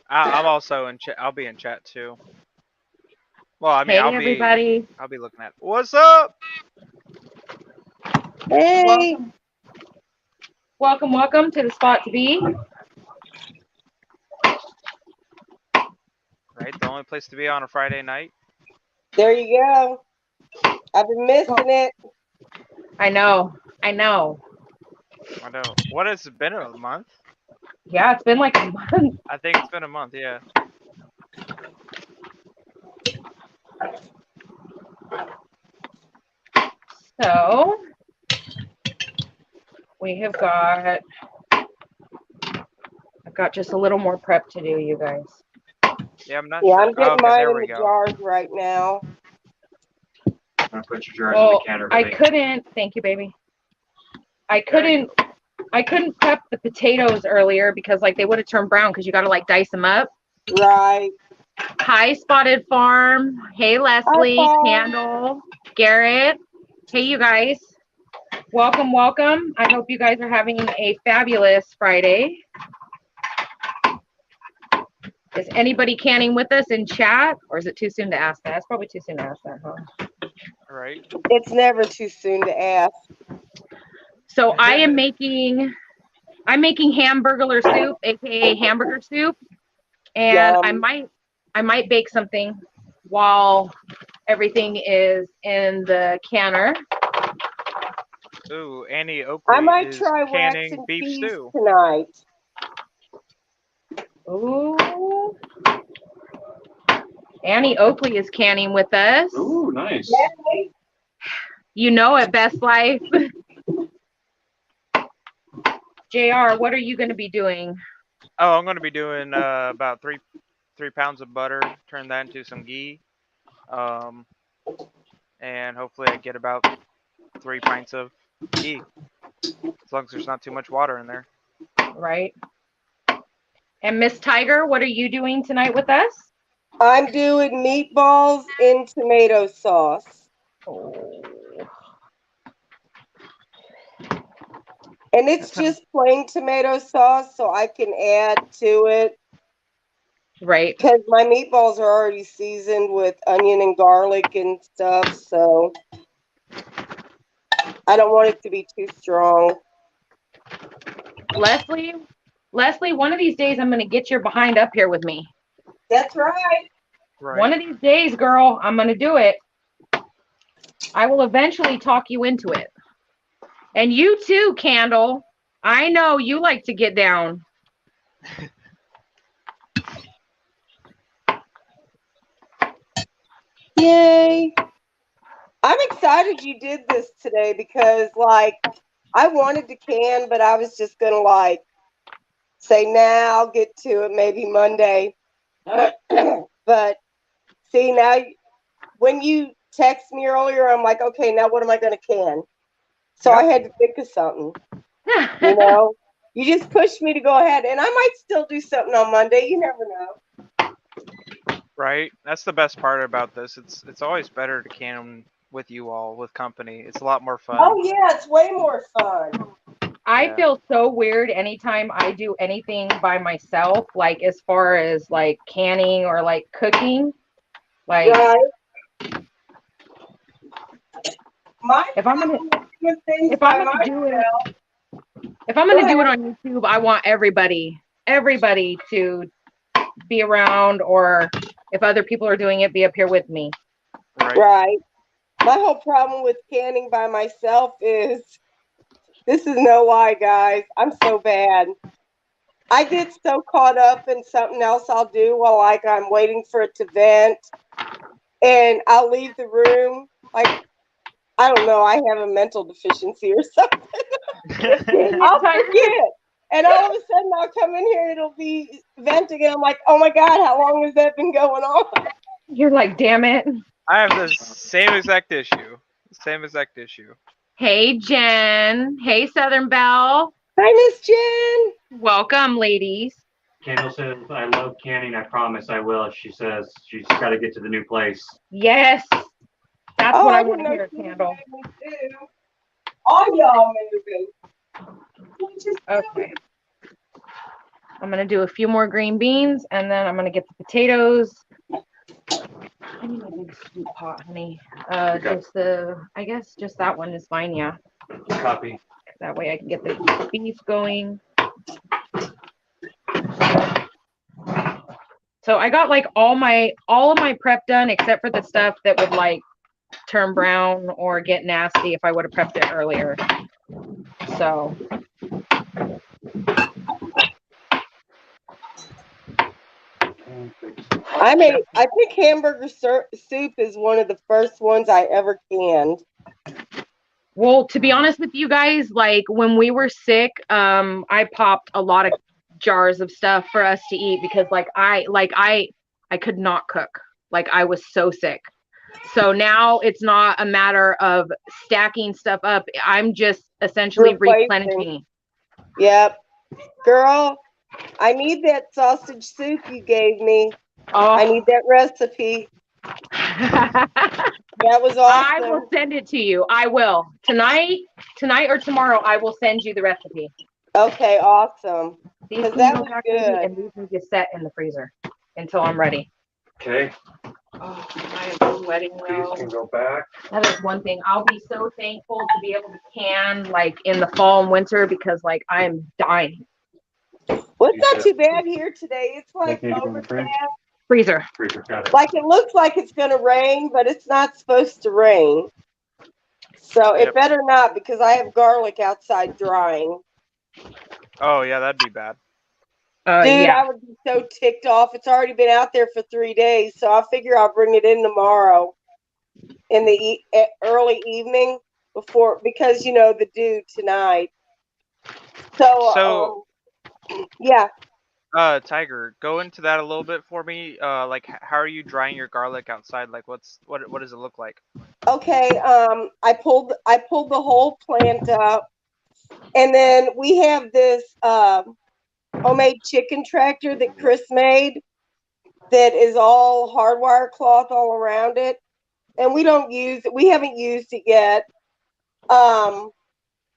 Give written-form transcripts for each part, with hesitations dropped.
I'm also in chat. I'll be in chat too. Well, I mean, Hey, everybody. I'll be looking at. What's up? Hey, Welcome, welcome, welcome to the spot to be. Right, the only place to be on a Friday night. there you go. I've been missing it. I know, I know. I know. What has it been, a month? Yeah, it's been like a month. I think it's been a month. Yeah. So we have got. I've got just a little more prep to do, you guys. Yeah, I'm not Yeah, sure. I'm Oh, getting okay, mine there in we the go. jars right now. I'm gonna put your jars in Well, the canner. I Baby. couldn't. Thank you, baby. I couldn't prep the potatoes earlier because like they would have turned brown because you got to like dice them up. Right. Hi, Spotted Farm. Hey, Hi, Leslie, Paul. Candle, Garrett. Hey, you guys. Welcome, welcome. I hope you guys are having a fabulous Friday. Is anybody canning with us in chat, or is it too soon to ask that? It's probably too soon to ask that, huh? Right. It's never too soon to ask. So I'm making hamburger soup, aka hamburger soup, and Yum. I might bake something while everything is in the canner. Ooh, Annie I Oakley might is try canning waxing beef peas stew. tonight. Ooh. Annie Oakley is canning with us. Ooh, nice. Yay. You know it, Best Life. JR, what are you going to be doing? Oh, I'm going to be doing about 3 pounds of butter. Turn that into some ghee. And hopefully I get about 3 pints of ghee. As long as there's not too much water in there. Right. And Miss Tiger, what are you doing tonight with us? I'm doing meatballs in tomato sauce. Oh. And it's just plain tomato sauce, so I can add to it. Right. Because my meatballs are already seasoned with onion and garlic and stuff, so I don't want it to be too strong. Leslie, one of these days I'm going to get your behind up here with me. That's right. One of these days, girl, I'm going to do it. I will eventually talk you into it. And you too, Candle. I know you like to get down. Yay. I'm excited you did this today because, like, I wanted to can, but I was just going to, like, say, nah, I'll get to it maybe Monday. But, see, now when you text me earlier, I'm like, okay, now what am I going to can? So I had to think of something. You know, you just pushed me to go ahead, and I might still do something on Monday. You never know. Right? That's the best part about this. It's always better to can with you all, with company. It's a lot more fun. Oh, yeah, it's way more fun. I feel so weird anytime I do anything by myself, like as far as like canning or like cooking. Like, if I'm gonna do it on YouTube, I want everybody to be around, or if other people are doing it, be up here with me. Right. My whole problem with canning by myself is, this is no lie, guys. I'm so bad. I get so caught up in something else I'll do while, like, I'm waiting for it to vent, and I'll leave the room. Like, I don't know, I have a mental deficiency or something. I'll forget. And all of a sudden I'll come in here and it'll be venting, and I'm like, oh my God, how long has that been going on? You're like, damn it. I have the same exact issue. Hey, Jen. Hey, Southern Belle. Hi, Miss Jen. Welcome, ladies. Kendall says, I love canning. I promise I will. She says she's got to get to the new place. Yes. That's what I want to hear, Candle. All y'all moving. Okay. I'm gonna do a few more green beans, and then I'm gonna get the potatoes. I need a big soup pot, honey. I guess just that one is fine, yeah. Copy. That way I can get the beef going. So I got like all of my prep done except for the stuff that would like turn brown or get nasty if I would have prepped it earlier. So I think hamburger soup is one of the first ones I ever canned. well, to be honest with you guys, like when we were sick, I popped a lot of jars of stuff for us to eat because I could not cook. Like I was so sick. So now it's not a matter of stacking stuff up. I'm just essentially replenishing. Yep. Girl, I need that sausage soup you gave me. Oh. I need that recipe. That was awesome. I will send it to you. I will. Tonight or tomorrow, I will send you the recipe. Okay, awesome. These Because can that go was back good. and these can just set in the freezer until I'm ready. Okay. Oh, I am sweating now. These can go back. That is one thing. I'll be so thankful to be able to can like in the fall and winter because like I am dying. Well, it's not too bad here today. It's like overcast. Freezer. Got it. Like it looks like it's going to rain, but it's not supposed to rain. So it better not because I have garlic outside drying. Oh yeah, that'd be bad. Dude, Yeah. I would be so ticked off. It's already been out there for 3 days, so I figure I'll bring it in tomorrow in the early evening because the due tonight. So yeah. Tiger, go into that a little bit for me. Like, how are you drying your garlic outside? Like, what does it look like? Okay, I pulled the whole plant up, and then we have this homemade chicken tractor that Chris made that is all hardwire cloth all around it, and we haven't used it yet,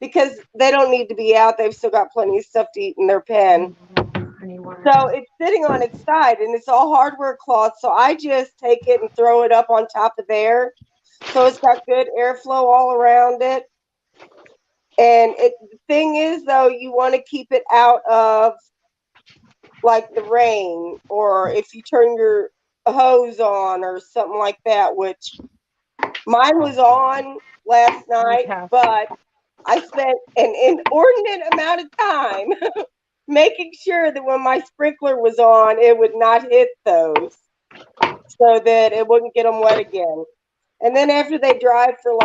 because they don't need to be out. They've still got plenty of stuff to eat in their pen. So it's sitting on its side, and it's all hardware cloth. So I just take it and throw it up on top of there. So it's got good airflow all around it. And the thing is, though, you want to keep it out of like the rain, or if you turn your hose on or something like that, which mine was on last night, but I spent an inordinate amount of time making sure that when my sprinkler was on, it would not hit those so that it wouldn't get them wet again. And then after they dry for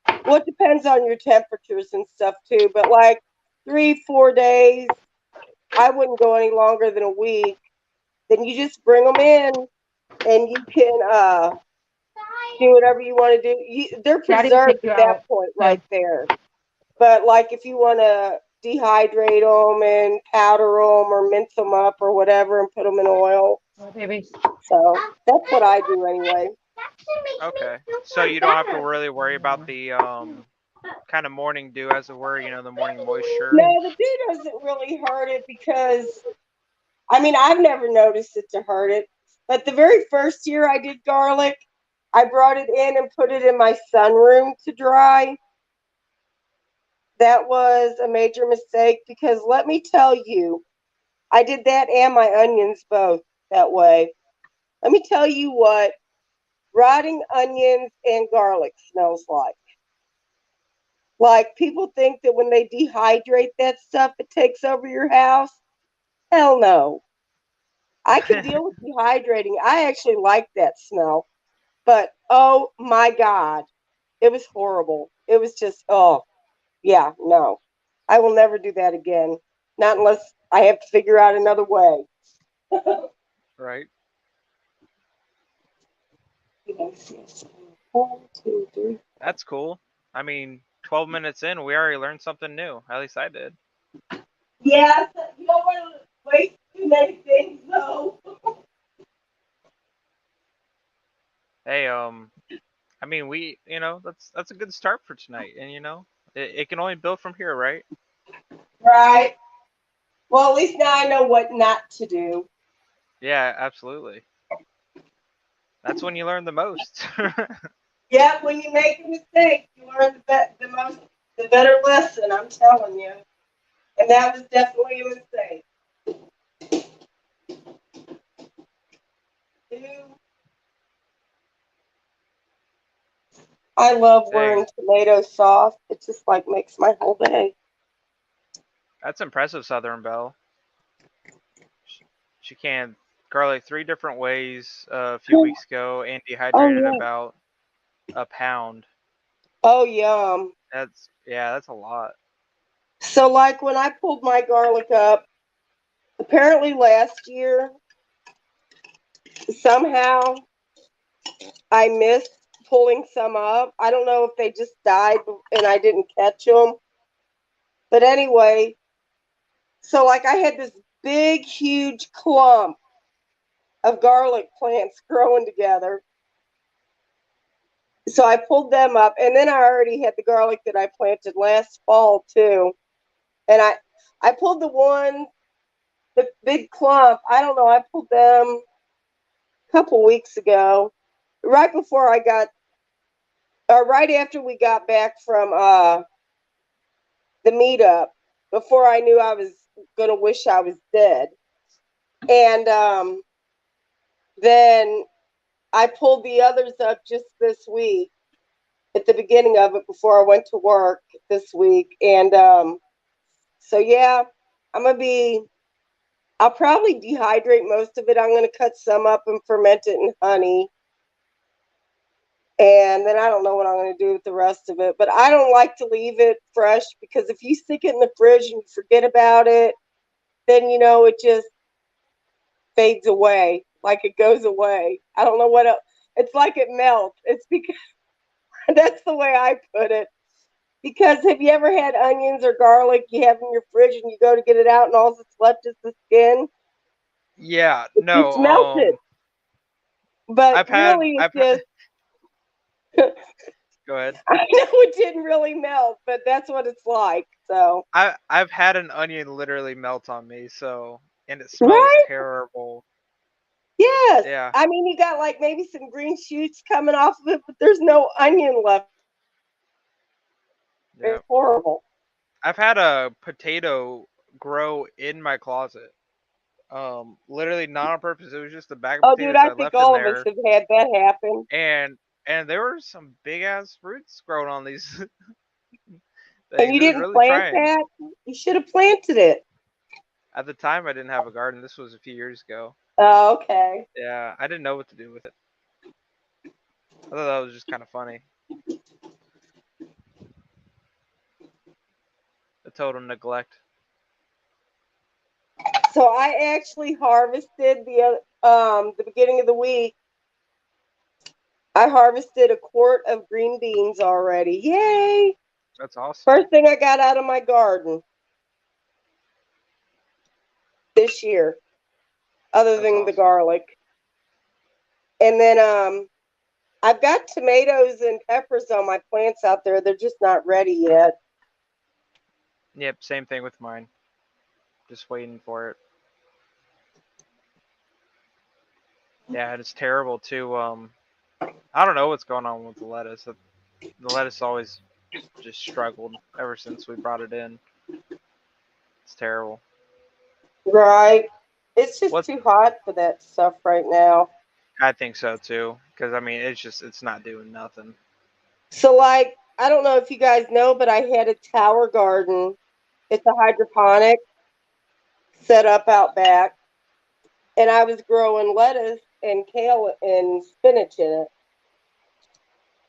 it depends on your temperatures and stuff too, but like 3-4 days, I wouldn't go any longer than a week. Then you just bring them in and you can do whatever you want to do. They're preserved at that point right there. But like if you want to dehydrate them and powder them or mince them up or whatever and put them in oil. So that's what I do anyway. Okay, so you don't have to really worry about the kind of morning dew, as it were. The morning moisture. No, the dew doesn't really hurt it because, I've never noticed it to hurt it. But the very first year I did garlic, I brought it in and put it in my sunroom to dry. That was a major mistake because let me tell you, I did that and my onions both that way. Let me tell you what rotting onions and garlic smells like. Like people think that when they dehydrate that stuff, it takes over your house. Hell no. I can deal with dehydrating. I actually like that smell. But oh my God, it was horrible. It was just, yeah, no. I will never do that again. Not unless I have to figure out another way. Right. 1, 2, 3. That's cool. 12 minutes in, we already learned something new. At least I did. Yeah, you don't want to waste too many things, though. Hey, we, that's a good start for tonight, and it can only build from here, right? Right. Well, at least now I know what not to do. Yeah, absolutely. That's when you learn the most. Yeah, when you make a mistake, you learn the better lesson. I'm telling you, and that was definitely a mistake. I love wearing Dang, tomato sauce. It just like makes my whole day. that's impressive, Southern Belle. She canned garlic 3 different ways a few weeks ago and Oh dehydrated yeah. about a pound. Oh yum. That's a lot. So like when I pulled my garlic up, apparently last year somehow I missed pulling some up. I don't know if they just died and I didn't catch them. But anyway, so like I had this big, huge clump of garlic plants growing together. So I pulled them up, and then I already had the garlic that I planted last fall too. And I pulled the big clump. I don't know. I pulled them a couple weeks ago, right before I got, or right after we got back from the meetup, before I knew I was gonna wish I was dead. And then I pulled the others up just this week at the beginning of it before I went to work this week. And so yeah, I'm gonna be. I'll probably dehydrate most of it. I'm gonna cut some up and ferment it in honey. And then I don't know what I'm going to do with the rest of it. But I don't like to leave it fresh because if you stick it in the fridge and you forget about it, then it just fades away, like it goes away. I don't know what else. It's like it melts. It's because that's the way I put it. Because have you ever had onions or garlic you have in your fridge and you go to get it out and all that's left is the skin? Yeah, It gets no. melted. But I've had really, I've it's had, just, go ahead. I know it didn't really melt, but that's what it's like. So, I've had an onion literally melt on me, so and it smells right? terrible. Yes. Yeah. I mean, you got like maybe some green shoots coming off of it, but there's no onion left. Yeah. It's horrible. I've had a potato grow in my closet. Literally not on purpose. It was just a bag of Oh, dude, potatoes I I think left in all of us there, have had that happen. and there were some big ass roots growing on these And things. you It was didn't really plant trying. that? You should have planted it. At the time, I didn't have a garden. This was a few years ago. Oh, okay. Yeah, I didn't know what to do with it. I thought that was just kind of funny. The total neglect. So I actually harvested the beginning of the week. I harvested a quart of green beans already. Yay! That's awesome. First thing I got out of my garden this year, other That's than the awesome. garlic. And then I've got tomatoes and peppers on my plants out there. They're just not ready yet. Yep, same thing with mine. Just waiting for it. Yeah, it's terrible too. I don't know what's going on with the lettuce. The lettuce always just struggled ever since we brought it in. It's terrible. Right. It's just What too hot for that stuff right now. I think so too, because I mean it's not doing nothing. So, like, I don't know if you guys know, but I had a tower garden. It's a hydroponic set up out back. And I was growing lettuce and kale and spinach in it.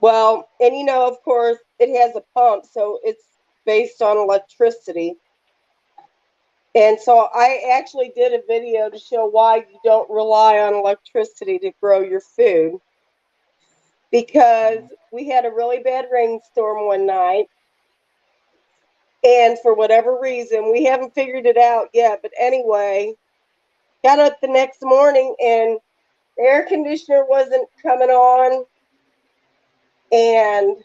Well, and of course, it has a pump, so it's based on electricity. And so I actually did a video to show why you don't rely on electricity to grow your food. Because Mhm. we had a really bad rainstorm one night. And for whatever reason, we haven't figured it out yet. But anyway, got up the next morning and the air conditioner wasn't coming on and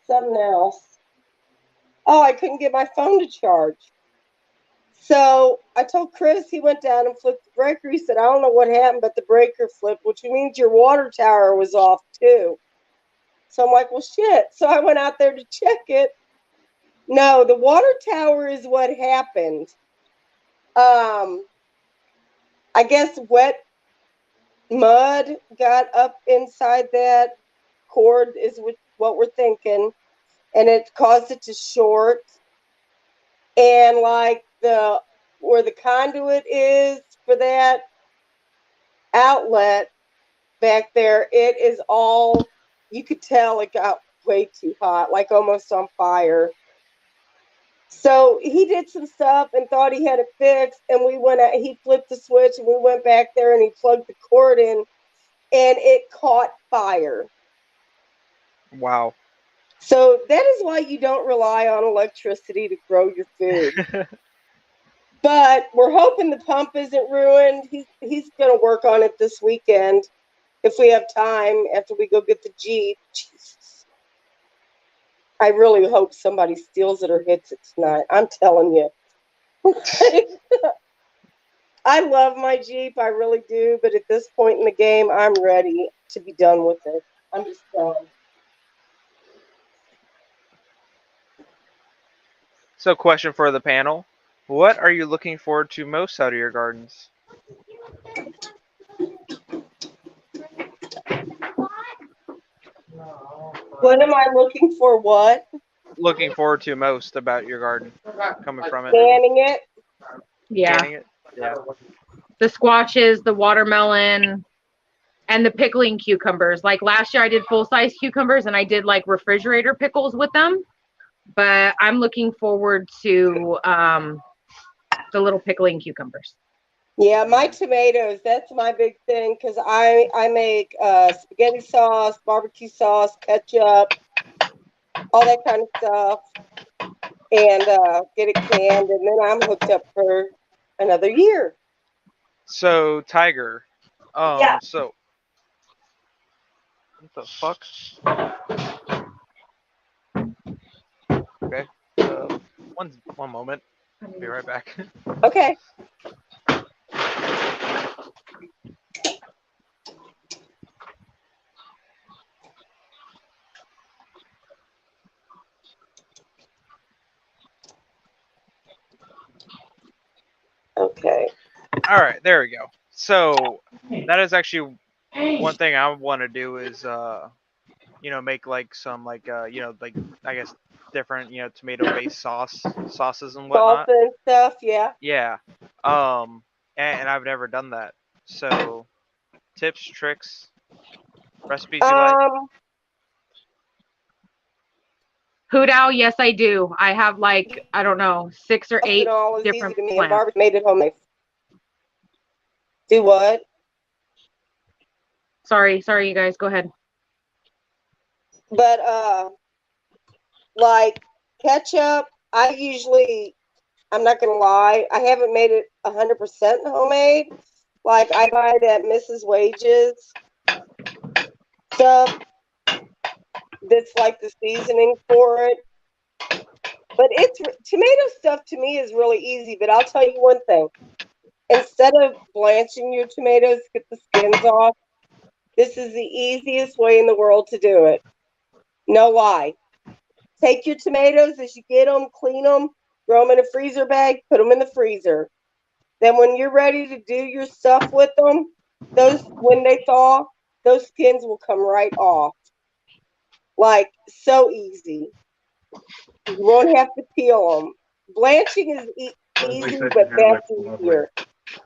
something else. Oh, I couldn't get my phone to charge. So I told Chris, he went down and flipped the breaker. He said, I don't know what happened, but the breaker flipped, which means your water tower was off too. So I'm like, well, shit. So I went out there to check it. No, the water tower is what happened. I guess wet mud got up inside that cord is what we're thinking, and it caused it to short. And like where the conduit is for that outlet back there, it is all, you could tell it got way too hot, like almost on fire. So he did some stuff and thought he had it fixed, and he flipped the switch, and we went back there and he plugged the cord in, and it caught fire. Wow. So that is why you don't rely on electricity to grow your food. But we're hoping the pump isn't ruined. He's going to work on it this weekend if we have time after we go get the Jeep. Jesus. I really hope somebody steals it or hits it tonight. I'm telling you. I love my Jeep. I really do. But at this point in the game, I'm ready to be done with it. I'm just done. So, question for the panel. What are you looking forward to most out of your gardens? What am I looking for? What? Looking forward to most about your garden? Coming from it? Canning it? Yeah. Canning it? Yeah. The squashes, the watermelon, and the pickling cucumbers. Like last year I did full-size cucumbers and I did like refrigerator pickles with them. But I'm looking forward to the little pickling cucumbers. Yeah, my tomatoes, that's my big thing, because I make spaghetti sauce, barbecue sauce, ketchup, all that kind of stuff, and get it canned, and then I'm hooked up for another year. So, Tiger. Yeah. So, what the fuck? Okay. One moment. Be right back. Okay. Okay. All right, there we go. So that is actually one thing I want to do is make like some like like I guess different tomato based sauces and whatnot. Salsa and stuff, yeah. Yeah. And I've never done that. So tips, tricks, recipes you like? Hoot owl, yes I do. I have like, I don't know, 6 or 8 different plants. Barbara made it home. Do what? Sorry, you guys, go ahead. But like ketchup, I'm not gonna lie, I haven't made it 100% homemade. Like I buy that Mrs. Wages stuff that's like the seasoning for it. But tomato stuff to me is really easy. But I'll tell you one thing: instead of blanching your tomatoes to get the skins off, this is the easiest way in the world to do it. No lie. Take your tomatoes as you get them, clean them, throw them in a freezer bag, put them in the freezer. Then when you're ready to do your stuff with them, when they thaw, those skins will come right off. Like, so easy. You won't have to peel them. Blanching is easy, but that's easier.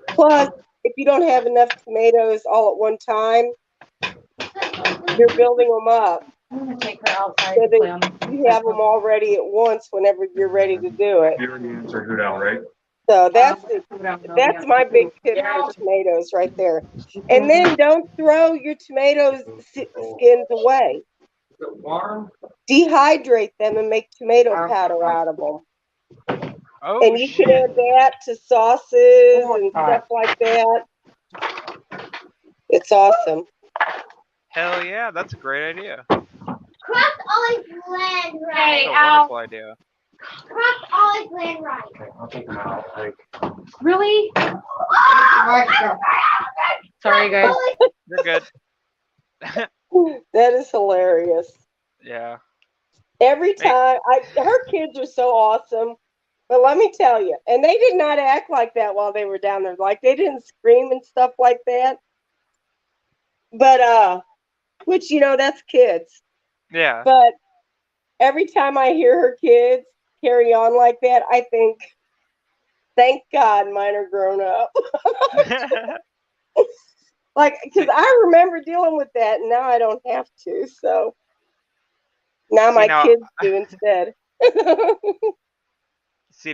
Plus, if you don't have enough tomatoes all at one time, you're building them up. I'm going to take her outside So to play on you have them all ready at once whenever you're ready to do it. You already answered Hoot Owl, right? So that's my big tip for tomatoes right there. And then don't throw your tomatoes skins away. Dehydrate them and make tomato powder out of them. Oh, and you can add that to sauces and stuff like that. It's awesome. Hell yeah, that's a great idea. Crust always blend right. That's a wonderful idea. Okay, I'll take them out. Like, Really? Sorry, guys. You're good. That is hilarious. Yeah. Every Hey. time, her kids are so awesome. But let me tell you, and they did not act like that while they were down there. Like they didn't scream and stuff like that. But which that's kids. Yeah. But every time I hear her kids carry on like that, I think, thank God mine are grown up. Like, because I remember dealing with that, and now I don't have to. So now See, my now, kids do instead.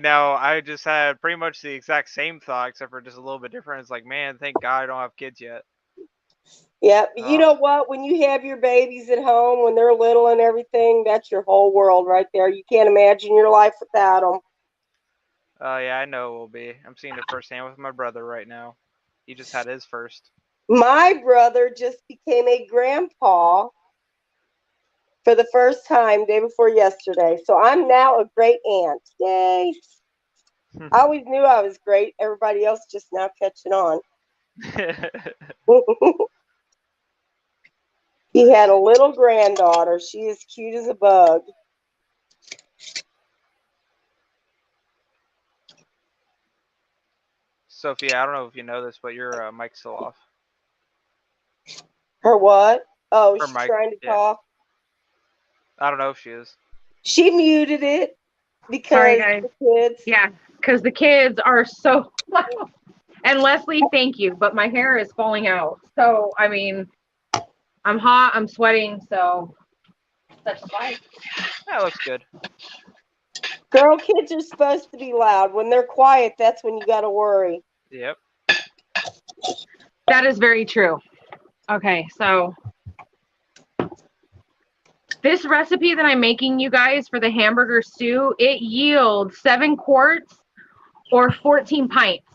now I just had pretty much the exact same thought, except for just a little bit different. It's like, man, thank God I don't have kids yet. Yeah, you know what? When you have your babies at home, when they're little and everything, that's your whole world right there. You can't imagine your life without them. Oh, yeah, I know it will be. I'm seeing it firsthand with my brother right now. He just had his first. My brother just became a grandpa for the first time day before yesterday. So I'm now a great aunt. Yay. I always knew I was great. Everybody else just now catching on. He had a little granddaughter. She is cute as a bug. Sophia, I don't know if you know this, but your mic's still off. Her what? Oh, Her she's mic, trying to yeah. talk. I don't know if she is. She muted it because Sorry, guys. the kids. Yeah, because the kids are so loud. And Leslie, thank you, but my hair is falling out. So, I mean, I'm hot, I'm sweating, so such a life. That looks good. Girl, kids are supposed to be loud. When they're quiet, that's when you got to worry. Yep. That is very true. Okay, so this recipe that I'm making you guys for the hamburger stew, it yields 7 quarts or 14 pints.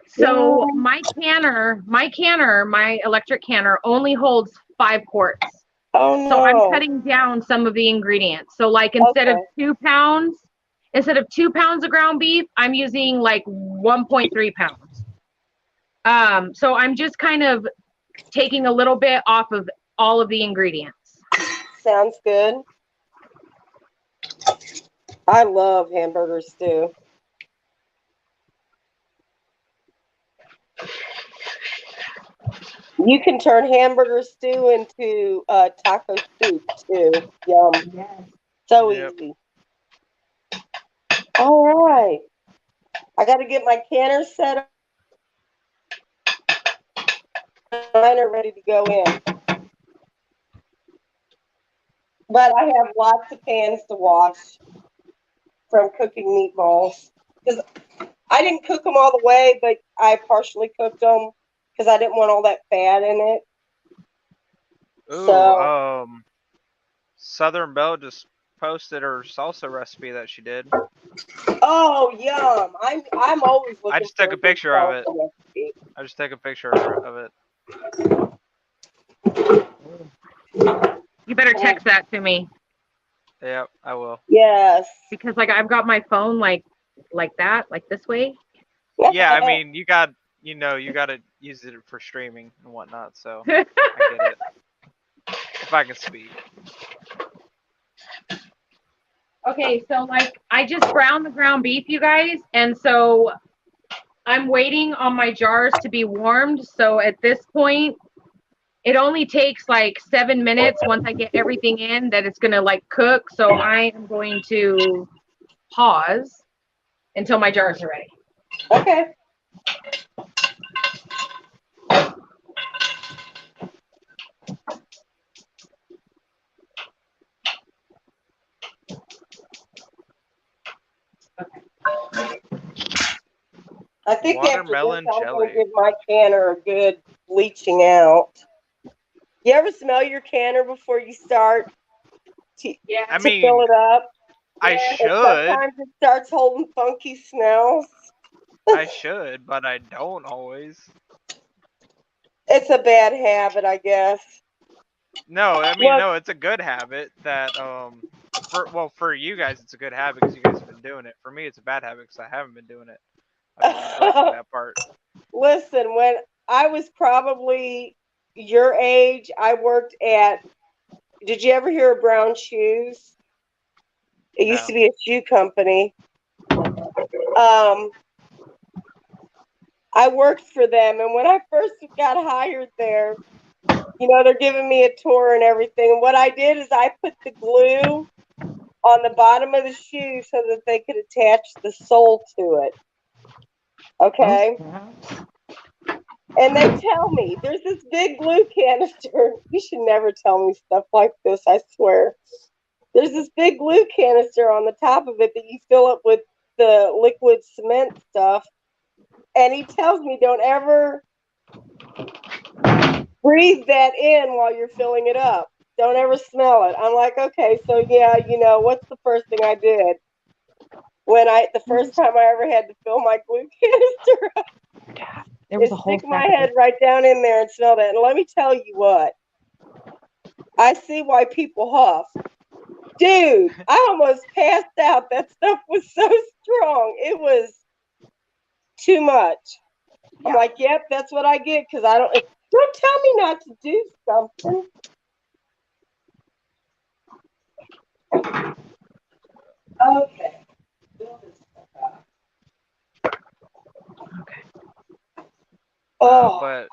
So my electric canner only holds 5 quarts. Oh no. So I'm cutting down some of the ingredients. So like instead of 2 pounds of ground beef, I'm using like 1.3 pounds. So I'm just kind of taking a little bit off of all of the ingredients. Sounds good. I love hamburger stew. You can turn hamburger stew into taco soup too. Yum. Yes. So Yep. easy. All right. I got to get my canner set up. Mine are ready to go in. But I have lots of pans to wash from cooking meatballs. Because I didn't cook them all the way, but I partially cooked them because I didn't want all that fat in it. Ooh, So, Southern Belle just posted her salsa recipe that she did. oh, yum! I'm always looking. I just took for a picture of it. recipe. I just took a picture of it. You better text that to me. Yep, I will. Yes. Because like I've got my phone like that, like this way. Yeah, I mean, you got to use it for streaming and whatnot, so I get it. If I can speak. Okay, so like I just browned the ground beef, you guys, and so I'm waiting on my jars to be warmed. So at this point, it only takes like 7 minutes once I get everything in that it's gonna like cook. So I am going to pause until my jars are ready. Okay. I think Watermelon after this, I'm jelly. going to give my canner a good bleaching out. You ever smell your canner before you start to fill it up? I should. And sometimes it starts holding funky smells. I should, but I don't always. It's a bad habit, I guess. No, I mean, no, it's a good habit that for you guys, it's a good habit because you guys have been doing it. For me, it's a bad habit because I haven't been doing it. I've been neglecting that part. Listen, when I was probably your age, I worked at. Did you ever hear of Brown Shoes? It used No. to be a shoe company. I worked for them, and when I first got hired there, they're giving me a tour and everything. And what I did is I put the glue on the bottom of the shoe so that they could attach the sole to it. Okay? And they tell me, there's this big glue canister. You should never tell me stuff like this, I swear. There's this big glue canister on the top of it that you fill up with the liquid cement stuff. And he tells me, don't ever breathe that in while you're filling it up. Don't ever smell it. I'm like, okay, so yeah, what's the first thing I did? The first time I ever had to fill my glue canister up, There was a whole stick my head right down in there and smell that. And let me tell you what, I see why people huff. Dude, I almost passed out. That stuff was so strong. It was too much. I'm like, yep, that's what I get because don't tell me not to do something. Okay. Oh. But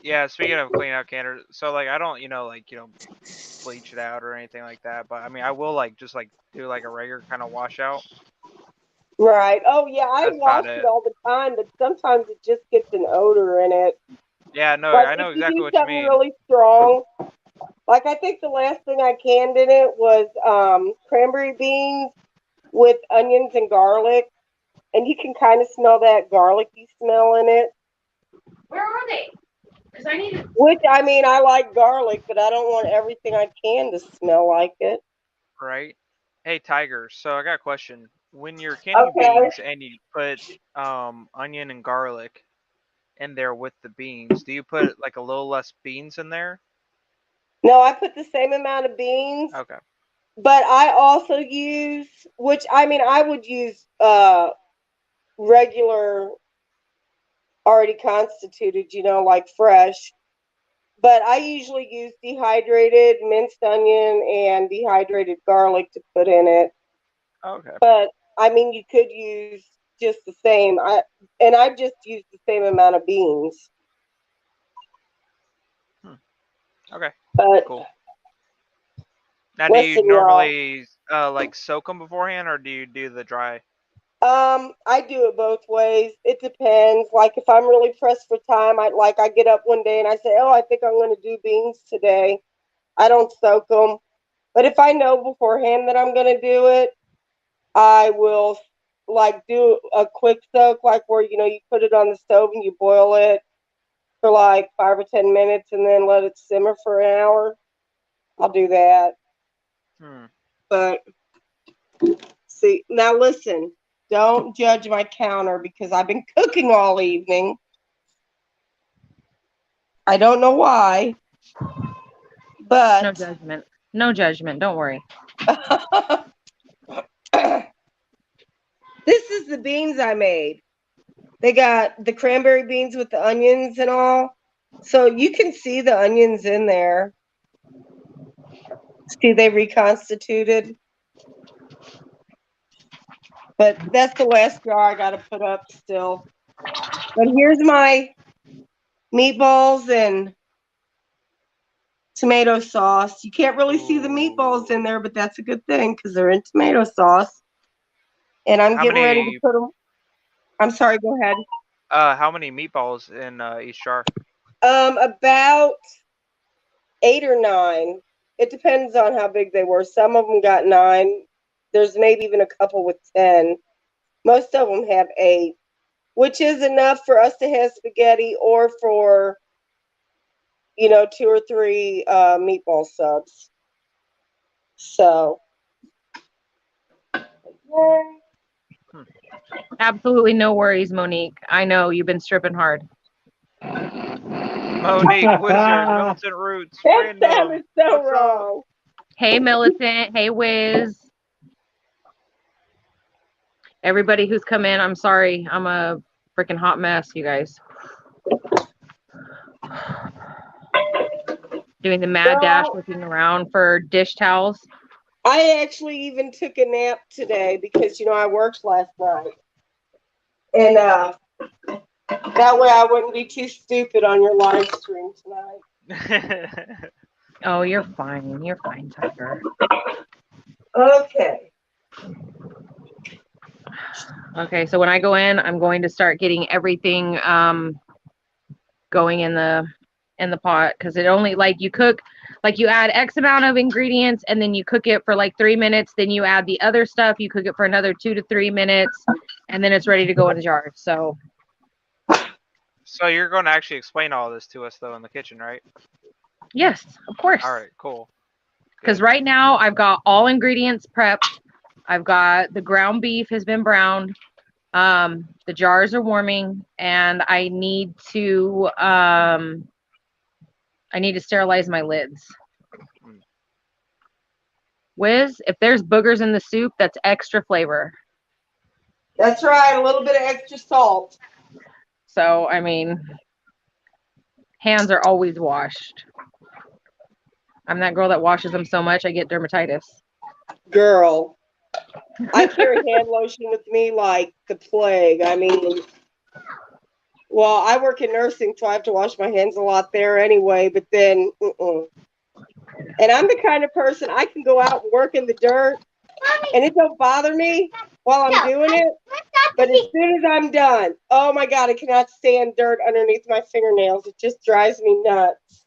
yeah, speaking of cleaning out canners, so like I don't, bleach it out or anything like that. But I mean, I will just do like a regular kind of washout. Right. Oh yeah, I That's wash about it it. all the time, but sometimes it just gets an odor in it. Yeah, no, Like I know if you exactly do what you something mean. really strong. Like I think the last thing I canned in it was cranberry beans with onions and garlic, and you can kind of smell that garlicky smell in it. Where are they? Because I need. Which I mean, I like garlic, but I don't want everything I can to smell like it. Right. Hey, Tiger. So I got a question. When you're canning Okay. beans and you put onion and garlic in there with the beans, do you put like a little less beans in there? No, I put the same amount of beans, Okay. but I also use, which I mean, I would use regular, already constituted, like fresh. But I usually use dehydrated minced onion and dehydrated garlic to put in it. Okay. But I mean, you could use just the same. I just use the same amount of beans. Okay. But Cool. Now, do you listen, y'all. normally soak them beforehand, or do you do the dry? I do it both ways. It depends. Like if I'm really pressed for time, I get up one day and I say, "Oh, I think I'm going to do beans today." I don't soak them. But if I know beforehand that I'm going to do it, I will do a quick soak, like where you put it on the stove and you boil it for like 5 or 10 minutes and then let it simmer for an hour. I'll do that. But see, now listen, don't judge my counter because I've been cooking all evening. I don't know why, but No judgment. No judgment. Don't worry. this is the beans I made. They got the cranberry beans with the onions and all. So you can see the onions in there. See, they reconstituted. But that's the last jar I got to put up still. But here's my meatballs and tomato sauce. You can't really see the meatballs in there, but that's a good thing because they're in tomato sauce. And I'm getting ready to put them. I'm sorry, go ahead. How many meatballs in each jar? About 8 or 9. It depends on how big they were. Some of them got 9. There's maybe even a couple with 10. Most of them have 8, which is enough for us to have spaghetti or for, 2 or 3 meatball subs. So. Absolutely no worries, Monique. I know you've been stripping hard. Monique, Wizard, Militant Roots, That Random. sounded so What's wrong. up? Hey, Militant. Hey, Wiz. Everybody who's come in, I'm sorry. I'm a freaking hot mess, you guys. Doing the mad dash, Girl, looking around for dish towels. I actually even took a nap today because, I worked last night. And that way I wouldn't be too stupid on your live stream tonight. Oh, you're fine. You're fine, Tiger. Okay. Okay, so when I go in, I'm going to start getting everything going in the pot, because it only, like, you cook, like, you add X amount of ingredients and then you cook it for like 3 minutes, then you add the other stuff, you cook it for another 2 to 3 minutes, and then it's ready to go in the jar. So you're going to actually explain all this to us though in the kitchen, right? yes, of course. All right, cool. Because right now I've got all ingredients prepped. I've got the ground beef has been browned. The jars are warming, and I need to sterilize my lids. Wiz, if there's boogers in the soup, that's extra flavor. That's right, a little bit of extra salt. So, I mean, hands are always washed. I'm that girl that washes them so much I get dermatitis. Girl, I carry hand lotion with me like the plague. I mean, well, I work in nursing, so I have to wash my hands a lot there anyway, but then, And I'm the kind of person, I can go out and work in the dirt, and it don't bother me while I'm doing it, but as soon as I'm done, oh my God, I cannot stand dirt underneath my fingernails. It just drives me nuts.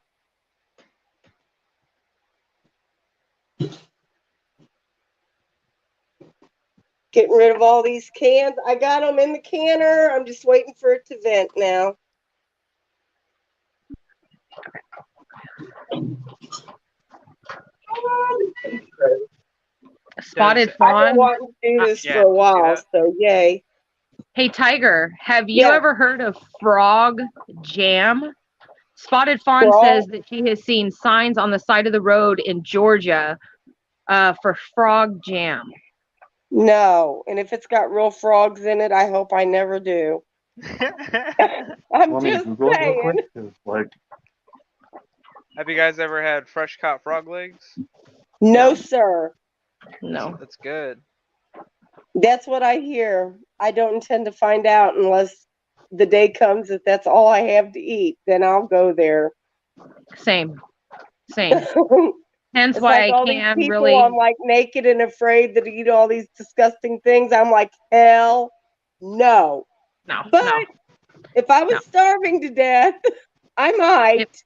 Getting rid of all these cans. I got them in the canner. I'm just waiting for it to vent now. Spotted I've Fawn. been wanting to do this for a while, so yay. Hey, Tiger, have you ever heard of frog jam? Spotted Fawn says that she has seen signs on the side of the road in Georgia for frog jam. No, and if it's got real frogs in it, I hope I never do. I'm just saying. Have you guys ever had fresh caught frog legs? No, sir. No. That's good. That's what I hear. I don't intend to find out unless the day comes that that's all I have to eat. Then I'll go there. Same. Hence it's why like I all can these people, really. I'm like naked and afraid that eat all these disgusting things. I'm like, hell no. No. But if I was starving to death, I might.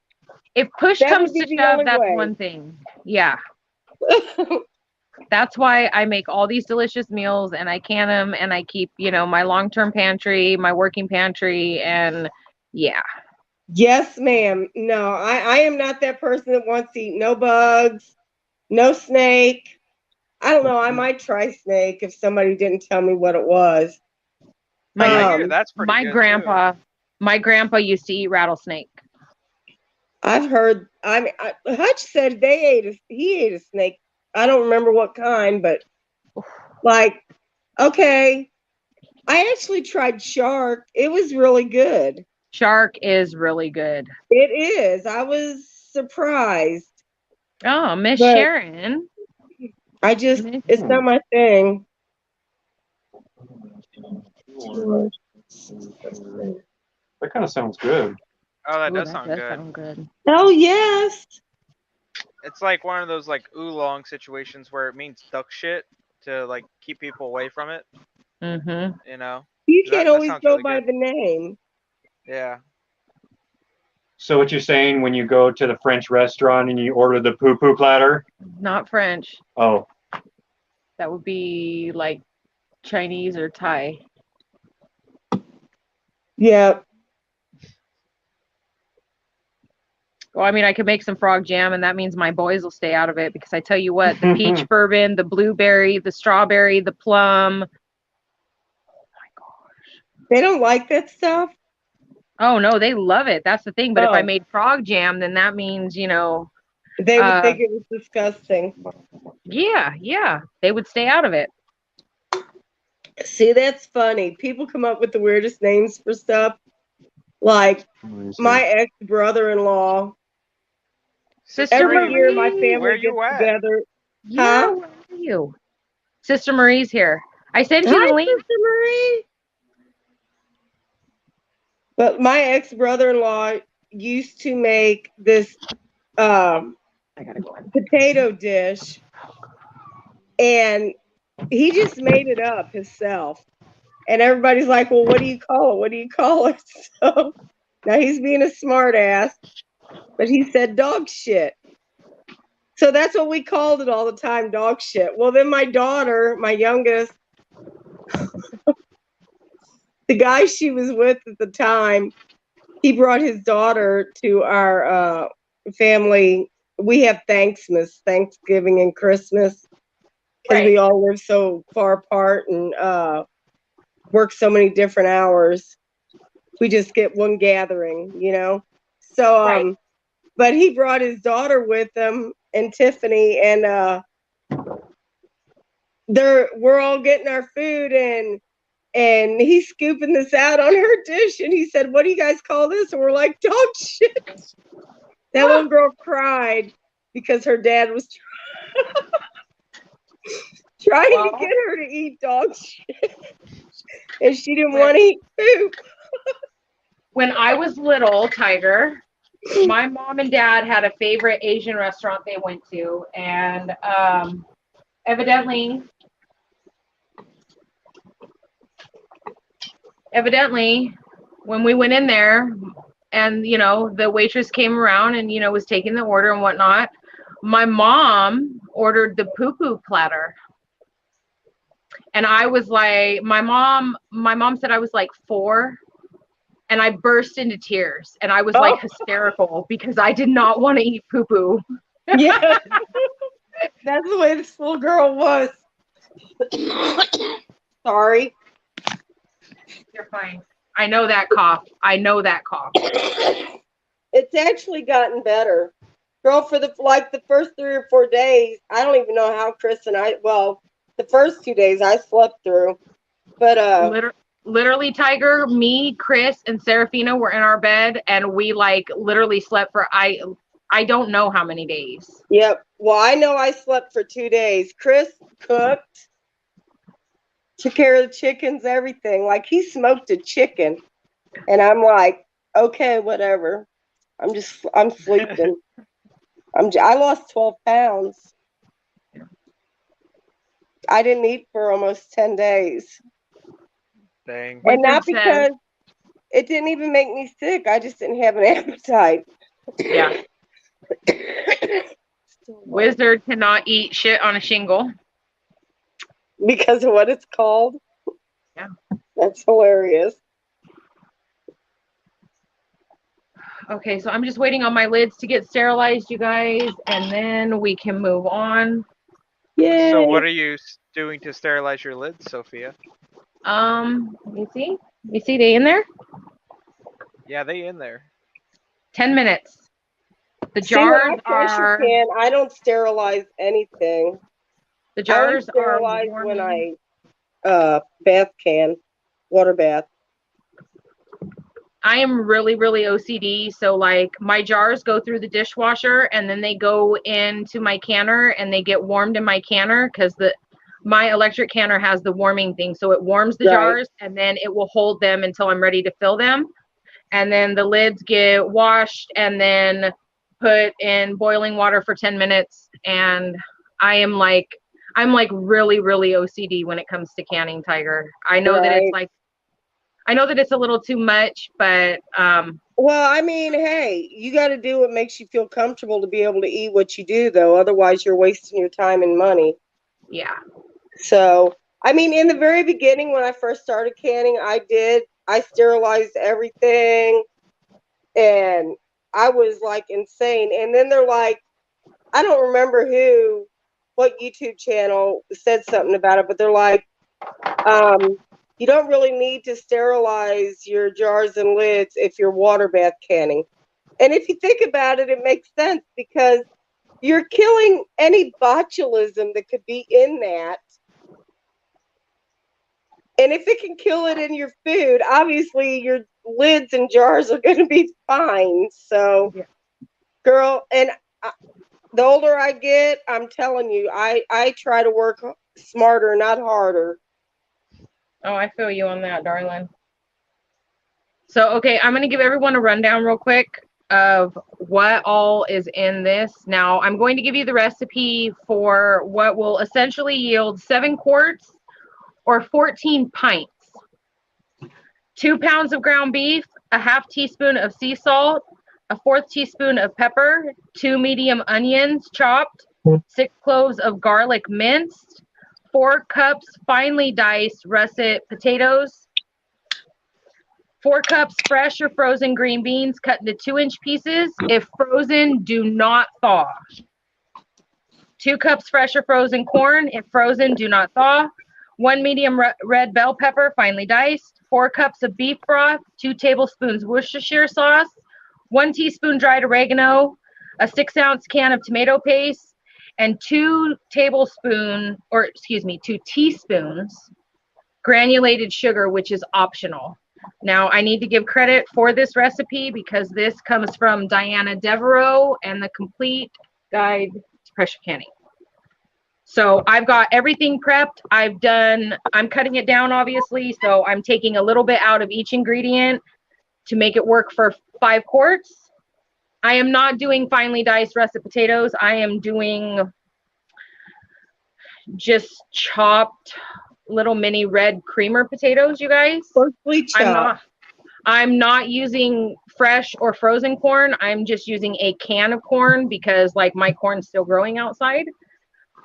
If push comes to shove, that's one thing. Yeah. That's why I make all these delicious meals, and I can them, and I keep, my long-term pantry, my working pantry, and yeah. Yes, ma'am. No, I am not that person that wants to eat no bugs, no snake. I don't know. I might try snake if somebody didn't tell me what it was. That's pretty my good grandpa, too. My grandpa used to eat rattlesnake. I've heard. Hutch said he ate a snake. I don't remember what kind, but okay. I actually tried shark. It was really good. Shark is really good. It is. I was surprised. Oh, Miss Sharon. It's not my thing. That kind of sounds good. Oh, that does sound good. Oh, yes. It's like one of those oolong situations where it means duck shit to keep people away from it. Mm-hmm. You can't always go really by the name. Yeah. So what you're saying when you go to the French restaurant and you order the poo-poo platter? Not French. Oh. That would be like Chinese or Thai. Yeah. Well, I mean, I could make some frog jam, and that means my boys will stay out of it, because I tell you what, the peach bourbon, the blueberry, the strawberry, the plum. Oh my gosh. They don't like that stuff? Oh, no, they love it. That's the thing. But if I made frog jam, then that means, they would think it was disgusting. Yeah. They would stay out of it. See, that's funny. People come up with the weirdest names for stuff. Like my ex-brother-in-law. Sister Every Marie. year my Where family gets you at? together. Yeah, Huh? where are you? Sister Marie's here. I sent you Hi, the link. Sister Marie. But my ex-brother-in-law used to make this I gotta go in. potato dish, and he just made it up himself. And everybody's like, well, what do you call it? What do you call it? So now he's being a smart ass, but he said dog shit. So that's what we called it all the time, dog shit. Well, then my daughter, my youngest, the guy she was with at the time, he brought his daughter to our family. We have Thanksgiving and Christmas, because we all live so far apart and work so many different hours. We just get one gathering, you know? So, but he brought his daughter with him and Tiffany, and we're all getting our food, and he's scooping this out on her dish, and he said, what do you guys call this? And we're like, dog shit. That little girl cried because her dad was trying to get her to eat dog shit, and she didn't want to eat food. When I was little, Tiger, my mom and dad had a favorite Asian restaurant they went to, and evidently, when we went in there, and the waitress came around and was taking the order and whatnot, my mom ordered the poo-poo platter. And I was like, my mom said I was like 4, and I burst into tears, and I was like hysterical because I did not want to eat poo-poo. Yeah, that's the way this little girl was. Sorry. You're fine. I know that cough. It's actually gotten better. Girl, for the first 3 or 4 days, I don't even know how Chris and the first 2 days I slept through. But literally, Tiger, me, Chris, and Serafina were in our bed, and we literally slept for I don't know how many days. Yep. Well, I know I slept for 2 days. Chris cooked, took care of the chickens, everything. Like, he smoked a chicken, and I'm like, okay, whatever. I'm sleeping. I lost 12 pounds. I didn't eat for almost 10 days. Dang. And not because it didn't even make me sick. I just didn't have an appetite. Yeah. Wizard cannot eat shit on a shingle. Because of what it's called? Yeah. That's hilarious. Okay, so I'm just waiting on my lids to get sterilized, you guys, and then we can move on. Yay. So what are you doing to sterilize your lids, Sophia? You see they in there? Yeah, they in there. 10 minutes. The See, when jars I pressure are. can, I don't sterilize anything. The jars I only sterilize are when warming. I water bath. I am really, really OCD. So my jars go through the dishwasher, and then they go into my canner, and they get warmed in my canner because my electric canner has the warming thing. So it warms the jars, and then it will hold them until I'm ready to fill them. And then the lids get washed and then put in boiling water for 10 minutes. And I'm really, really OCD when it comes to canning, Tiger. I know that it's a little too much, but well, I mean, hey, you got to do what makes you feel comfortable to be able to eat what you do, though. Otherwise, you're wasting your time and money. Yeah. So, I mean, in the very beginning, when I first started canning, I sterilized everything, and I was like insane. And then they're like, I don't remember what YouTube channel said something about it, but they're like, you don't really need to sterilize your jars and lids if you're water bath canning. And if you think about it, it makes sense because you're killing any botulism that could be in that. And if it can kill it in your food, obviously your lids and jars are going to be fine. So, Yeah. girl, and the older I get, I'm telling you, I try to work smarter, not harder. Oh, I feel you on that, darling. So, okay, I'm going to give everyone a rundown real quick of what all is in this. Now, I'm going to give you the recipe for what will essentially yield 7 quarts or 14 pints. 2 pounds of ground beef, a half teaspoon of sea salt, a 1/4 teaspoon of pepper, 2 medium onions chopped, 6 cloves of garlic minced, 4 cups finely diced russet potatoes, 4 cups fresh or frozen green beans cut into 2-inch pieces. If frozen, do not thaw. 2 cups fresh or frozen corn. If frozen, do not thaw. 1 medium red bell pepper, finely diced. 4 cups of beef broth. 2 tablespoons Worcestershire sauce. 1 teaspoon dried oregano. A 6-ounce can of tomato paste. And 2 teaspoons granulated sugar, which is optional. Now, I need to give credit for this recipe because this comes from Diana Devereaux and the Complete Guide to Pressure Canning. So I've got everything prepped. I'm cutting it down, obviously, so I'm taking a little bit out of each ingredient to make it work for 5 quarts. I am not doing finely diced russet potatoes. I am doing just chopped little mini red creamer potatoes, you guys. Perfectly chopped. I'm not using fresh or frozen corn. I'm just using a can of corn because like my corn's still growing outside.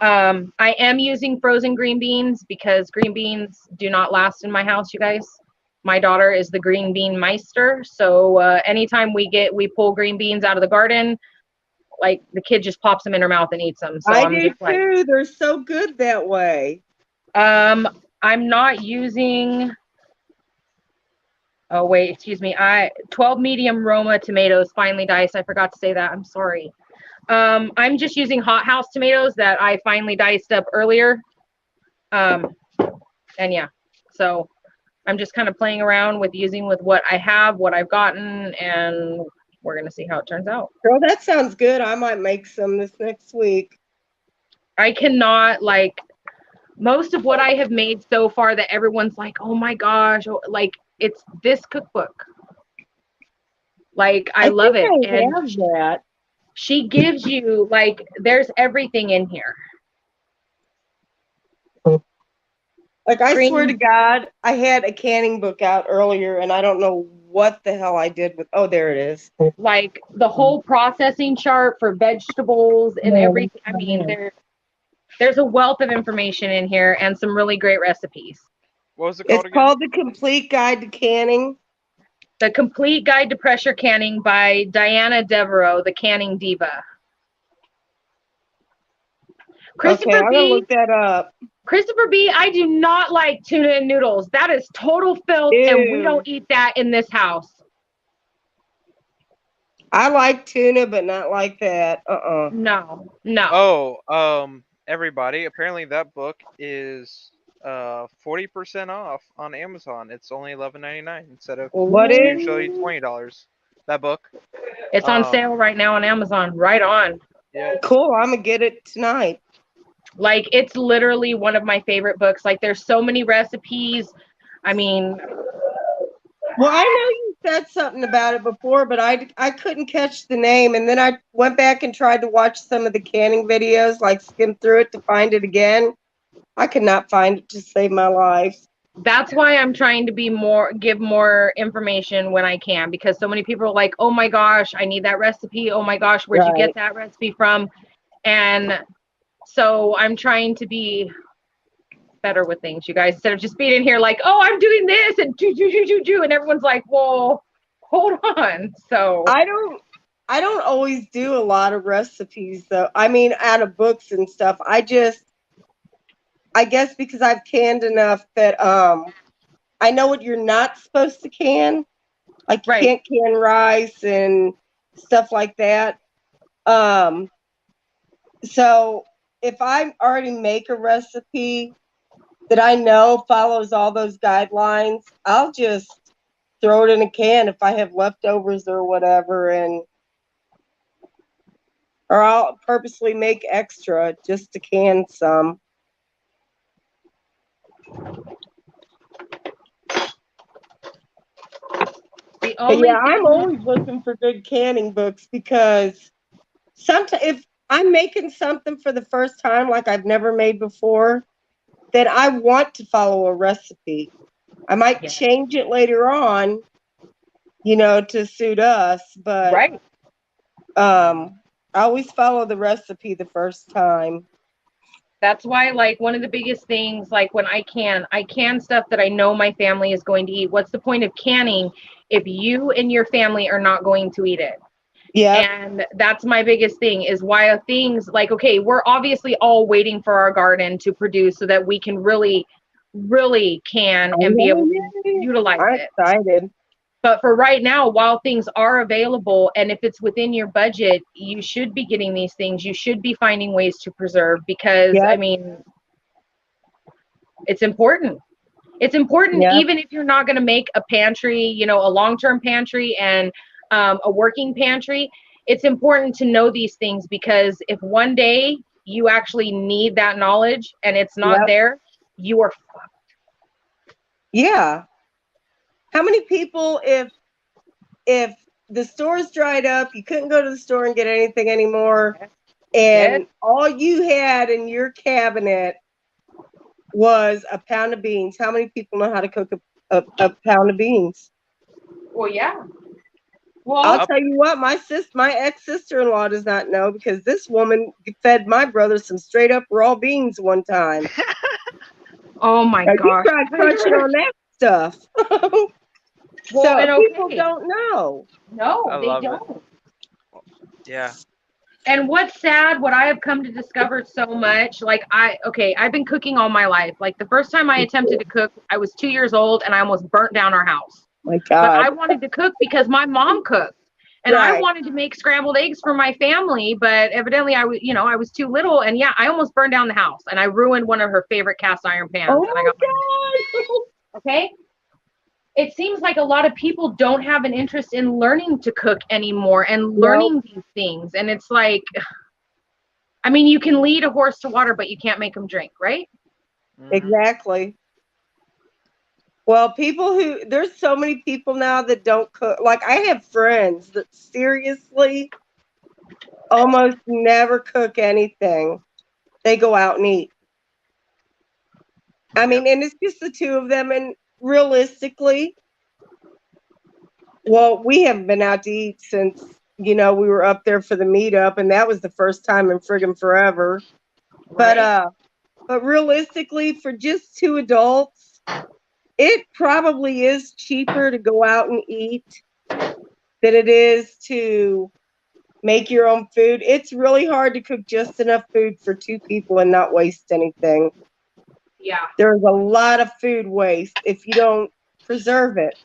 I am using frozen green beans because green beans do not last in my house, you guys. My daughter is the green bean meister. So anytime we pull green beans out of the garden, like the kid just pops them in her mouth and eats them. So I I'm do just too. They're so good that way. I'm not using, oh wait, excuse me. 12 medium Roma tomatoes, finely diced. I forgot to say that. I'm sorry. I'm just using hothouse tomatoes that I finely diced up earlier. And yeah, so I'm just kind of playing around with using with what I have, what I've gotten, and we're going to see how it turns out. Girl, that sounds good. I might make some this next week. I cannot, like, most of what I have made so far that everyone's like, oh my gosh, like, it's this cookbook. Like, I love it. I And have that. she gives you, like, there's everything in here. Like, I swear to God, I had a canning book out earlier, and I don't know what the hell I did with. Oh, there it is. Like, the whole processing chart for vegetables and everything. I mean, there's a wealth of information in here and some really great recipes. What was it called It's again? called The Complete Guide to Canning. The Complete Guide to Pressure Canning by Diana Devereaux, the canning diva. Okay, I'm gonna look that up. Christopher B., I do not like tuna and noodles. That is total filth, Ew. and we don't eat that in this house. I like tuna, but not like that. No. Oh, everybody, apparently that book is 40% off on Amazon. It's only $11.99 instead of What is? usually $20. That book. It's on sale right now on Amazon. Right on. Yeah. Cool. I'm gonna get it tonight. Like, it's literally one of my favorite books. Like, there's so many recipes. I mean, well, I know you said something about it before, but I couldn't catch the name, and then I went back and tried to watch some of the canning videos, like skim through it to find it again. I could not find it to save my life. that's why I'm trying to give more information when I can, because so many people are like, oh my gosh, I need that recipe. Oh my gosh, where'd you get that recipe from? And so I'm trying to be better with things, you guys, instead of just being in here like, oh, I'm doing this and do, and everyone's like, well, hold on. So I don't always do a lot of recipes though. I mean, out of books and stuff. I guess because I've canned enough that I know what you're not supposed to can. Like you can't can rice and stuff like that. So if I already make a recipe, that I know follows all those guidelines, I'll just throw it in a can if I have leftovers or whatever, or I'll purposely make extra just to can some. The But only yeah, I'm thing, always looking for good canning books because sometimes if I'm making something for the first time like I've never made before, then I want to follow a recipe. I might Yeah. change it later on, to suit us, but right? I always follow the recipe the first time. That's why, like, one of the biggest things, like, when I can stuff that I know my family is going to eat. What's the point of canning if you and your family are not going to eat it? Yep. And that's my biggest thing, is why things like, okay, we're obviously all waiting for our garden to produce so that we can really, really can and be able to utilize I'm it. excited. But for right now, while things are available, and if it's within your budget, you should be getting these things. You should be finding ways to preserve, because, I Yep. mean, it's important. It's important, Yep. even if you're not going to make a pantry, a long-term pantry and a working pantry. It's important to know these things, because if one day you actually need that knowledge and it's not Yep. there, you are fucked. Yeah. How many people, if the store's dried up, you couldn't go to the store and get anything anymore, and all you had in your cabinet was a pound of beans, how many people know how to cook a pound of beans? Well, yeah. Well, I'll tell you what, my ex-sister-in-law does not know, because this woman fed my brother some straight up raw beans one time. oh my Now, you gosh. tried crunching on that stuff. Well, and So people okay. don't know. No, I they love it. don't. Yeah. And what's sad, what I have come to discover so much, like, I've been cooking all my life. Like, the first time I attempted to cook, I was 2 years old and I almost burnt down our house. My But God. I wanted to cook because my mom cooked. And I Right. wanted to make scrambled eggs for my family, but evidently I was too little, and yeah, I almost burned down the house, and I ruined one of her favorite cast iron pans. Oh And I my got God. okay. It seems like a lot of people don't have an interest in learning to cook anymore and learning these things. And it's like, I mean, you can lead a horse to water, but you can't make him drink, right? Exactly. Well, there's so many people now that don't cook. Like, I have friends that seriously almost never cook anything. They go out and eat. I mean, and it's just the two of them. And realistically, well, we haven't been out to eat since, we were up there for the meetup, and that was the first time in friggin' forever. Right. But realistically, for just two adults, it probably is cheaper to go out and eat than it is to make your own food. It's really hard to cook just enough food for two people and not waste anything. Yeah. There's a lot of food waste if you don't preserve it.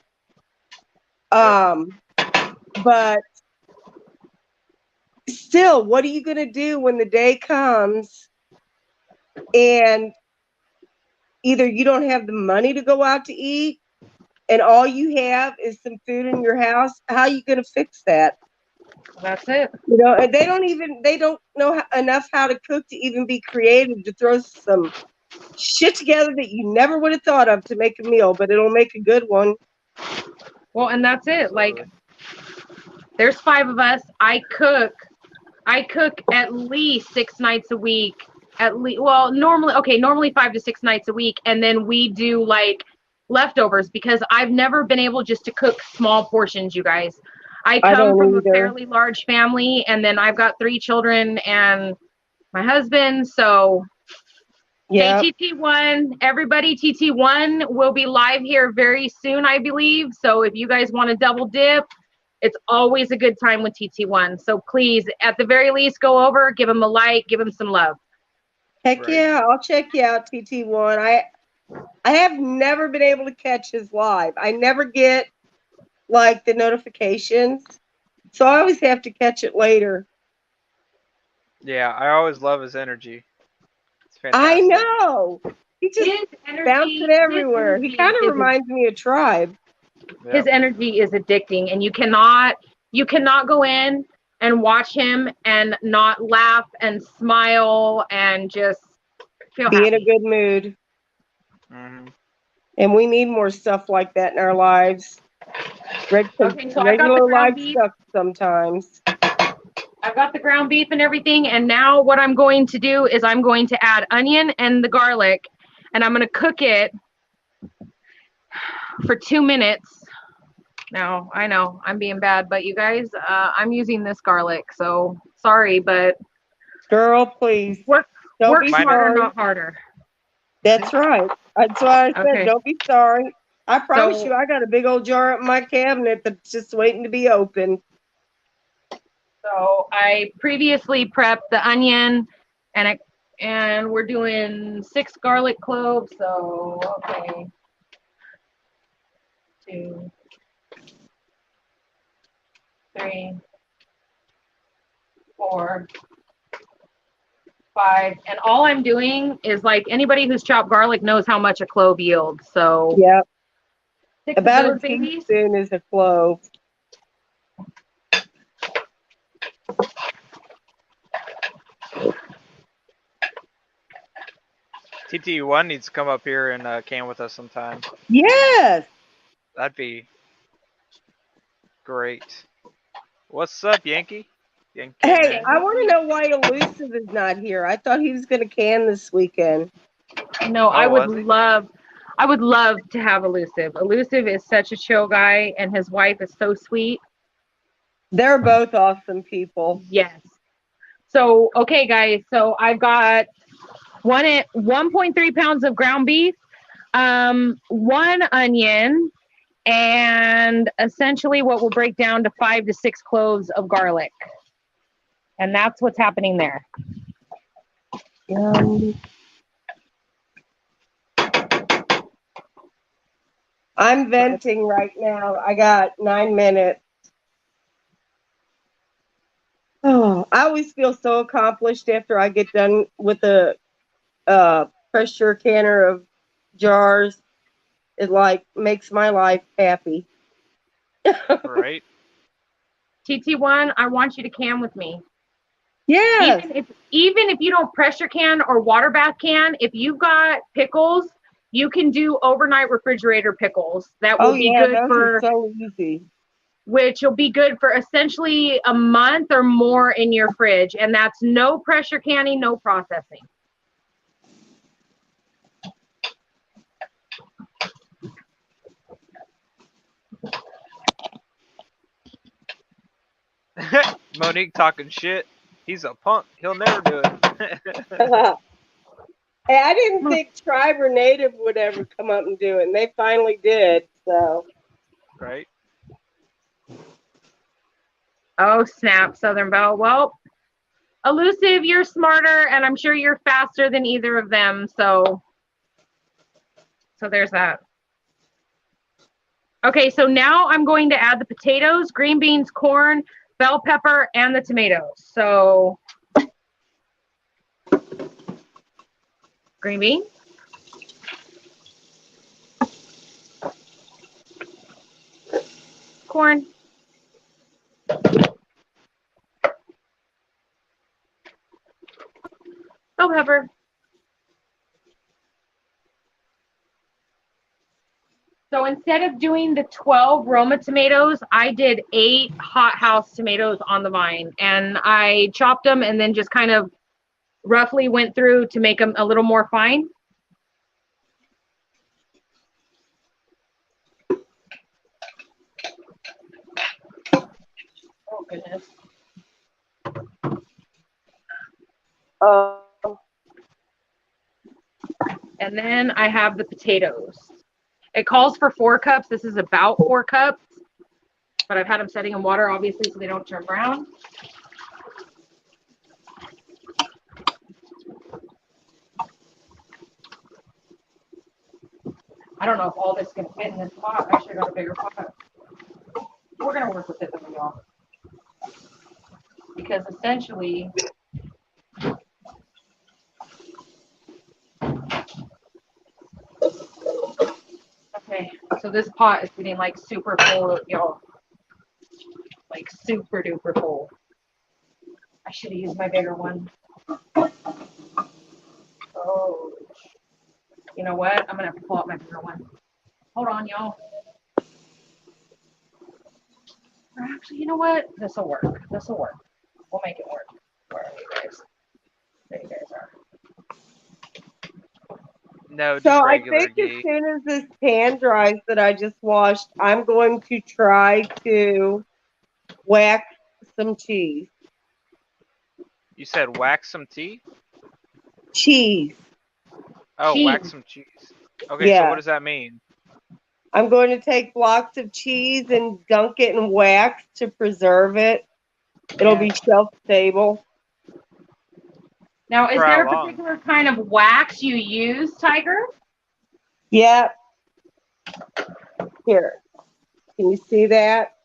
But still, what are you going to do when the day comes and either you don't have the money to go out to eat and all you have is some food in your house? How are you going to fix that? That's it. And they don't know enough how to cook to even be creative, to throw some shit together that you never would have thought of to make a meal, but it'll make a good one. Well, and that's it. Like, there's 5 of us. I cook at least 6 nights a week. Normally 5 to 6 nights a week, and then we do like leftovers, because I've never been able just to cook small portions, you guys. I come from a fairly large family, and then I've got 3 children and my husband, so Yeah. Hey, TT1, everybody, TT1 will be live here very soon, I believe. So if you guys want to double dip, it's always a good time with TT1. So please, at the very least, go over, give him a like, give him some love. Heck yeah, I'll check you out, TT1. I have never been able to catch his live. I never get like the notifications, so I always have to catch it later. Yeah, I always love his energy. It's fantastic. I know. He just his energy, bouncing everywhere. He kind of reminds me of Tribe. His energy is addicting, and you cannot go in and watch him and not laugh and smile and just feel Be happy. in a good mood. Mm-hmm. And we need more stuff like that in our lives. Okay, so I've got the Regular ground life beef. sucks sometimes. I've got the ground beef and everything, and now what I'm going to do is I'm going to add onion and the garlic, and I'm going to cook it for 2 minutes. Now, I know I'm being bad, but you guys, I'm using this garlic, so sorry, but Girl, please. work be smarter, sorry. not harder. That's right. That's what I said. Okay. Don't be sorry. I promise So- you, I got a big old jar up in my cabinet that's just waiting to be opened. So I previously prepped the onion, and we're doing 6 garlic cloves. So okay, 2, 3, 4, 5, and all I'm doing is, like, anybody who's chopped garlic knows how much a clove yields. So Yep. 6 About of a those babies. teaspoon is a clove. TT1 needs to come up here and can with us sometime. Yes. That'd be great. What's up, Yankee? Yankee Hey, man. I want to know why Elusive is not here. I thought he was going to can this weekend. No, Oh, I would was he? love to have Elusive. Elusive is such a chill guy, and his wife is so sweet. They're both awesome people. Yes. So, okay, guys. So I've got 1.3 pounds of ground beef, 1 onion, and essentially what will break down to 5 to 6 cloves of garlic. And that's what's happening there. I'm venting right now. I got 9 minutes. Oh, I always feel so accomplished after I get done with a pressure canner of jars. It like makes my life happy. Right? TT1, I want you to can with me. Yes. Even if you don't pressure can or water bath can, if you've got pickles, you can do overnight refrigerator pickles. That will be good those for are so easy. which will be good for essentially a month or more in your fridge, and that's no pressure canning, no processing. Monique talking shit. He's a punk. He'll never do it. Hey, I didn't think Tribe or Native would ever come up and do it, and they finally did. So, Right? Oh, snap, Southern Belle. Well, Elusive, you're smarter, and I'm sure you're faster than either of them. So there's that. Okay, so now I'm going to add the potatoes, green beans, corn, bell pepper, and the tomatoes. So green beans. Corn. Bell pepper. So instead of doing the 12 Roma tomatoes, I did 8 hothouse tomatoes on the vine, and I chopped them and then just kind of roughly went through to make them a little more fine. Oh, goodness. And then I have the potatoes. It calls for 4 cups. This is about 4 cups, but I've had them setting in water, obviously, so they don't turn brown. I don't know if all this is going to fit in this pot. I should have got a bigger pot. We're going to work with it, though, y'all. Because essentially, So this pot is getting like super full, y'all. Like super duper full. I should have used my bigger one. Oh, you know what? I'm gonna have to pull out my bigger one. Hold on, y'all. Or actually, you know what? This will work. This will work. We'll make it work. Where are you guys? There you guys are. No, just So I regular think as ghee. soon as this pan dries that I just washed, I'm going to try to wax some cheese. You said wax some tea? Cheese. Oh, Cheese. wax some cheese. Okay, so Yeah. what does that mean? I'm going to take blocks of cheese and dunk it in wax to preserve it. It'll be shelf stable. Now, is For there how a long? particular kind of wax you use, Tiger? Yep. Here. Can you see that?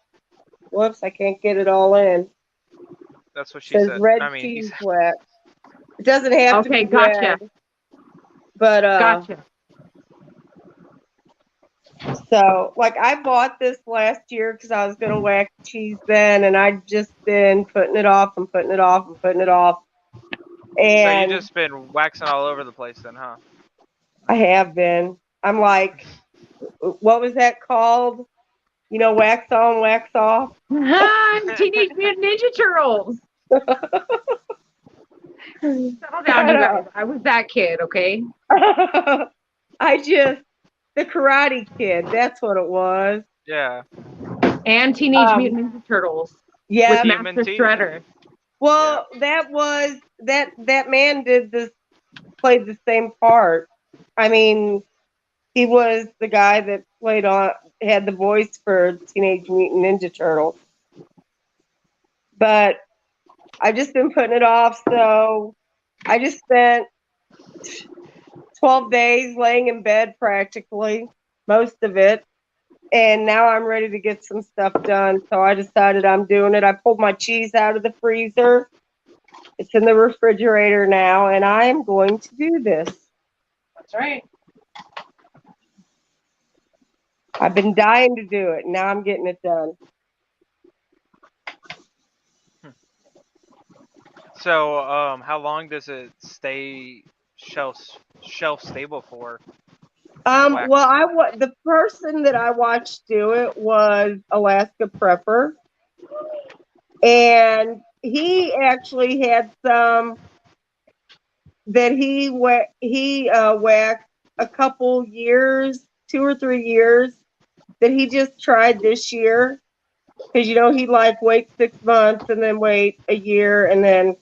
Whoops, I can't get it all in. That's what she It says said. red I mean, he cheese said. wax. It doesn't have to Okay, be gotcha. red. But Gotcha. so like I bought this last year because I was gonna wax cheese then, and I've just been putting it off and putting it off and putting it off. So you And just been waxing all over the place then, huh? I have been. I'm like, what was that called? You know, wax on, wax off. Teenage Mutant Ninja Turtles. Settle down, you guys. I was that kid, okay? The Karate Kid. That's what it was. Yeah. And Teenage Mutant Ninja Turtles. Yeah. With Human Master teeth. Shredder. Well, that was that man played the same part. I mean, he was the guy that had the voice for Teenage Mutant Ninja Turtles. But I've just been putting it off, so I just spent 12 days laying in bed practically, most of it. And now I'm ready to get some stuff done. So I decided I'm doing it. I pulled my cheese out of the freezer. It's in the refrigerator now, and I am going to do this. That's right. I've been dying to do it. Now I'm getting it done. So, how long does it stay shelf stable for? Well, the person that I watched do it was Alaska Prepper, and he actually had some that he waxed a couple years, 2 or 3 years, that he just tried this year, because he like wait 6 months and then wait a year and then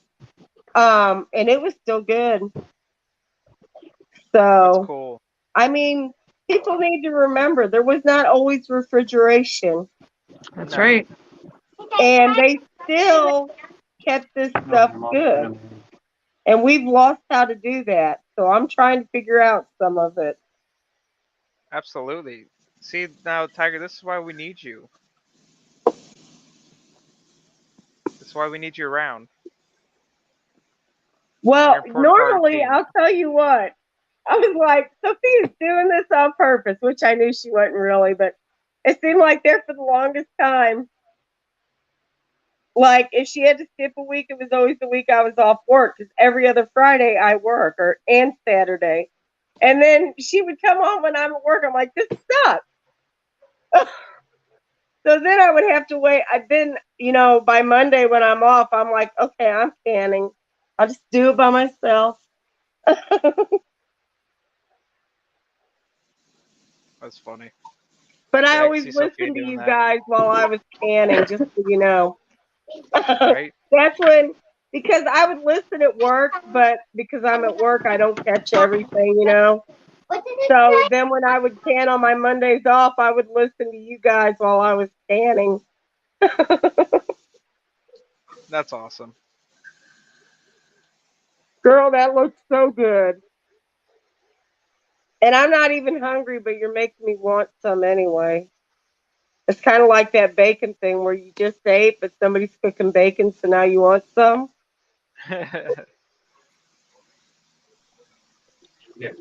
and it was still good. So That's cool. I mean, people need to remember there was not always refrigeration. That's right. And they still kept this stuff good. And we've lost how to do that. So I'm trying to figure out some of it. Absolutely. See, now, Tiger, this is why we need you. This is why we need you around. Well, You're an important part of the normally, team. I'll tell you what, I was like, Sophia's doing this on purpose, which I knew she wasn't really, but it seemed like there for the longest time. Like, if she had to skip a week, it was always the week I was off work, because every other Friday I work, and Saturday. And then she would come home when I'm at work. I'm like, this sucks. So then I would have to wait. By Monday when I'm off, I'm like, okay, I'm canning. I'll just do it by myself. That's funny. But I Yeah, I can always see Sophia listened to doing you that. guys while I was canning, just so you know. Right? That's because I would listen at work, but because I'm at work, I don't catch everything, So then when I would can on my Mondays off, I would listen to you guys while I was canning. That's awesome. Girl, that looks so good. And I'm not even hungry, but you're making me want some anyway. It's kind of like that bacon thing where you just ate, but somebody's cooking bacon, so now you want some.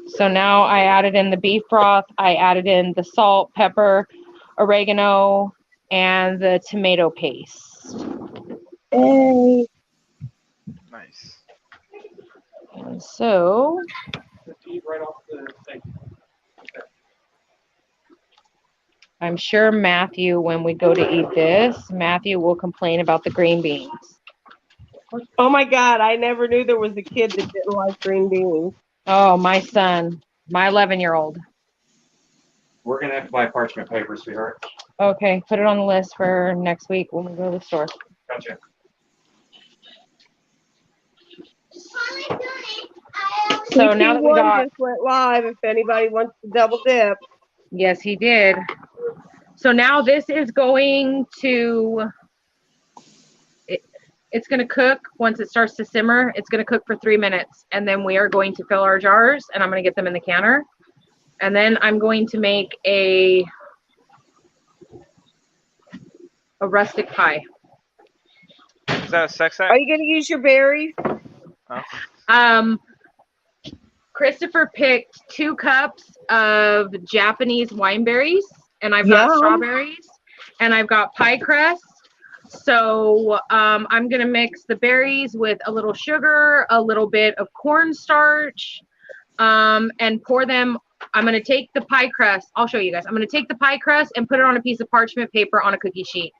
So now I added in the beef broth. I added in the salt, pepper, oregano, and the tomato paste. Hey. Nice. And so I'm sure Matthew, when we go to eat this, Matthew will complain about the green beans. Oh my God, I never knew there was a kid that didn't like green beans. Oh, my son, my 11-year-old. We're gonna have to buy parchment paper, sweetheart. Okay, put it on the list for next week when we go to the store. Gotcha. So now that we got, just went live. If anybody wants to double dip, yes, he did. So now this is going to, it's going to cook. Once it starts to simmer, it's going to cook for 3 minutes. And then we are going to fill our jars, and I'm going to get them in the canner. And then I'm going to make a rustic pie. Is that a sex act? are you going to use your berries? Oh. Christopher picked 2 cups of Japanese wine berries, and I've got Yum. strawberries, and I've got pie crust. So I'm going to mix the berries with a little sugar, a little bit of cornstarch, and pour them. I'm going to take the pie crust. I'll show you guys. I'm going to take the pie crust and put it on a piece of parchment paper on a cookie sheet.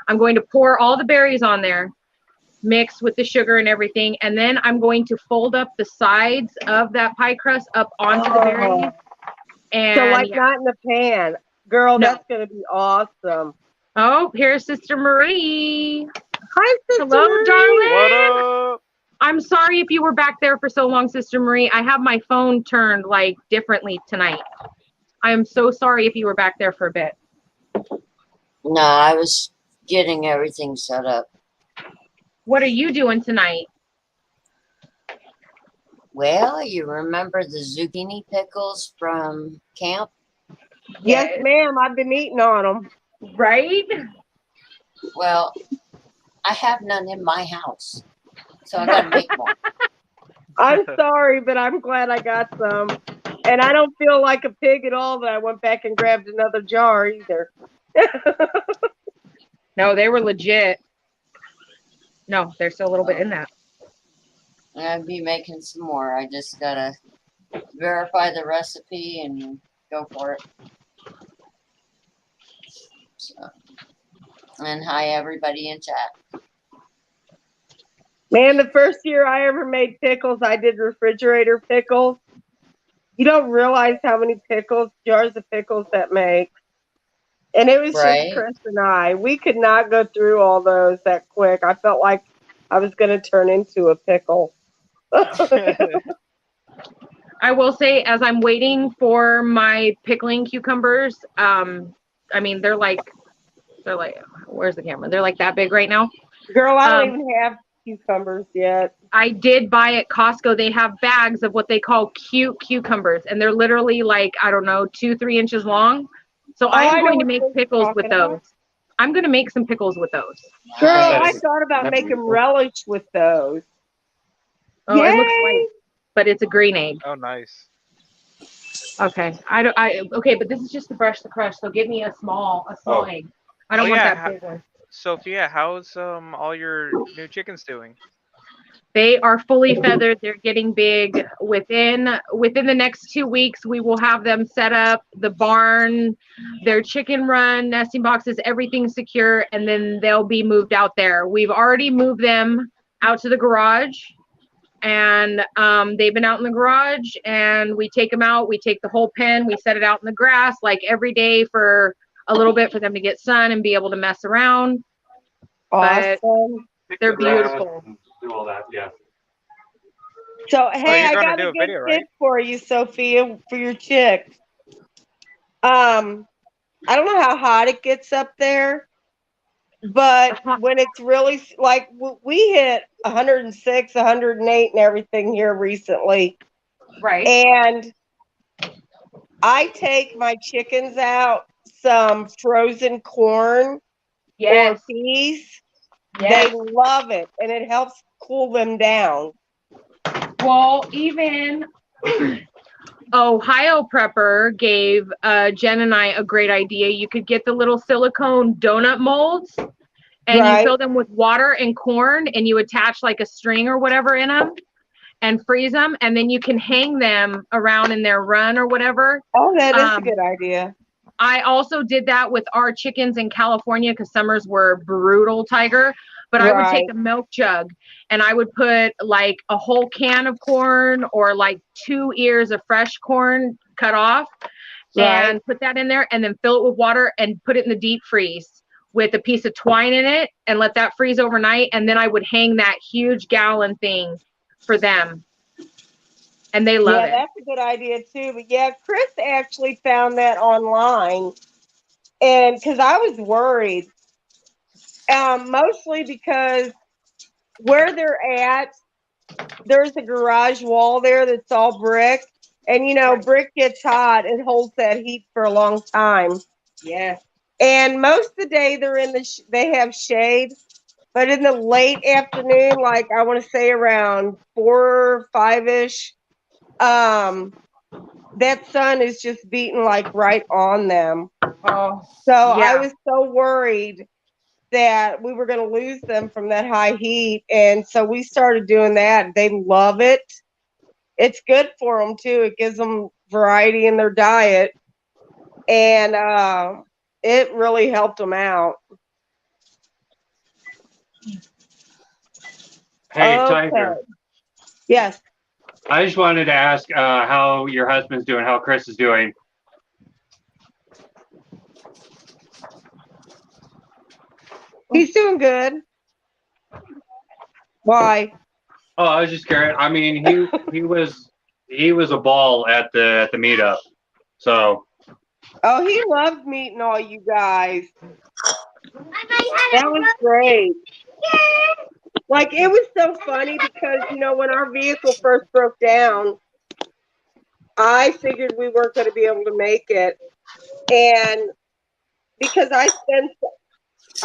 I'm going to pour all the berries on there, mixed with the sugar and everything, and then I'm going to fold up the sides of that pie crust up onto the berries. And So like not in the pan. Girl, No. that's going to be awesome. oh, here's Sister Marie. Hi, Sister Hello, Marie. darling. What up? I'm sorry if you were back there for so long, Sister Marie. I have my phone turned like differently tonight. I am so sorry if you were back there for a bit. No, I was getting everything set up. What are you doing tonight? Well, you remember the zucchini pickles from camp? Yes, ma'am. I've been eating on them. Right? Well, I have none in my house, so I gotta make more. I'm sorry, but I'm glad I got some. And I don't feel like a pig at all that I went back and grabbed another jar either. No, they were legit. No, there's still a little bit in that. I'll be making some more. I just gotta verify the recipe and go for it. So, and hi everybody in chat. Man, the first year I ever made pickles, I did refrigerator pickles. You don't realize how many jars of pickles that makes. And it was Right. just Chris and I. We could not go through all those that quick. I felt like I was going to turn into a pickle. I will say, as I'm waiting for my pickling cucumbers, I mean, they're like, where's the camera? They're like that big right now. Girl, I don't even have cucumbers yet. I did buy at Costco. They have bags of what they call cute cucumbers, and they're literally like, I don't know, 2-3 inches long. So I'm going to make pickles with those. I'm going to make some pickles with those. Girl, I thought about making relish with those. Oh, Yay! It looks white, but it's a green egg. Oh, nice. Okay, okay, but this is just to brush the crush. So give me a small egg. I don't want that big one. Sophia, how's all your new chickens doing? They are fully feathered. They're getting big. Within the next 2 weeks, we will have them set up, the barn, their chicken run, nesting boxes, everything secure, and then they'll be moved out there. We've already moved them out to the garage, and they've been out in the garage, and we take them out. We take the whole pen, we set it out in the grass like every day for a little bit for them to get sun and be able to mess around. Awesome. But they're beautiful. Do all that, yeah. So hey, I got a good tip for you, Sophia, for your chicks. I don't know how hot it gets up there, but when it's really like we hit 106, 108 and everything here recently. Right. And I take my chickens out some frozen corn or peas. Yes. They love it, and it helps cool them down. Well, even Ohio Prepper gave Jen and I a great idea. You could get the little silicone donut molds and you Right. fill them with water and corn and you attach like a string or whatever in them and freeze them. And then you can hang them around in their run or whatever. Oh, that is a good idea. I also did that with our chickens in California because summers were brutal, Tiger. But I would take Right. a milk jug and I would put like a whole can of corn or like 2 ears of fresh corn cut off Right. and put that in there and then fill it with water and put it in the deep freeze with a piece of twine in it and let that freeze overnight. And then I would hang that huge gallon thing for them. And they love it. Yeah, that's a good idea too. But yeah, Chris actually found that online. And because I was worried, mostly because where they're at, there's a garage wall there that's all brick. And, you know, brick gets hot. It holds that heat for a long time. Yeah. And most of the day they're in they have shade. But in the late afternoon, like I want to say around 4 or 5-ish, that sun is just beating like right on them. Oh, So yeah. I was so worried that we were going to lose them from that high heat. And so we started doing that. They love it. It's good for them too. It gives them variety in their diet. And it really helped them out. Hey, Okay. Tiger. Yes. I just wanted to ask how your husband's doing, how Chris is doing. He's doing good. Why? Oh, I was just curious. I mean, he was a ball at the meetup. So. Oh, he loved meeting all you guys. That was great. Like, it was so funny because, you know, when our vehicle first broke down, I figured we weren't going to be able to make it. And because I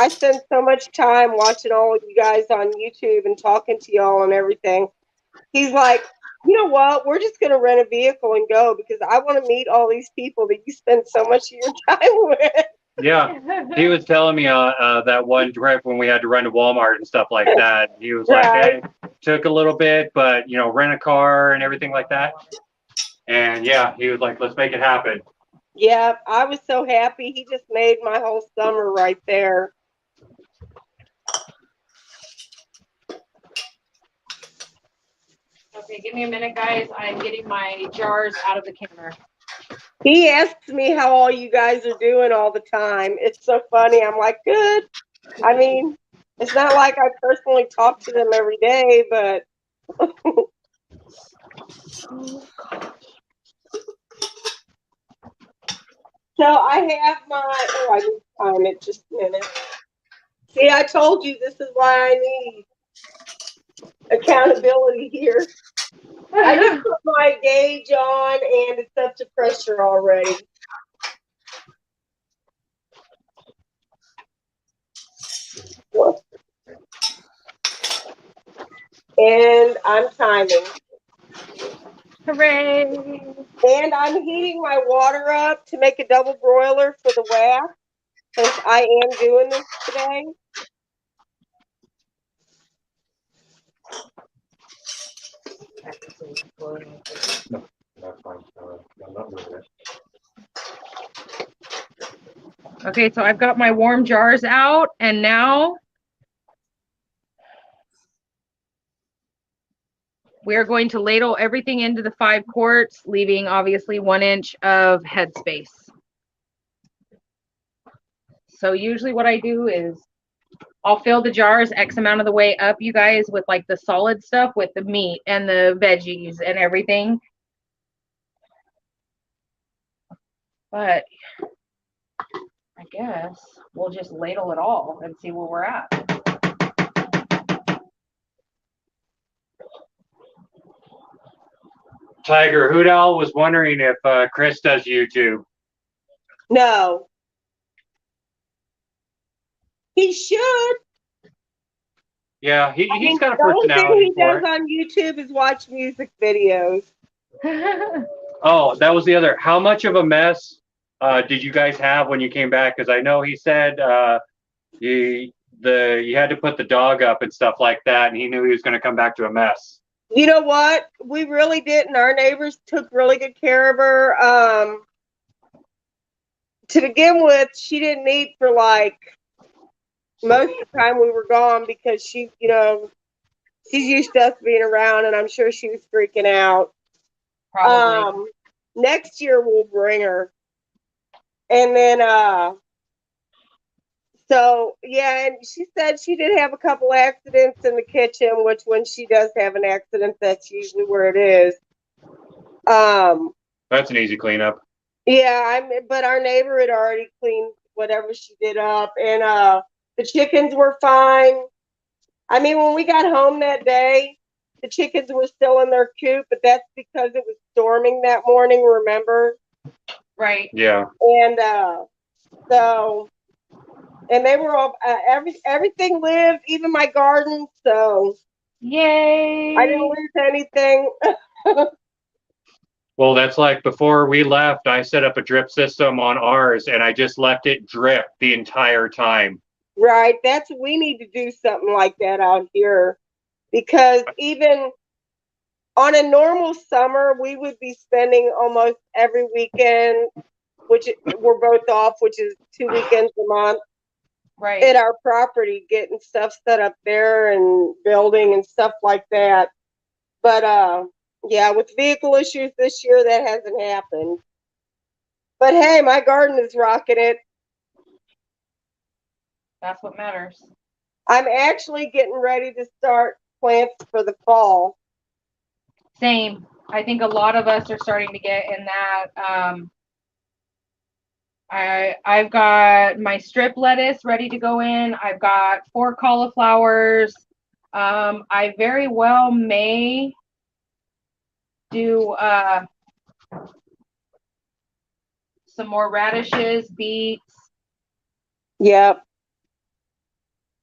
spent so much time watching all of you guys on YouTube and talking to y'all and everything. He's like, you know what? We're just going to rent a vehicle and go because I want to meet all these people that you spend so much of your time with. Yeah, he was telling me that one trip when we had to run to Walmart and stuff like that. He was Right. like, hey, took a little bit, but, you know, rent a car and everything like that. And yeah, he was like, let's make it happen. Yeah, I was so happy. He just made my whole summer right there. Okay, give me a minute, guys. I'm getting my jars out of the counter. He asks me how all you guys are doing all the time. It's so funny. I'm like, good. I mean, it's not like I personally talk to them every day, but so I have I need to time it just a minute. See, I told you this is why I need accountability here. I just put my gauge on and it's up to pressure already. And I'm timing. Hooray! And I'm heating my water up to make a double broiler for the wax, since I am doing this today. Okay, so I've got my warm jars out, and now we are going to ladle everything into the 5 quarts, leaving obviously 1 inch of headspace. So usually what I do is I'll fill the jars X amount of the way up, you guys, with like the solid stuff, with the meat and the veggies and everything. But I guess we'll just ladle it all and see where we're at. Tiger, Hoot Owl was wondering if Chris does YouTube. No. He should. Yeah, he's got a the only personality thing he for does it. on YouTube is watch music videos. Oh, that was the other. How much of a mess did you guys have when you came back? Because I know he said you had to put the dog up and stuff like that, and he knew he was going to come back to a mess. You know what? We really didn't. Our neighbors took really good care of her. To begin with, she didn't eat for like most of the time we were gone because she, you know, she's used to us being around, and I'm sure she was freaking out. Probably. Next year we'll bring her, and then so yeah, and she said she did have a couple accidents in the kitchen, which when she does have an accident, that's usually where it is. That's an easy cleanup. Yeah, but our neighbor had already cleaned whatever she did up, and the chickens were fine. I mean, when we got home that day, the chickens were still in their coop, but that's because it was storming that morning, remember? Right. Yeah. And so, and they were all everything lived, even my garden. So, yay! I didn't lose anything. Well, that's like before we left, I set up a drip system on ours, and I just left it drip the entire time. Right. We need to do something like that out here, because even on a normal summer, we would be spending almost every weekend, which we're both off, which is 2 weekends a month, Right. at our property, getting stuff set up there and building and stuff like that. But yeah, with vehicle issues this year, that hasn't happened. But hey, my garden is rocking it. That's what matters. I'm actually getting ready to start plants for the fall. Same. I think a lot of us are starting to get in that. I've got my strip lettuce ready to go in. I've got 4 cauliflowers. I very well may do some more radishes, beets. Yep.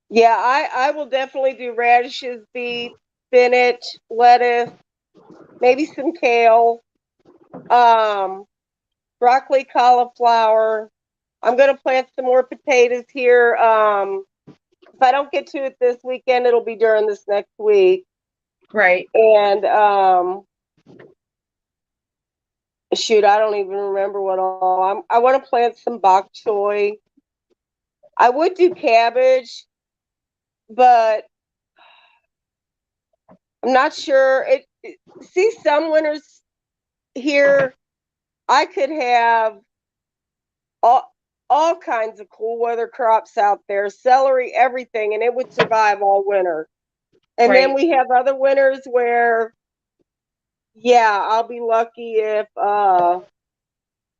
Yeah, I will definitely do radishes, beets, spinach, lettuce, maybe some kale, broccoli, cauliflower. I'm going to plant some more potatoes here. If I don't get to it this weekend, it'll be during this next week. Right. And shoot, I don't even remember what all. I want to plant some bok choy. I would do cabbage, but I'm not sure. See, some winters here, I could have all kinds of cool weather crops out there, celery, everything, and it would survive all winter. And then we have other winters where, yeah, I'll be lucky if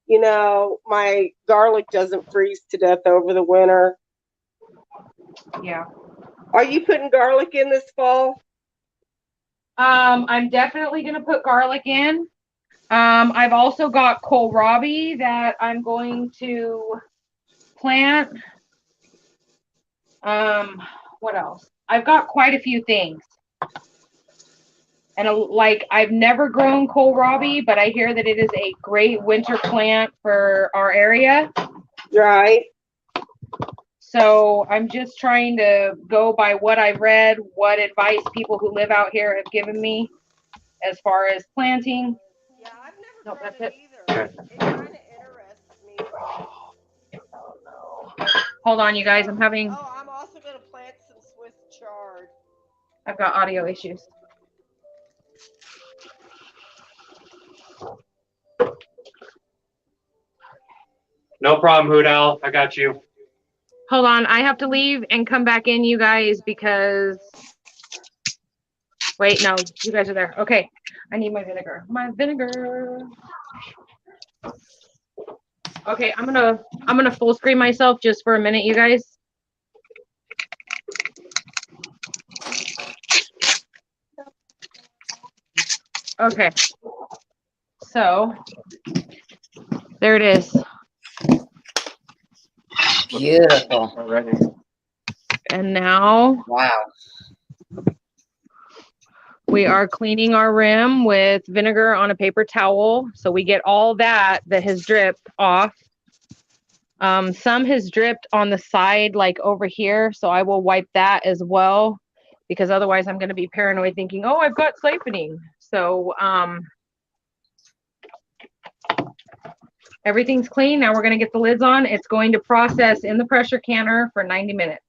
you know, my garlic doesn't freeze to death over the winter. Yeah. Are you putting garlic in this fall? I'm definitely going to put garlic in. I've also got kohlrabi that I'm going to plant. What else? I've got quite a few things. And like, I've never grown kohlrabi, but I hear that it is a great winter plant for our area. Right. So I'm just trying to go by what I've read, what advice people who live out here have given me as far as planting. Yeah, I've never grown it either. It kind of interests me. Oh, no. Hold on, you guys. I'm also going to plant some Swiss chard. I've got audio issues. No problem, Hoot Owl. I got you. Hold on. I have to leave and come back in, you guys, because... Wait, no. You guys are there. Okay. I need my vinegar. My vinegar. Okay, I'm gonna full screen myself just for a minute, you guys. Okay. So there it is. Beautiful. Already. And now Wow. We are cleaning our rim with vinegar on a paper towel, so we get all that has dripped off. Some has dripped on the side, like over here, so I will wipe that as well, because otherwise I'm going to be paranoid thinking, oh, I've got siphoning. So everything's clean. Now we're going to get the lids on. It's going to process in the pressure canner for 90 minutes.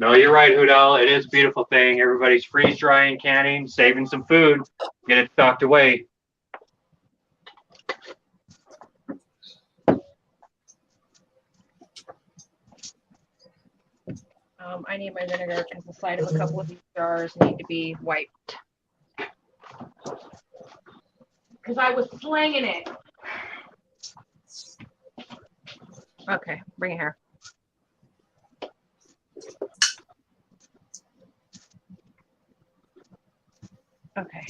No, you're right, Hudal. It is a beautiful thing. Everybody's freeze drying, canning, saving some food, get it stocked away. I need my vinegar because the side of a couple of these jars need to be wiped. Because I was slanging it. Okay, bring it here. Okay.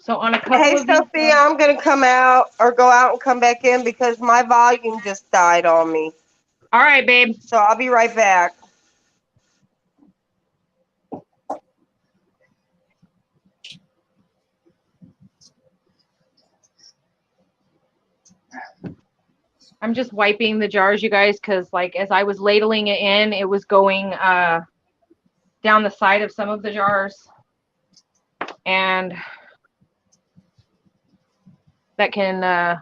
So on a couple Hey, of these Sophia, I'm going to come out or go out and come back in because my volume just died on me. All right, babe. So I'll be right back. I'm just wiping the jars, you guys, because like as I was ladling it in, it was going down the side of some of the jars. And that can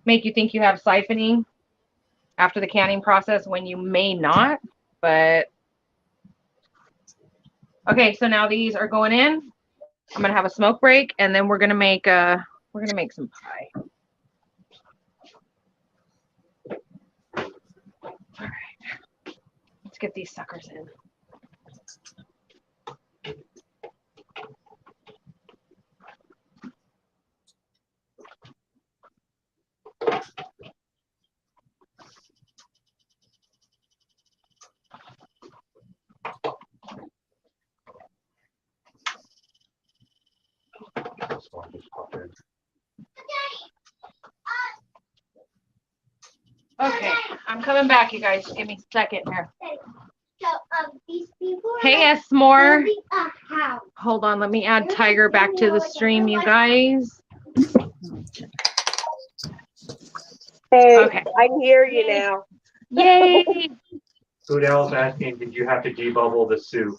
make you think you have siphoning after the canning process when you may not. But okay, so now these are going in. I'm gonna have a smoke break, and then we're gonna make some pie. All right, let's get these suckers in. Okay, I'm coming back, you guys. Just give me a second here. So, these people Hey, Esmore. building a house. Hold on, let me add Tiger back to the stream, you guys. Hey, Okay. I can hear you now. Yay! Hudal's asking, did you have to debubble the soup?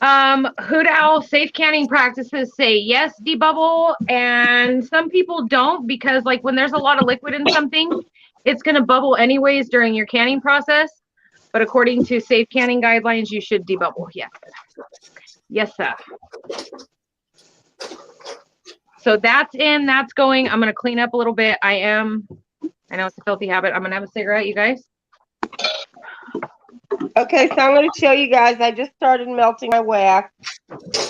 Hoot Owl safe canning practices say yes, debubble, and some people don't because like when there's a lot of liquid in something, it's going to bubble anyways during your canning process. But according to safe canning guidelines, you should debubble. Yes. Yes, sir. So that's in, that's going. I'm going to clean up a little bit. I know it's a filthy habit. I'm going to have a cigarette, you guys. Okay, so I'm going to show you guys. I just started melting my wax.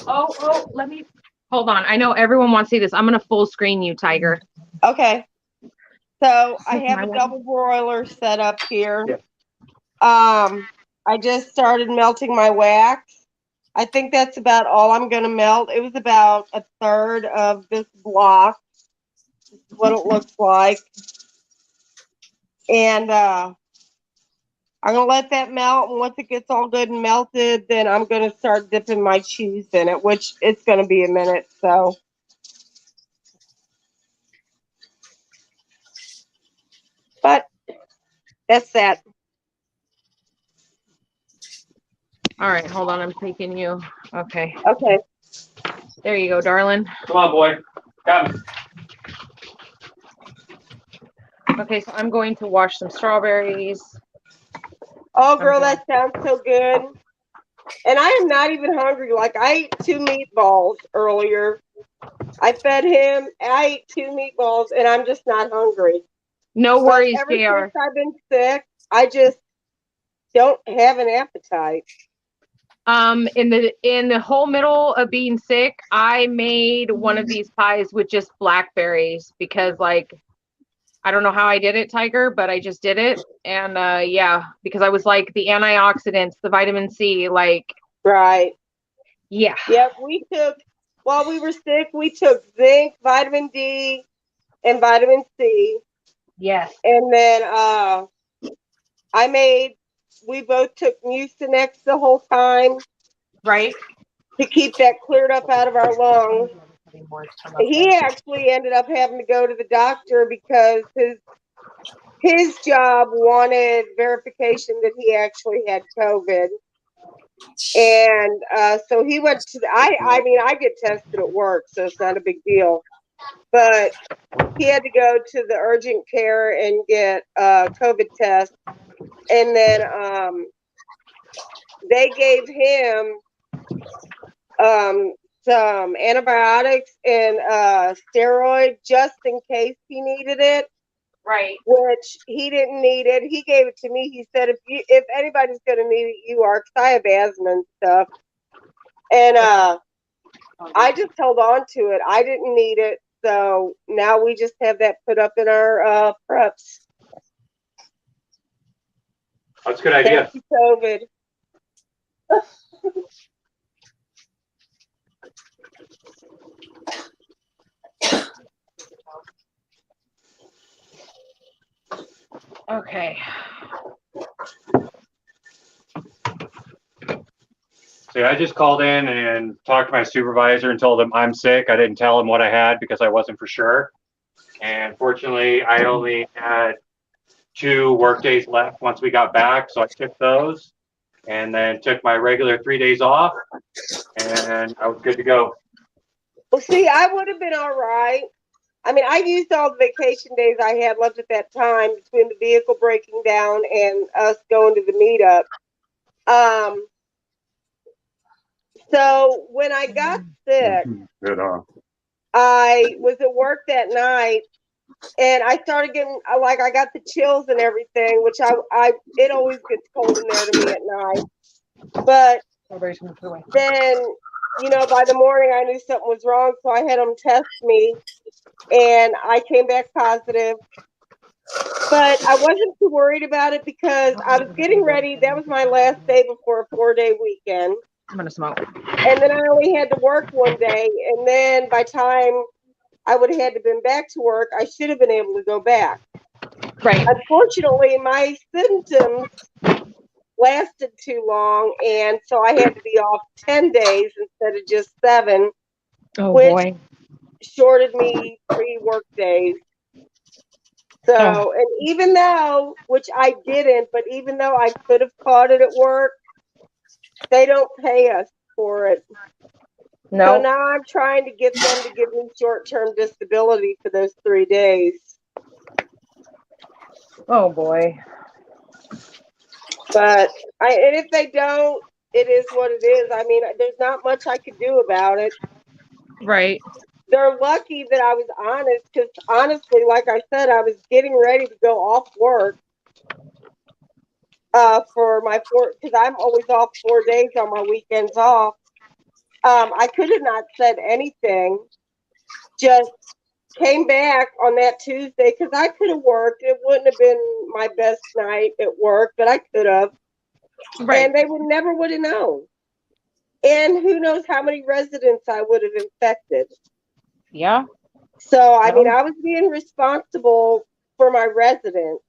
Oh, let me, hold on. I know everyone wants to see this. I'm going to full screen you, Tiger. Okay. So I have a double broiler set up here. Yeah. I just started melting my wax. I think that's about all I'm going to melt. It was about a third of this block. This is what it looks like. And I'm going to let that melt. And once it gets all good and melted, then I'm going to start dipping my cheese in it, which it's going to be a minute. So. But that's that. All right, hold on. I'm taking you. Okay. Okay. There you go, darling. Come on, boy. Come. Okay, so I'm going to wash some strawberries. Oh, girl, that sounds so good. And I am not even hungry. Like, I ate 2 meatballs earlier. I fed him. I ate 2 meatballs, and I'm just not hungry. No worries, Ever JR. since I've been sick, I just don't have an appetite. In the whole middle of being sick, I made one of these pies with just blackberries because, like, I don't know how I did it, Tiger, but I just did it. And yeah, because I was like the antioxidants, the vitamin C, like, Right. yeah. Yep. We took, while we were sick, we took zinc, vitamin D, and vitamin C. Yes. And then we both took Mucinex the whole time Right. to keep that cleared up out of our lungs. He actually ended up having to go to the doctor because his job wanted verification that he actually had COVID. And so he went to I mean, I get tested at work, so it's not a big deal. But he had to go to the urgent care and get a COVID test. And then they gave him some antibiotics and steroid just in case he needed it. Right. Which he didn't need it. He gave it to me. He said, if anybody's going to need it, you are, because I have asthma and stuff. And I just held on to it. I didn't need it. So now we just have that put up in our preps. That's a good idea. Thank you, COVID. Okay. So I just called in and talked to my supervisor and told him I'm sick. I didn't tell him what I had because I wasn't for sure. And fortunately, I only had 2 work days left once we got back. So I took those and then took my regular 3 days off, and I was good to go. Well, see, I would have been all right. I mean, I used all the vacation days I had left at that time between the vehicle breaking down and us going to the meetup. So when I got sick, Good on. I was at work that night, and I started getting like I got the chills and everything, which it always gets cold in there to me at night. But then, you know, by the morning I knew something was wrong, so I had them test me, and I came back positive. But I wasn't too worried about it because I was getting ready. That was my last day before a 4-day weekend. I'm gonna smoke. And then I only had to work one day. And then by the time I would have had to been back to work, I should have been able to go back. Right. Unfortunately, my symptoms lasted too long, and so I had to be off 10 days instead of just 7, which boy. shorted me 3 work days. So, and even though, which I didn't, but even though I could have caught it at work, they don't pay us for it. No. So now I'm trying to get them to give me short-term disability for those 3 days. Oh boy. But and if they don't, it is what it is. I mean, there's not much I could do about it. Right. They're lucky that I was honest, because honestly, like I said, I was getting ready to go off work for my because I'm always off 4 days on my weekends off. I could have not said anything, just came back on that Tuesday because I could have worked. It wouldn't have been my best night at work, but I could have. Right. And they never would have known. And who knows how many residents I would have infected. Yeah. So, I mean, I was being responsible for my residents.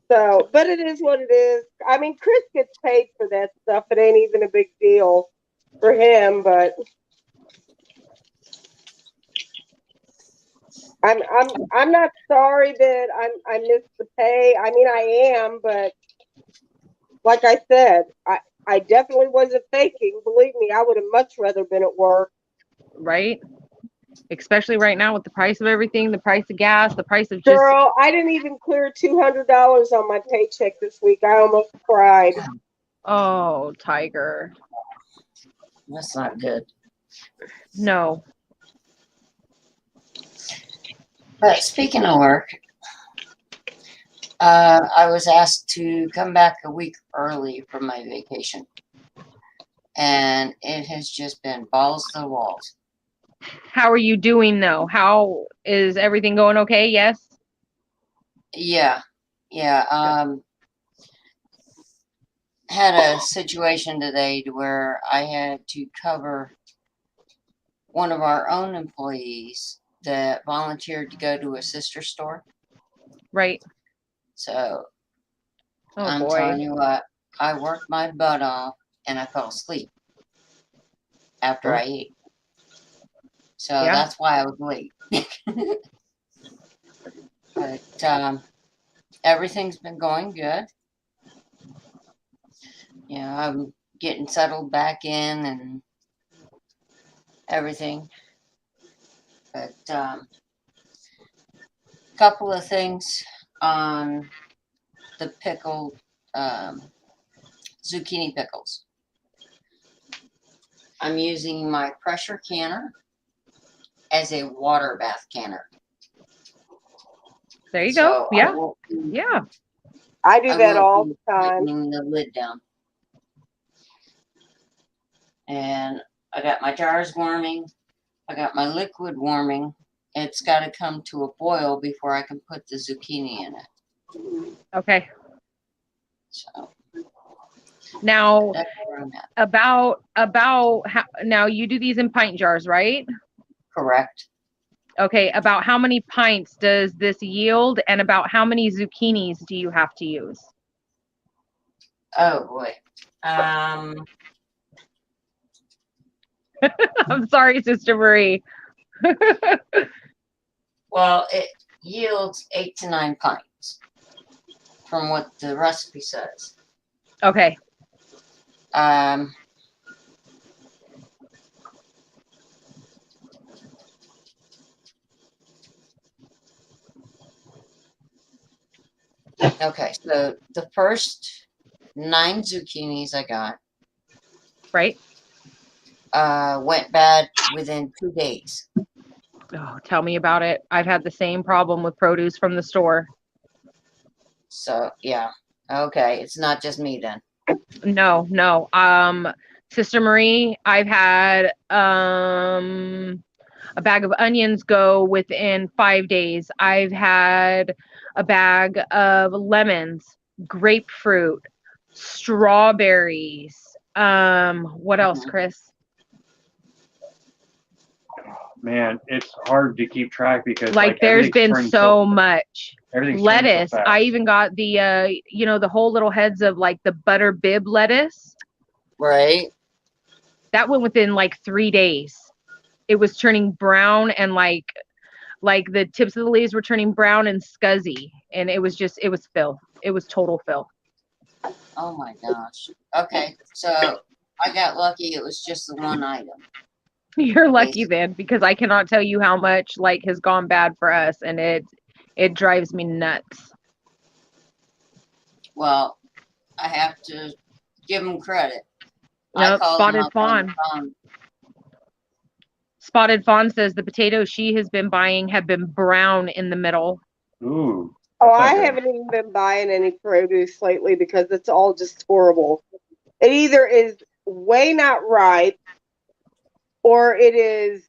So, but it is what it is. I mean, Chris gets paid for that stuff. It ain't even a big deal for him, but I'm not sorry that I missed the pay. I mean, I am, but like I said, I definitely wasn't faking. Believe me, I would have much rather been at work. Right. Especially right now with the price of everything, the price of gas, the price of just. Girl, I didn't even clear $200 on my paycheck this week. I almost cried. Oh, Tiger. That's not good. No. But speaking of work, I was asked to come back a week early from my vacation. and it has just been balls to the walls. How are you doing though? How is everything going? Okay. Yes. Yeah, yeah. Had a situation today to where I had to cover one of our own employees that volunteered to go to a sister store. Right. So Oh I'm boy. telling you what, I worked my butt off and I fell asleep after I ate. So Yeah. that's why I was late. But everything's been going good. You know, I'm getting settled back in and everything. But couple of things on the pickled zucchini pickles. I'm using my pressure canner as a water bath canner. There you So go. Yeah. I won't be, Yeah. I do I that won't all be the time. tightening the lid down. And I got my jars warming. I got my liquid warming. It's got to come to a boil before I can put the zucchini in it. Okay. So Now, that's where I'm at. about how now you do these in pint jars, right? Correct. Okay. About how many pints does this yield, and about how many zucchinis do you have to use? Oh boy. I'm sorry, Sister Marie. Well, it yields 8 to 9 pints from what the recipe says. Okay. Okay, so the first 9 zucchinis I got Right. went bad within 2 days. Oh, tell me about it. I've had the same problem with produce from the store. So yeah, okay, it's not just me then. No. Sister Marie, I've had a bag of onions go within 5 days. I've had a bag of lemons, grapefruit, strawberries. What else, Mhm. Chris? Man, it's hard to keep track because Like there's everything's been turning so much. everything's turning so Lettuce. fast. I even got the the whole little heads of like the butter bib lettuce. Right. That went within like 3 days. It was turning brown and like the tips of the leaves were turning brown and scuzzy, and it was filth. It was total filth. Oh my gosh. Okay, so I got lucky. It was just the one item. You're lucky then, because I cannot tell you how much like has gone bad for us, and it drives me nuts. Well, I have to give them credit. I Nope, called them Spotted up on the Fawn. phone. Spotted Fawn says the potatoes she has been buying have been brown in the middle. Ooh. Oh, that's not I good. haven't even been buying any produce lately because it's all just horrible. It either is way not ripe or it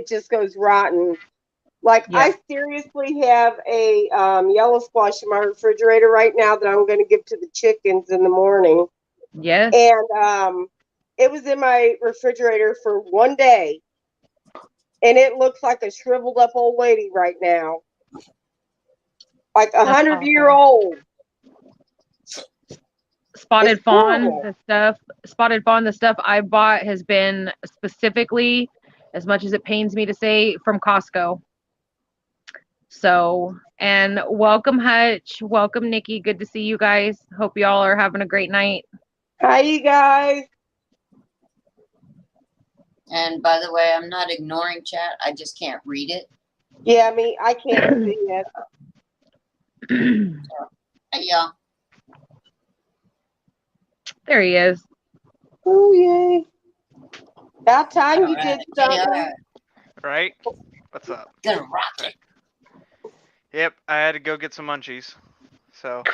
just goes rotten. Like Yeah. I seriously have a yellow squash in my refrigerator right now that I'm going to give to the chickens in the morning. Yes. And it was in my refrigerator for 1 day, and it looks like a shriveled up old lady right now, like 100-year-old. Spotted Fawn, horrible. the stuff I bought has been specifically, as much as it pains me to say, from Costco. So, and welcome Hutch, welcome Nikki, good to see you guys. Hope y'all are having a great night. Hi, you guys. And by the way, I'm not ignoring chat. I just can't read it. Yeah, I can't see it. Hey, y'all. There he is. Oh, yay. About time you did Hey, all something. right. Right? What's up? Gonna rock it. Yep, I had to go get some munchies. So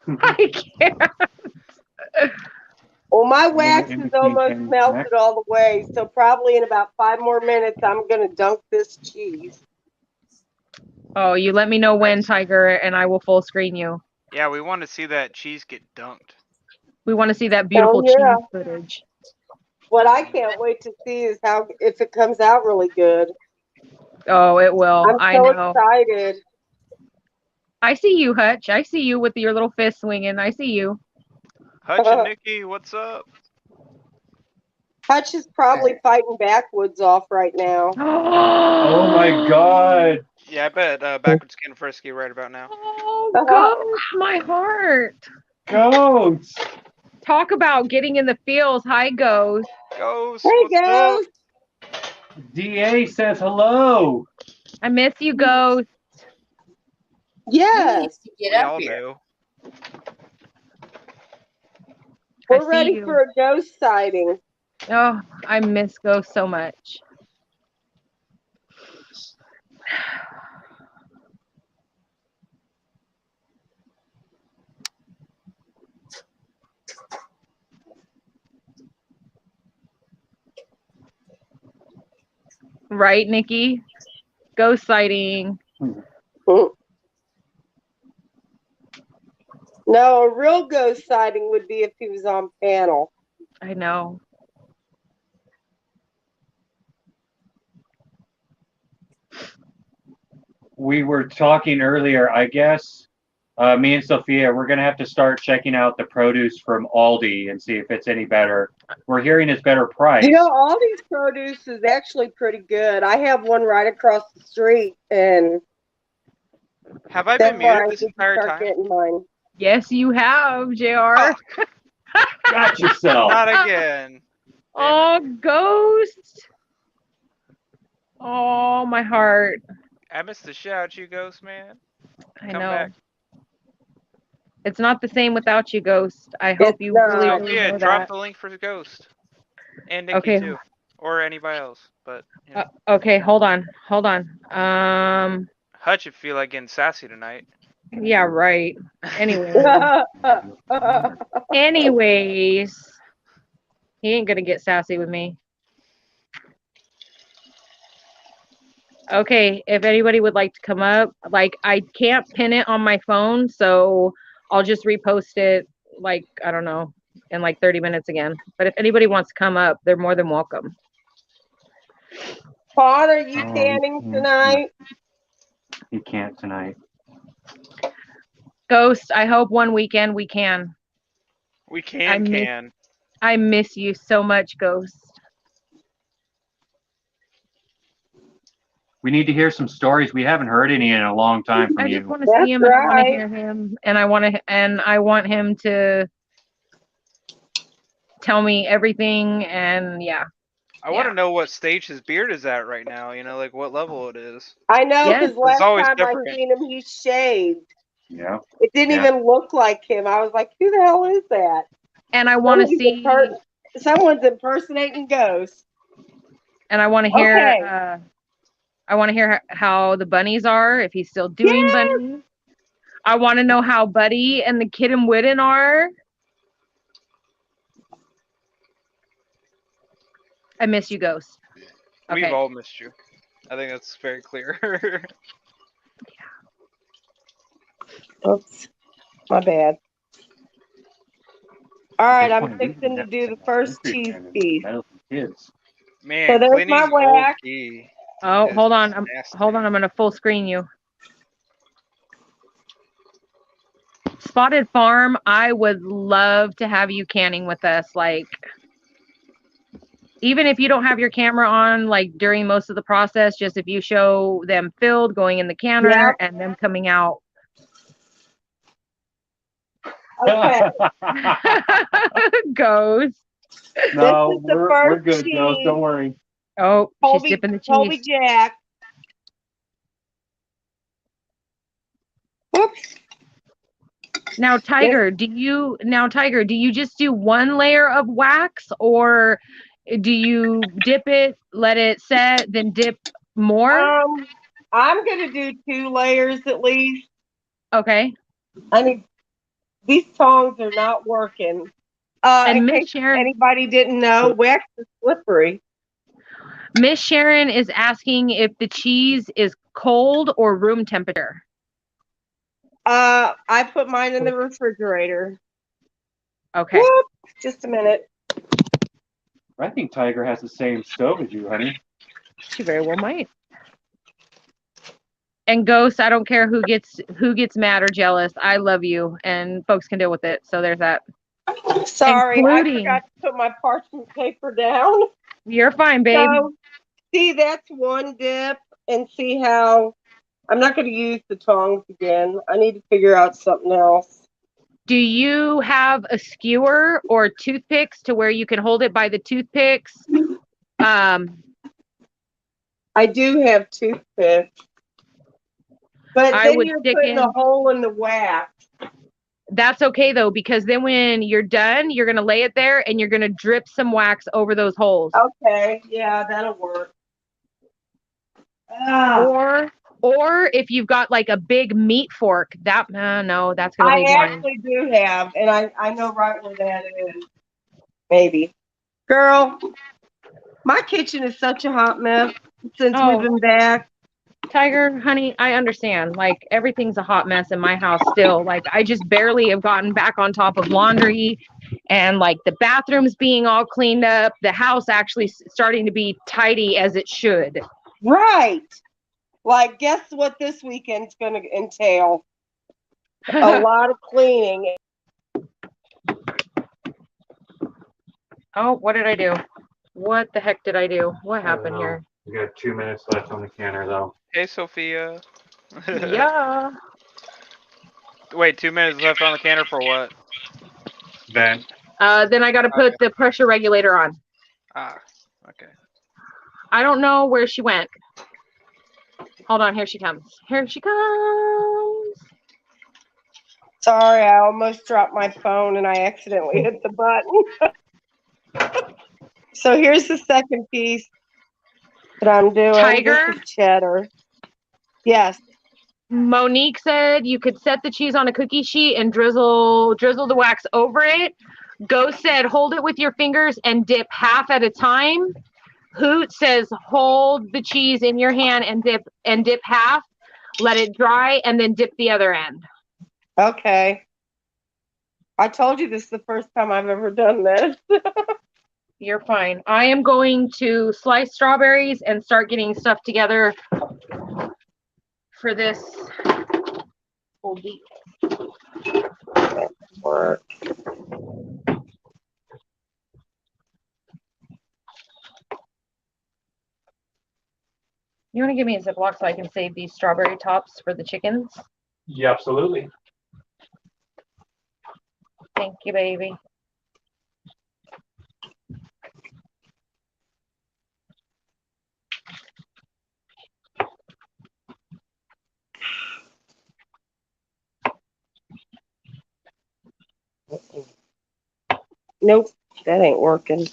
I can't. Well, my And then wax in is between almost Kenny's melted neck. all the way, so probably in about 5 more minutes, I'm going to dunk this cheese. Oh, you let me know when, Tiger, and I will full screen you. Yeah, we want to see that cheese get dunked. We want to see that beautiful yeah. cheese footage. What I can't wait to see is how if it comes out really good. Oh, it will. I'm I so know. excited. I see you, Hutch. I see you with your little fist swinging. I see you. Hutch and Nikki, what's up? Hutch is probably fighting backwoods off right now. Oh my God. Yeah, I bet backwards getting frisky right about now. Oh, Ghost, my heart. Ghost. Talk about getting in the feels. Hi, Ghost. Ghost, Hey, what's up? Ghost. DA says hello. I miss you, Ghost. He Yes, needs to get We up all here. do. I we're see ready you. for a ghost sighting. Oh, I miss Ghost so much. Right, Nikki? Ghost sighting. No, a real ghost sighting would be if he was on panel. I know. We were talking earlier, I guess. Me and Sophia, we're gonna have to start checking out the produce from Aldi and see if it's any better. We're hearing it's better price. You know, all these produce is actually pretty good. I have one right across the street, and Have I that's been why I muted this need to entire start time? getting mine. Yes, you have, JR. Got yourself. Not again. Oh, Ghost. Oh, my heart. I missed the shout, you ghost man. I Come know. back. It's not the same without you, Ghost. I hope It's you not. really, really Sophia, know drop that. the link for Ghost. And Nikki Okay. too. Or anybody else. But you know. Okay, hold on. Hutch would feel like getting sassy tonight. Yeah, right. Anyways, he ain't gonna get sassy with me. Okay, if anybody would like to come up, like I can't pin it on my phone, so I'll just repost it like I don't know in like 30 minutes again. But if anybody wants to come up, they're more than welcome. Paul, are you tanning tonight? He can't tonight. Ghost, I hope one weekend we can. We can. I miss you so much, Ghost. We need to hear some stories. We haven't heard any in a long time from I you. just want to see him and I want to hear him and I want him to tell me everything and yeah. I want to know what stage his beard is at right now. You know, like what level it is. I know, because last always time different. I seen him, he shaved. Yeah. It didn't even look like him. I was like, who the hell is that? And I want to see. Someone's impersonating Ghost. And I want to hear. I want to hear how the bunnies are. If he's still doing bunnies. I want to know how Buddy and the Kid and Witten are. I miss you, Ghost. Okay. We've all missed you. I think that's very clear. Oops. My bad. All right, I'm fixing to do the first cheese piece. Man, so there's my wax. Oh, hold on. I'm going to full screen you. Spotted Farm, I would love to have you canning with us. Like, even if you don't have your camera on, like during most of the process, just if you show them filled, going in the canner, and them coming out. Okay. Ghost. No, we're good, Ghost. Don't worry. Oh, she's dipping the cheese. Colby Jack. Whoops. Now, Tiger, do you just do one layer of wax, or do you dip it, let it set, then dip more? I'm gonna do 2 layers at least. Okay. I mean, these tongs are not working. And In Miss case Sharon, anybody didn't know, wax is slippery. Miss Sharon is asking if the cheese is cold or room temperature. I put mine in the refrigerator. Okay. Whoop, just a minute. I think Tiger has the same stove as you, honey. She very well might. And Ghost, I don't care who gets mad or jealous. I love you, and folks can deal with it. So there's that. Sorry, Including- I forgot to put my parchment paper down. You're fine, babe. So, see, that's one dip, and see how I'm not going to use the tongs again. I need to figure out something else. Do you have a skewer or toothpicks to where you can hold it by the toothpicks? I do have toothpicks. But I then would you're stick putting in- a hole in the wax. That's okay though, because then when you're done, you're gonna lay it there and you're gonna drip some wax over those holes. Okay, yeah, that'll work. Ah, Or if you've got like a big meat fork, that no, that's gonna I leave wine. actually do have, and I know right where that is. Maybe. Girl, my kitchen is such a hot mess since Oh. we've been back. Tiger, honey, I understand. Like everything's a hot mess in my house still. Like I just barely have gotten back on top of laundry and like the bathrooms being all cleaned up, the house actually starting to be tidy as it should. Right. Like, guess what this weekend's going to entail? A lot of cleaning. Oh, what did I do? What the heck did I do? What happened here? We got 2 minutes left on the canner, though. Hey, Sophia. Yeah. Wait, 2 minutes left on the canner for what? Vent. Then I got to put the pressure regulator on. Ah, okay. I don't know where she went. Hold on, here she comes. Here she comes. Sorry, I almost dropped my phone and I accidentally hit the button. So here's the second piece that I'm doing. Tiger? This is cheddar. Yes. Monique said you could set the cheese on a cookie sheet and drizzle the wax over it. Ghost said hold it with your fingers and dip half at a time. Hoot says hold the cheese in your hand and dip half, let it dry, and then dip the other end. Okay. I told you this is the first time I've ever done this. You're fine. I am going to slice strawberries and start getting stuff together for this whole week. Work. You want to give me a Ziploc so I can save these strawberry tops for the chickens? Yeah, absolutely. Thank you, baby. Nope, that ain't working.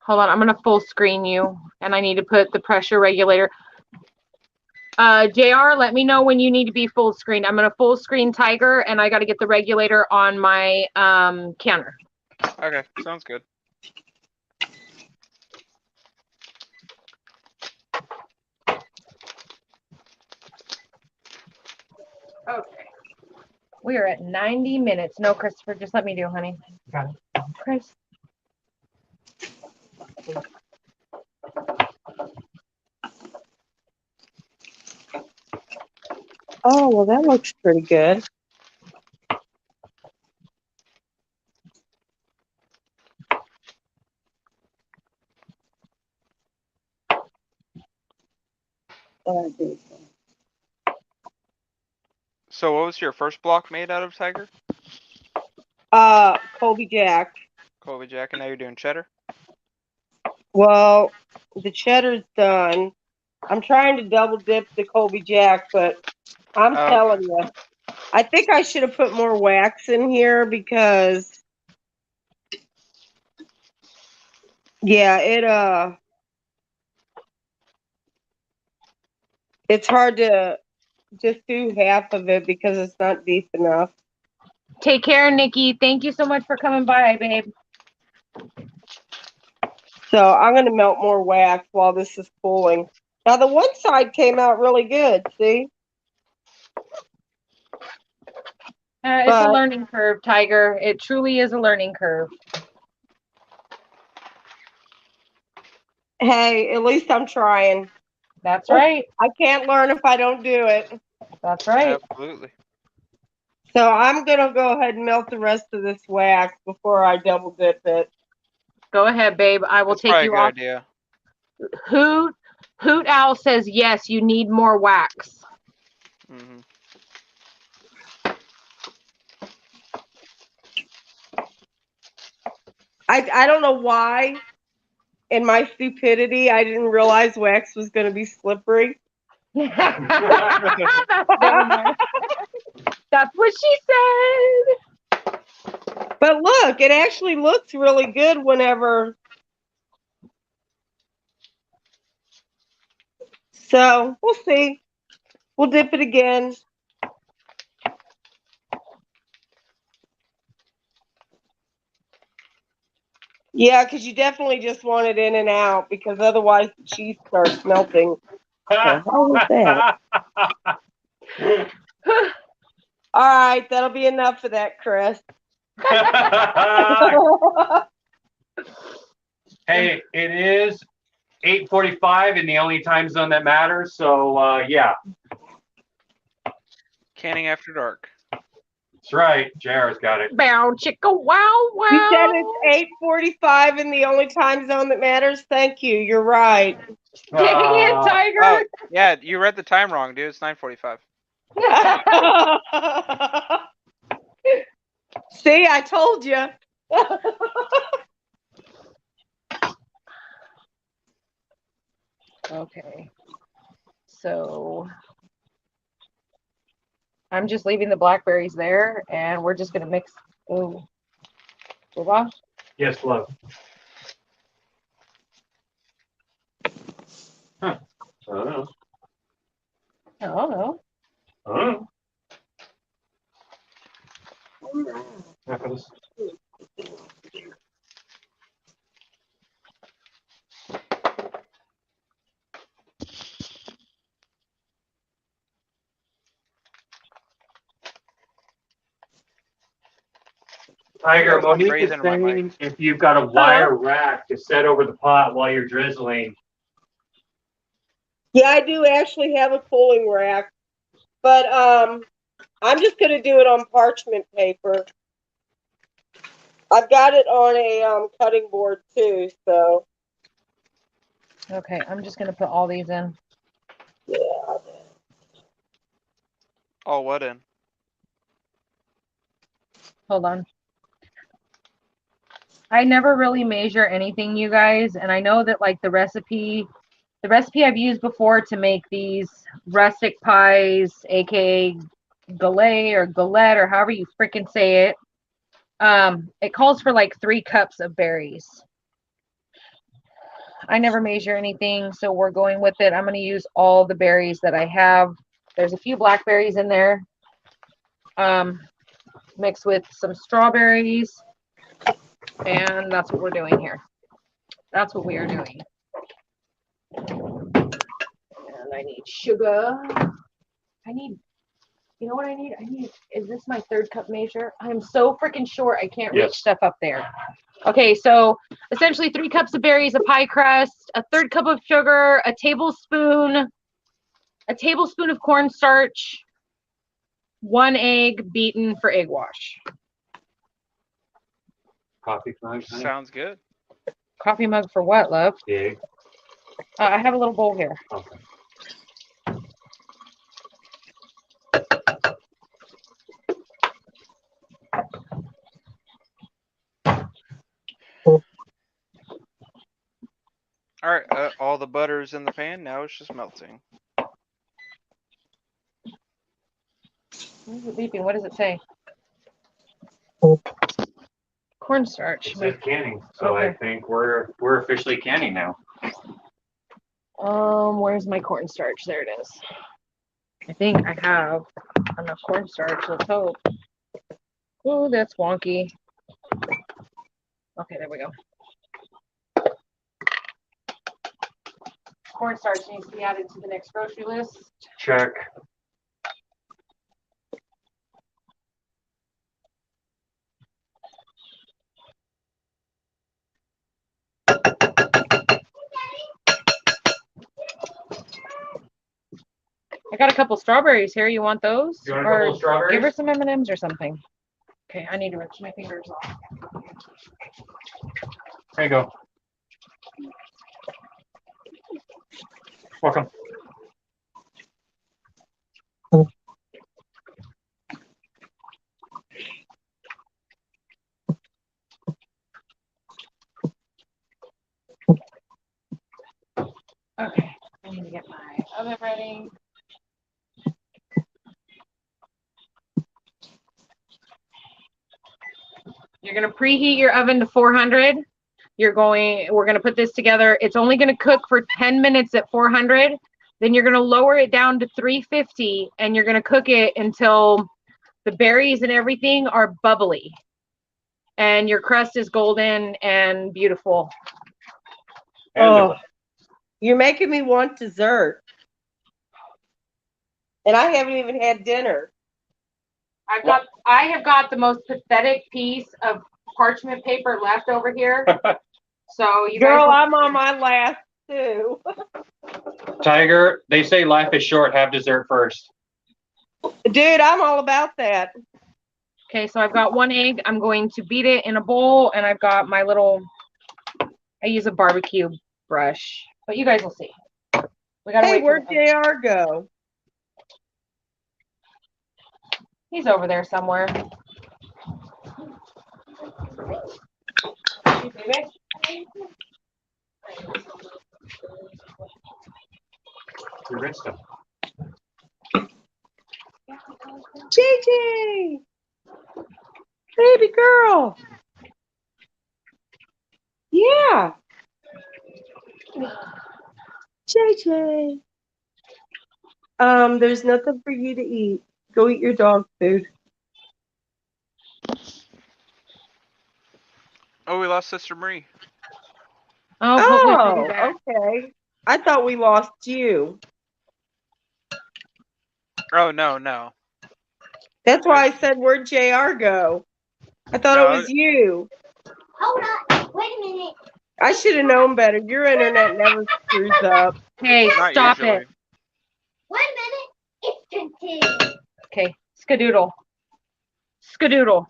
Hold on, I'm gonna full screen you, and I need to put the pressure regulator. JR, let me know when you need to be full screen. I'm gonna full screen Tiger, and I got to get the regulator on my counter. Okay, sounds good. Okay. We are at 90 minutes. No, Christopher, just let me do, honey. Got it. Chris. Oh, well, that looks pretty good. So what was your first block made out of, Tiger? Colby Jack. Colby Jack, and now you're doing cheddar? Well, the cheddar's done. I'm trying to double dip the Colby Jack, but I'm telling you, I think I should have put more wax in here because, yeah, it's hard to just do half of it because it's not deep enough. Take care, Nikki. Thank you so much for coming by, babe. So I'm going to melt more wax while this is cooling. Now the one side came out really good, see? It's a But learning curve, Tiger. It truly is a learning curve. hey, at least I'm trying. That's right. I can't learn if I don't do it. That's right. Absolutely. So I'm going to go ahead and melt the rest of this wax before I double dip it. Go ahead, babe. I will That's take probably you a good off. idea. Hoot Owl says yes. You need more wax. Hmm. I don't know why, in my stupidity, I didn't realize wax was going to be slippery. Never mind. That's what she said. But look, it actually looks really good whenever. So we'll see. We'll dip it again. Yeah, because you definitely just want it in and out because otherwise the cheese starts melting. How was that? All right, that'll be enough for that, Chris. Hey, it is 8:45 in the only time zone that matters. So yeah, Canning after dark. that's right. JR's got it. Bow chicka wow wow. You said it's 8:45 in the only time zone that matters. Thank you. You're right. Dang it, Tiger. Oh, yeah, you read the time wrong, dude. It's 9:45. See, I told you. Okay. So I'm just leaving the blackberries there, and we're just gonna mix. Oh, Baba? Yes, love. Huh. I don't know. I don't know. I don't know. Happens. Tiger, There's one Monique is grazing in my mic. saying if you've got a wire rack to set over the pot while you're drizzling. Yeah, I do actually have a cooling rack, but I'm just going to do it on parchment paper. I've got it on a cutting board too, so. Okay, I'm just gonna put all these in. Yeah. Oh, what in? Hold on. I never really measure anything, you guys, and I know that like the recipe I've used before to make these rustic pies, aka galette or galette or however you freaking say it, it calls for like 3 cups of berries. I never measure anything, so we're going with it. I'm going to use all the berries that I have. There's a few blackberries in there, mixed with some strawberries, and that's what we're doing here. That's what we are doing. And I need sugar. You know what I need? Is this my 3rd cup measure? I'm so freaking short I can't reach stuff up there. Okay, so essentially 3 cups of berries, a pie crust, a 1/3 cup of sugar, a tablespoon of cornstarch, 1 egg beaten for egg wash. Coffee mug, honey? Sounds good. Coffee mug for what, love? The egg. I have a little bowl here. Okay. All right, all the butter's in the pan. Now it's just melting. What is it beeping? What does it say? Cornstarch. It says canning, so Okay. I think we're officially canning now. Where's my cornstarch? There it is. I think I have enough cornstarch. Let's hope. Oh, that's wonky. Okay, there we go. Cornstarch needs to be added to the next grocery list. Check. I got a couple strawberries here. You want those? You want a couple of strawberries? Give her some M&Ms or something. Okay, I need to rinse my fingers off. There you go. Welcome. Okay, I need to get my oven ready. You're gonna preheat your oven to 400. We're gonna put this together. It's only gonna cook for 10 minutes at 400. Then you're gonna lower it down to 350 and you're gonna cook it until the berries and everything are bubbly. And your crust is golden and beautiful. Oh, you're making me want dessert. And I haven't even had dinner. I have got the most pathetic piece of parchment paper left over here. So you Girl, guys I'm on my last two. Tiger, they say life is short. Have dessert first. Dude, I'm all about that. Okay, so I've got 1 egg. I'm going to beat it in a bowl, and I've got my little, I use a barbecue brush, but you guys will see. We gotta Hey, wait. where'd JR go? He's over there somewhere. You rinsed them. JJ! Baby girl! Yeah! JJ! There's nothing for you to eat. Go eat your dog food. Oh, we lost Sister Marie. Oh, hopefully she'll be Oh, back. okay. I thought we lost you. Oh, no. That's why I said, where'd JR go? I thought No, it was you. Hold on. Wait a minute. I should have known better. Your internet never screws up. Hey, not stop usually. it. 1 minute. It's 20. Okay, skadoodle. Skadoodle.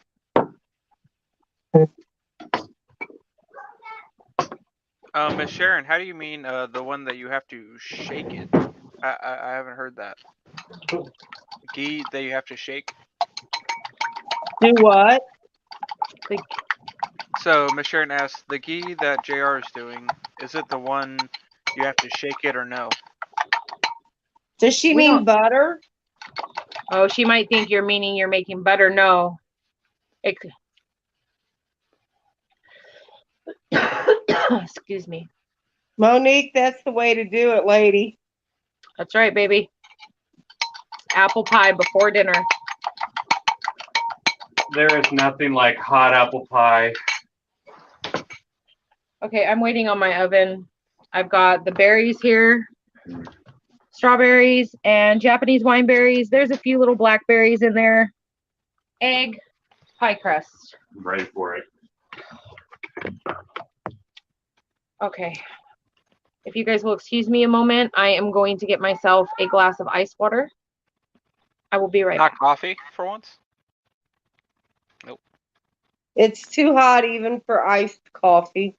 Miss Sharon, how do you mean the one that you have to shake it? I haven't heard that. Ghee that you have to shake? Do what? So, Miss Sharon asked, the ghee that JR is doing, is it the one you have to shake it or no? Does she We mean don't- butter? Oh, she might think you're meaning you're making butter. No. Excuse me. Monique, that's the way to do it, lady. That's right, baby. Apple pie before dinner. There is nothing like hot apple pie. Okay, I'm waiting on my oven. I've got the berries here, strawberries and Japanese wine berries. There's a few little blackberries in there. Egg, pie crust. I'm ready for it. Okay. If you guys will excuse me a moment, I am going to get myself a glass of ice water. I will be right Not back. coffee for once? It's too hot even for iced coffee.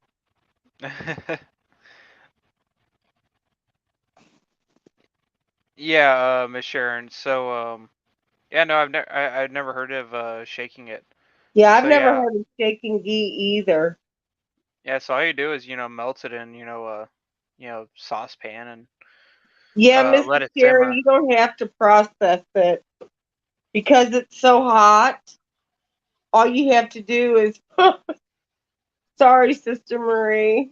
Yeah, Miss Sharon. So, yeah, no, I've never heard of shaking it. Yeah, I've So, never yeah. heard of shaking ghee either. Yeah, so all you do is, melt it in, saucepan and Yeah, let Mr. it Sharon, simmer. you don't have to process it because it's so hot. All you have to do is, sorry, Sister Marie.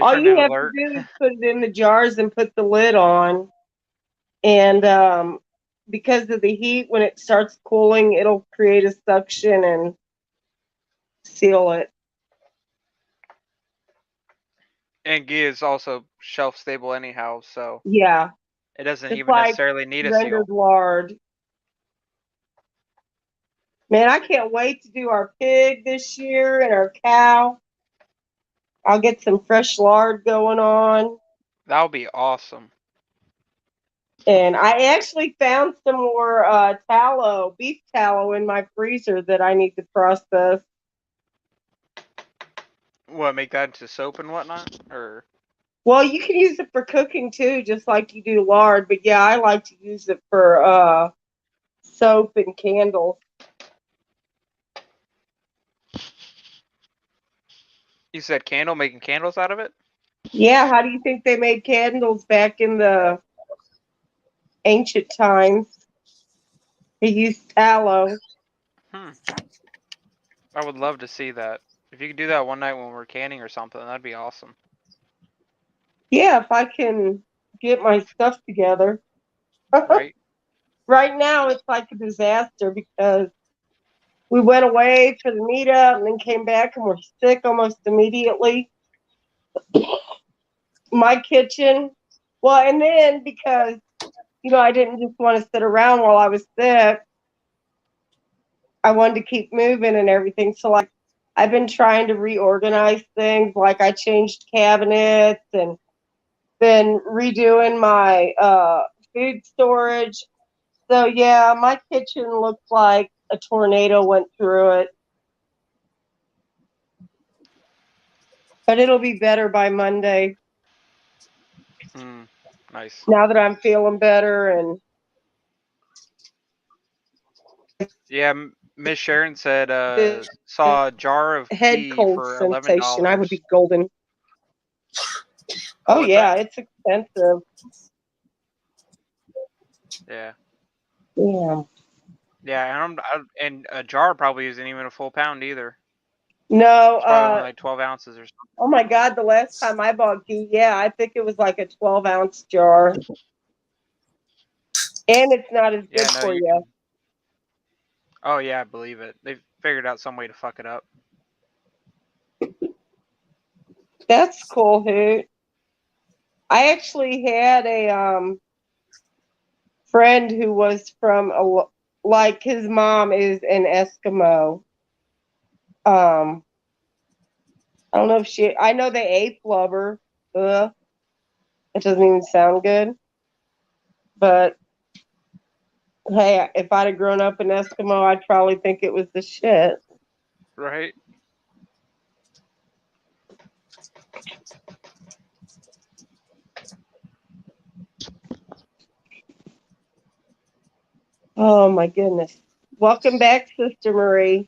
All you Internet have alert. to do is put it in the jars and put the lid on. And because of the heat, when it starts cooling, it'll create a suction and seal it. And ghee is also shelf stable anyhow, so Yeah, it doesn't it's even like necessarily need a rendered seal. lard. Man, I can't wait to do our pig this year and our cow. I'll get some fresh lard going on. That would be awesome. And I actually found some more tallow, beef tallow in my freezer that I need to process. What, make that into soap and whatnot? Or Well, you can use it for cooking too, just like you do lard. But yeah, I like to use it for soap and candles. you said making candles out of it? Yeah, how do you think they made candles back in the ancient times? They used tallow. Hmm. I would love to see that. If you could do that one night when we're canning or something, that'd be awesome. Yeah, if I can get my stuff together. Right? Right now, it's like a disaster because we went away for the meetup and then came back and we're sick almost immediately. My kitchen, well, and then because, I didn't just want to sit around while I was sick, I wanted to keep moving and everything. So, like, I've been trying to reorganize things. Like, I changed cabinets and been redoing my food storage. So, yeah, my kitchen looks like a tornado went through it. But it'll be better by Monday. Nice. Now that I'm feeling better and Yeah, Miss Sharon said saw a jar of head ghee cold for sensation, I would be $11. golden. Oh, Oh, what's yeah, that? it's expensive. Yeah. Yeah. Yeah, and a jar probably isn't even a full pound either. No, It's probably only like 12 ounces or something. oh my God, the last time I bought ghee, yeah, I think it was like a 12-ounce jar. And it's not as Yeah, good no, for you you. can. Oh yeah, I believe it. They've figured out some way to fuck it up. That's cool, Hoot. I actually had a friend who was from like his mom is an Eskimo. I don't know if I know they ate blubber. Ugh. It doesn't even sound good. But hey, if I'd have grown up an Eskimo, I'd probably think it was the shit. Right? Oh my goodness. Welcome back, Sister Marie.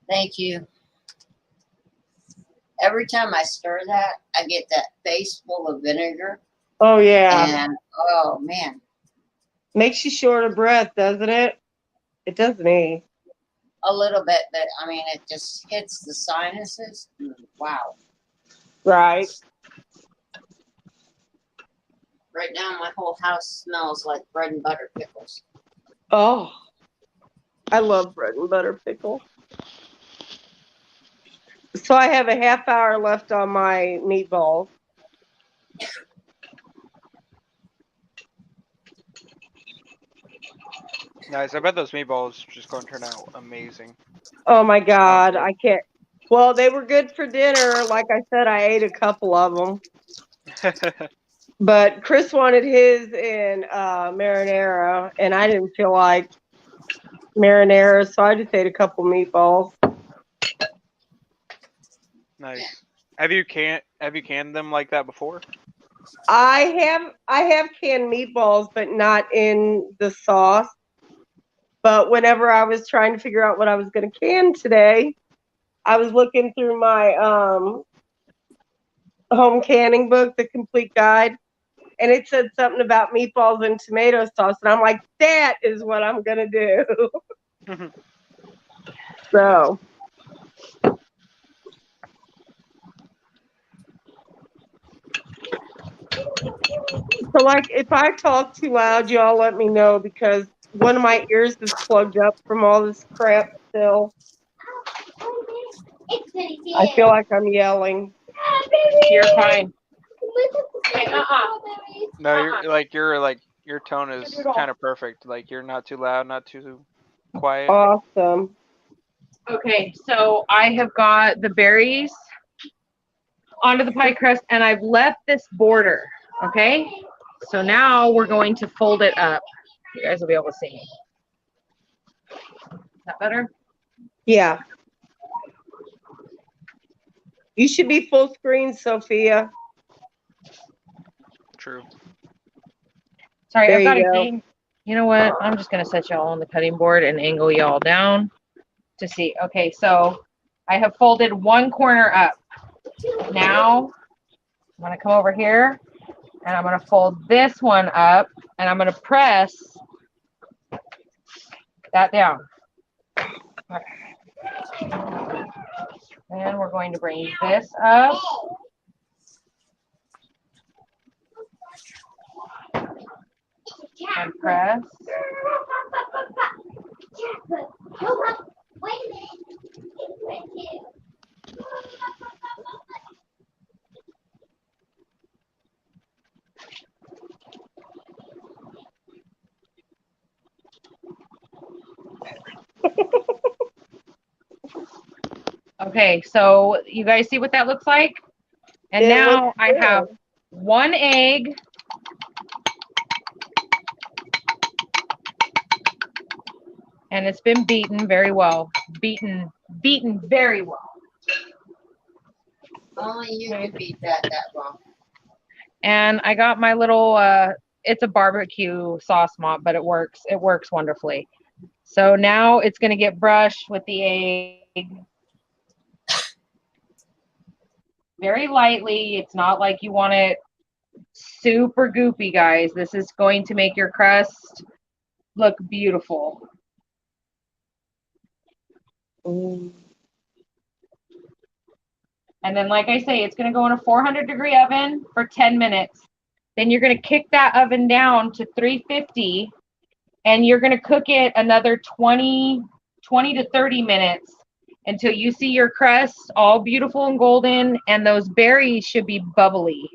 Thank you. Every time I stir that, I get that face full of vinegar. Oh yeah. And oh man. Makes you short of breath, doesn't it? It does me. A little bit, but I mean, it just hits the sinuses. Wow. Right. Right now, my whole house smells like bread and butter pickles. Oh, I love bread and butter pickle. So I have a half hour left on my meatballs. Nice. I bet those meatballs just going to turn out amazing. Oh my God, I can't. Well, they were good for dinner. Like I said, I ate a couple of them. But Chris wanted his in marinara, and I didn't feel like marinara, so I just ate a couple meatballs. Nice. Have you canned them like that before? I have canned meatballs, but not in the sauce. But whenever I was trying to figure out what I was going to can today, I was looking through my home canning book, The Complete Guide, and it said something about meatballs and tomato sauce, and I'm like, that is what I'm going to do. So. So, like, if I talk too loud, y'all let me know because one of my ears is plugged up from all this crap still. I feel like I'm yelling. You're fine. No, your tone is kind of perfect. Like you're not too loud, not too quiet. Awesome. Okay, so I have got the berries onto the pie crust, and I've left this border. Okay, so now we're going to fold it up. You guys will be able to see. Is that better? Yeah. You should be full screen, Sophia. True. Sorry, There I've got you a go. game. You know what? I'm just gonna set y'all on the cutting board and angle y'all down to see. Okay, so I have folded one corner up. Now I'm gonna come over here and I'm gonna fold this one up and I'm gonna press that down. And we're going to bring this up. And press. Wait a minute. It's right here. Okay, so you guys see what that looks like? And It now looks I have good. one egg. And it's been beaten very well. Beaten very well. Only you can beat that well. And I got my little it's a barbecue sauce mop, but it works wonderfully. So now it's going to get brushed with the egg very lightly. It's not like you want it super goopy, guys. This is going to make your crust look beautiful. Mm. And then, like I say, it's going to go in a 400-degree oven for 10 minutes. Then you're going to kick that oven down to 350, and you're going to cook it another 20 to 30 minutes until you see your crust all beautiful and golden, and those berries should be bubbly.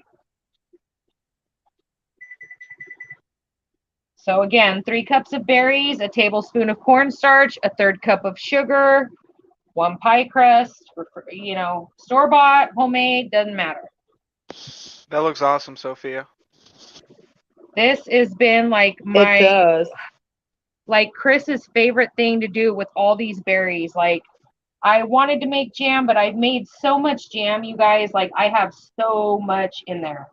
So again, 3 cups of berries, a tablespoon of cornstarch, a 1/3 cup of sugar, 1 pie crust, you know, store-bought, homemade, doesn't matter. That looks awesome, Sophia. This has been like It does. like Chris's favorite thing to do with all these berries. Like, I wanted to make jam, but I've made so much jam, you guys. Like, I have so much in there.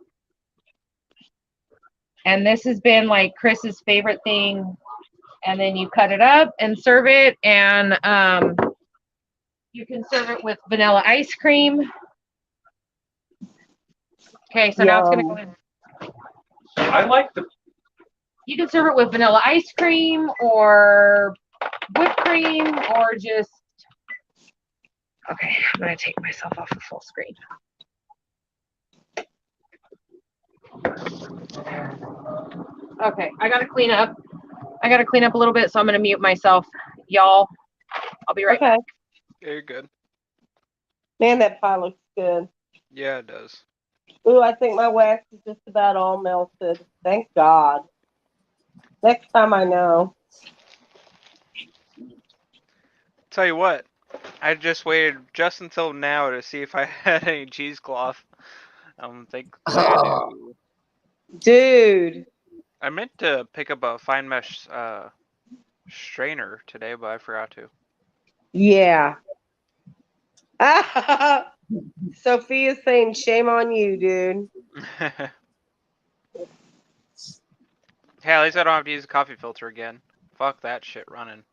And this has been like Chris's favorite thing. And then you cut it up and serve it. And you can serve it with vanilla ice cream. Okay, so now it's going to go in. I like the. You can serve it with vanilla ice cream or whipped cream or just. Okay, I'm going to take myself off the full screen. Okay, I got to clean up. I got to clean up a little bit, so I'm going to mute myself. Y'all, I'll be right back. Yeah, you're good. Man, that pie looks good. Yeah, it does. Ooh, I think my wax is just about all melted. Thank God. Next time I know. Tell you what, I just waited just until now to see if I had any cheesecloth. Thankfully I do. Dude. I meant to pick up a fine mesh strainer today, but I forgot to. Yeah. Sophia's saying shame on you, dude. Hey, at least I don't have to use a coffee filter again. Fuck that shit running.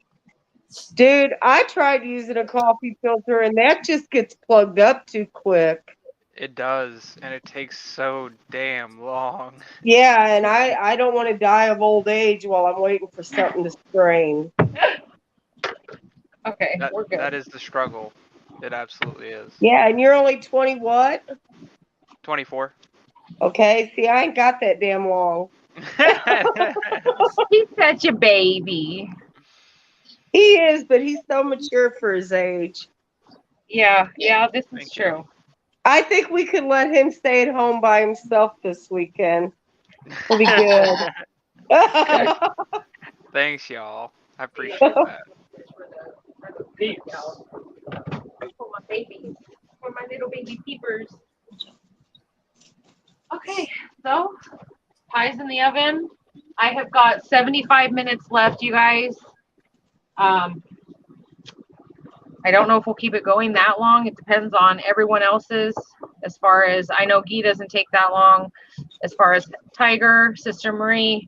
Dude, I tried using a coffee filter and that just gets plugged up too quick. It does, and it takes so damn long. Yeah, and I don't want to die of old age while I'm waiting for something to strain. Okay, we're good. That is the struggle. It absolutely is. Yeah, and you're only 20 what? 24. Okay, see, I ain't got that damn long. He's such a baby. He is, but he's so mature for his age. Yeah, this is Thank you. true. I think we could let him stay at home by himself this weekend. We'll be good. Thanks, y'all. I appreciate that. For my babies, for my little baby peepers. Okay, so pie's in the oven. I have got 75 minutes left, you guys. I don't know if we'll keep it going that long. It depends on everyone else's. As far as I know, Guy doesn't take that long. As far as Tiger, Sister Marie.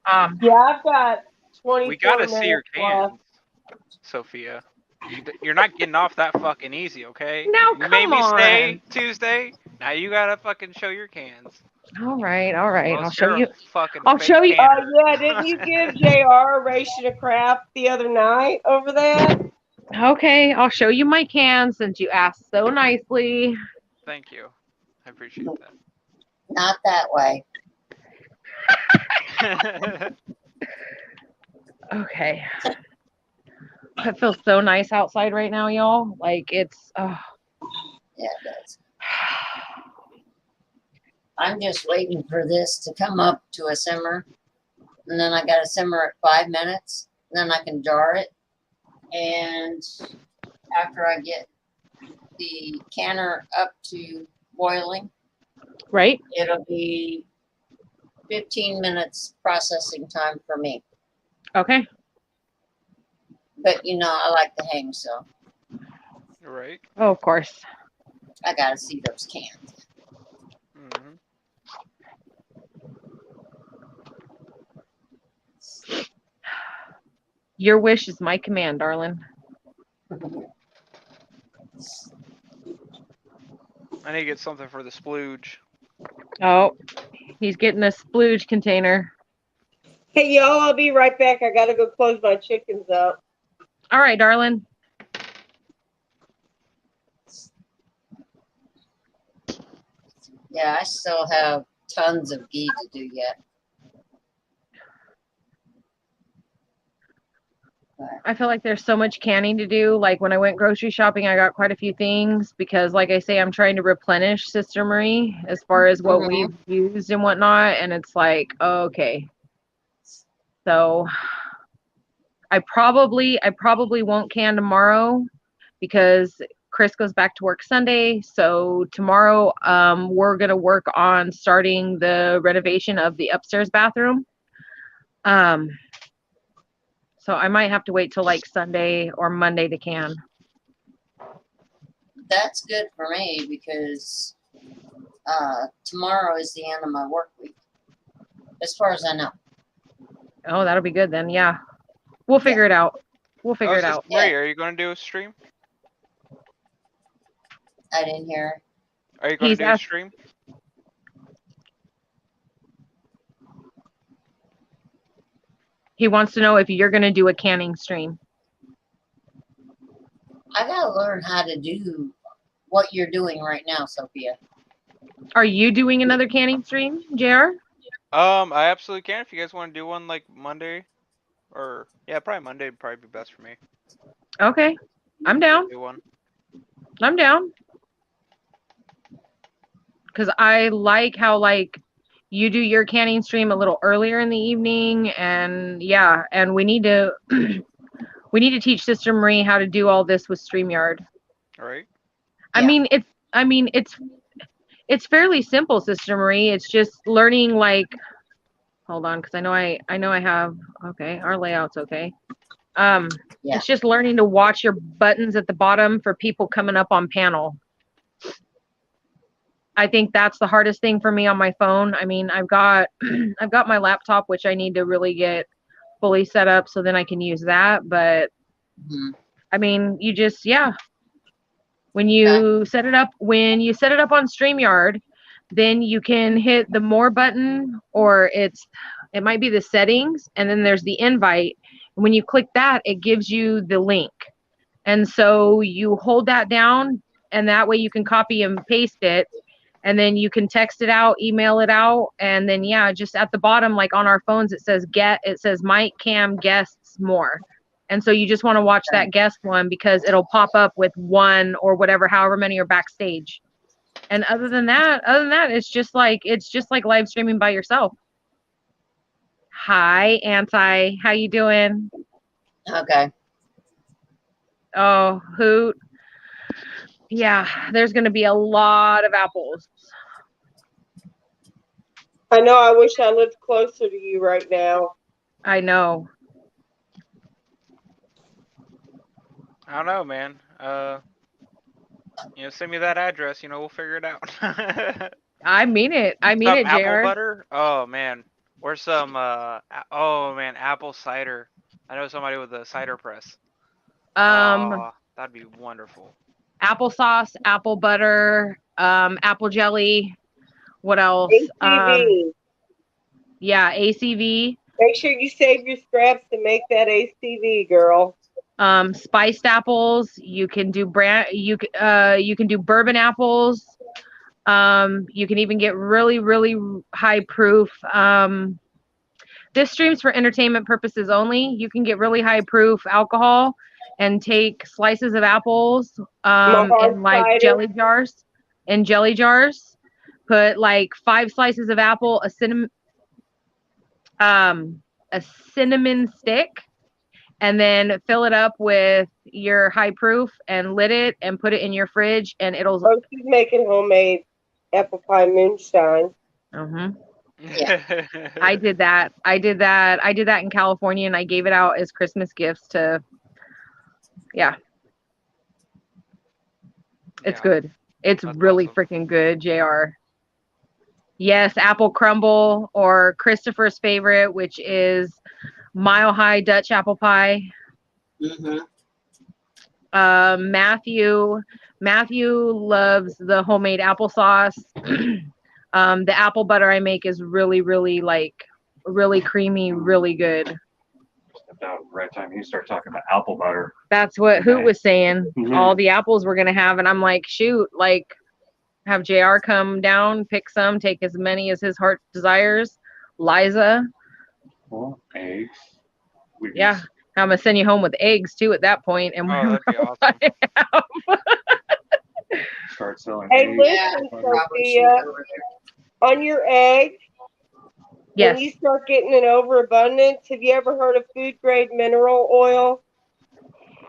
Yeah, I've got 24 We gotta minutes see your left. cans, Sophia. You're not getting off that fucking easy, okay? Now, You made come me stay on. Tuesday. Now you gotta fucking show your cans. All right. Well, I'll show you're you. a fucking I'll fake show you. canner. Yeah, didn't you give JR a ration of crap the other night over that? Okay, I'll show you my can since you asked so nicely. Thank you. I appreciate Not that way. that. Okay. It feels so nice outside right now, y'all. Like it's Yeah, it does. I'm just waiting for this to come up to a simmer. And then I got to simmer at 5 minutes. Then I can jar it. And after I get the canner up to boiling, right. it'll be 15 minutes processing time for me. Okay. But you know, I like to hang, so Right. Oh, of course. I gotta see those cans. Mm-hmm. Your wish is my command, darling. I need to get something for the splooge. Oh, he's getting a splooge container. Hey, y'all, I'll be right back. I gotta go close my chickens up. All right, darling. Yeah, I still have tons of ghee to do yet. I feel like there's so much canning to do. Like when I went grocery shopping, I got quite a few things because, like I say, I'm trying to replenish Sister Marie as far as what we've used and whatnot. And it's like, okay. So I probably won't can tomorrow because Chris goes back to work Sunday. So tomorrow, we're gonna work on starting the renovation of the upstairs bathroom. So I might have to wait till like Sunday or Monday to can. That's good for me because tomorrow is the end of my work week, as far as I know. Oh, that'll be good then. Yeah, we'll figure it out. We'll figure it out. Marie, are you going to do a stream? I didn't hear. Are you going to do a stream? He wants to know if you're going to do a canning stream. I gotta learn how to do what you're doing right now, Sophia. Are you doing another canning stream, JR? I absolutely can. If you guys want to do one like Monday, or yeah, probably Monday would probably be best for me. Okay, I'm down. Do one. I'm down. Because I like how like you do your canning stream a little earlier in the evening, and yeah, and we need to we need to teach Sister Marie how to do all this with StreamYard. All right. I mean it's fairly simple, Sister Marie. It's just learning like hold on, because I know I have okay, our layout's okay. It's just learning to watch your buttons at the bottom for people coming up on panel. I think that's the hardest thing for me on my phone. I mean, I've got my laptop, which I need to really get fully set up so then I can use that. But I mean, you just when you set it up on StreamYard, then you can hit the more button, or it might be the settings, and then there's the invite. And when you click that, it gives you the link. And so you hold that down, and that way you can copy and paste it. and then you can text it out, email it out, and then yeah, just at the bottom, like on our phones, it says Mike Cam guests more. And so you just want to watch that guest one because it'll pop up with one or whatever, however many are backstage. And other than that, it's just like live streaming by yourself. Hi, Anti. How you doing? Okay. Oh, hoot. Yeah, there's going to be a lot of apples. I know. I wish I lived closer to you right now. I know. I don't know, man. Send me that address. We'll figure it out. I mean it. I mean Some it, apple JR. butter. Oh man, or some. Oh man, apple cider. I know somebody with a cider press. Oh, that'd be wonderful. Applesauce, apple butter, apple jelly. What else? ACV. Yeah, ACV. Make sure you save your scraps to make that ACV, girl. Spiced apples. You can do you can do bourbon apples. You can even get really, really high proof. This stream's for entertainment purposes only. You can get really high proof alcohol and take slices of apples in like jelly jars. Put like 5 slices of apple, a cinnamon stick, and then fill it up with your high proof and lid it and put it in your fridge, and it'll. Oh, she's making homemade apple pie moonshine. Yeah. I did that in California, and I gave it out as Christmas gifts to. Yeah. It's good. It's really awesome. Freaking good, JR. Yes, apple crumble, or Christopher's favorite, which is Mile High Dutch apple pie. Mm-hmm. Matthew loves the homemade applesauce. The apple butter I make is really, really really creamy, really good. Stepped out right time you start talking about apple butter. That's what Hoot was saying. Mm-hmm. All the apples we're gonna have, and I'm like, shoot, like, have JR come down, pick some, take as many as his heart desires. Liza. Well, eggs. Yeah, I'm gonna send you home with eggs too at that point, and that'd be awesome. Start selling eggs. Listen, Sophia, on your egg, yes. When you start getting an overabundance, have you ever heard of food grade mineral oil?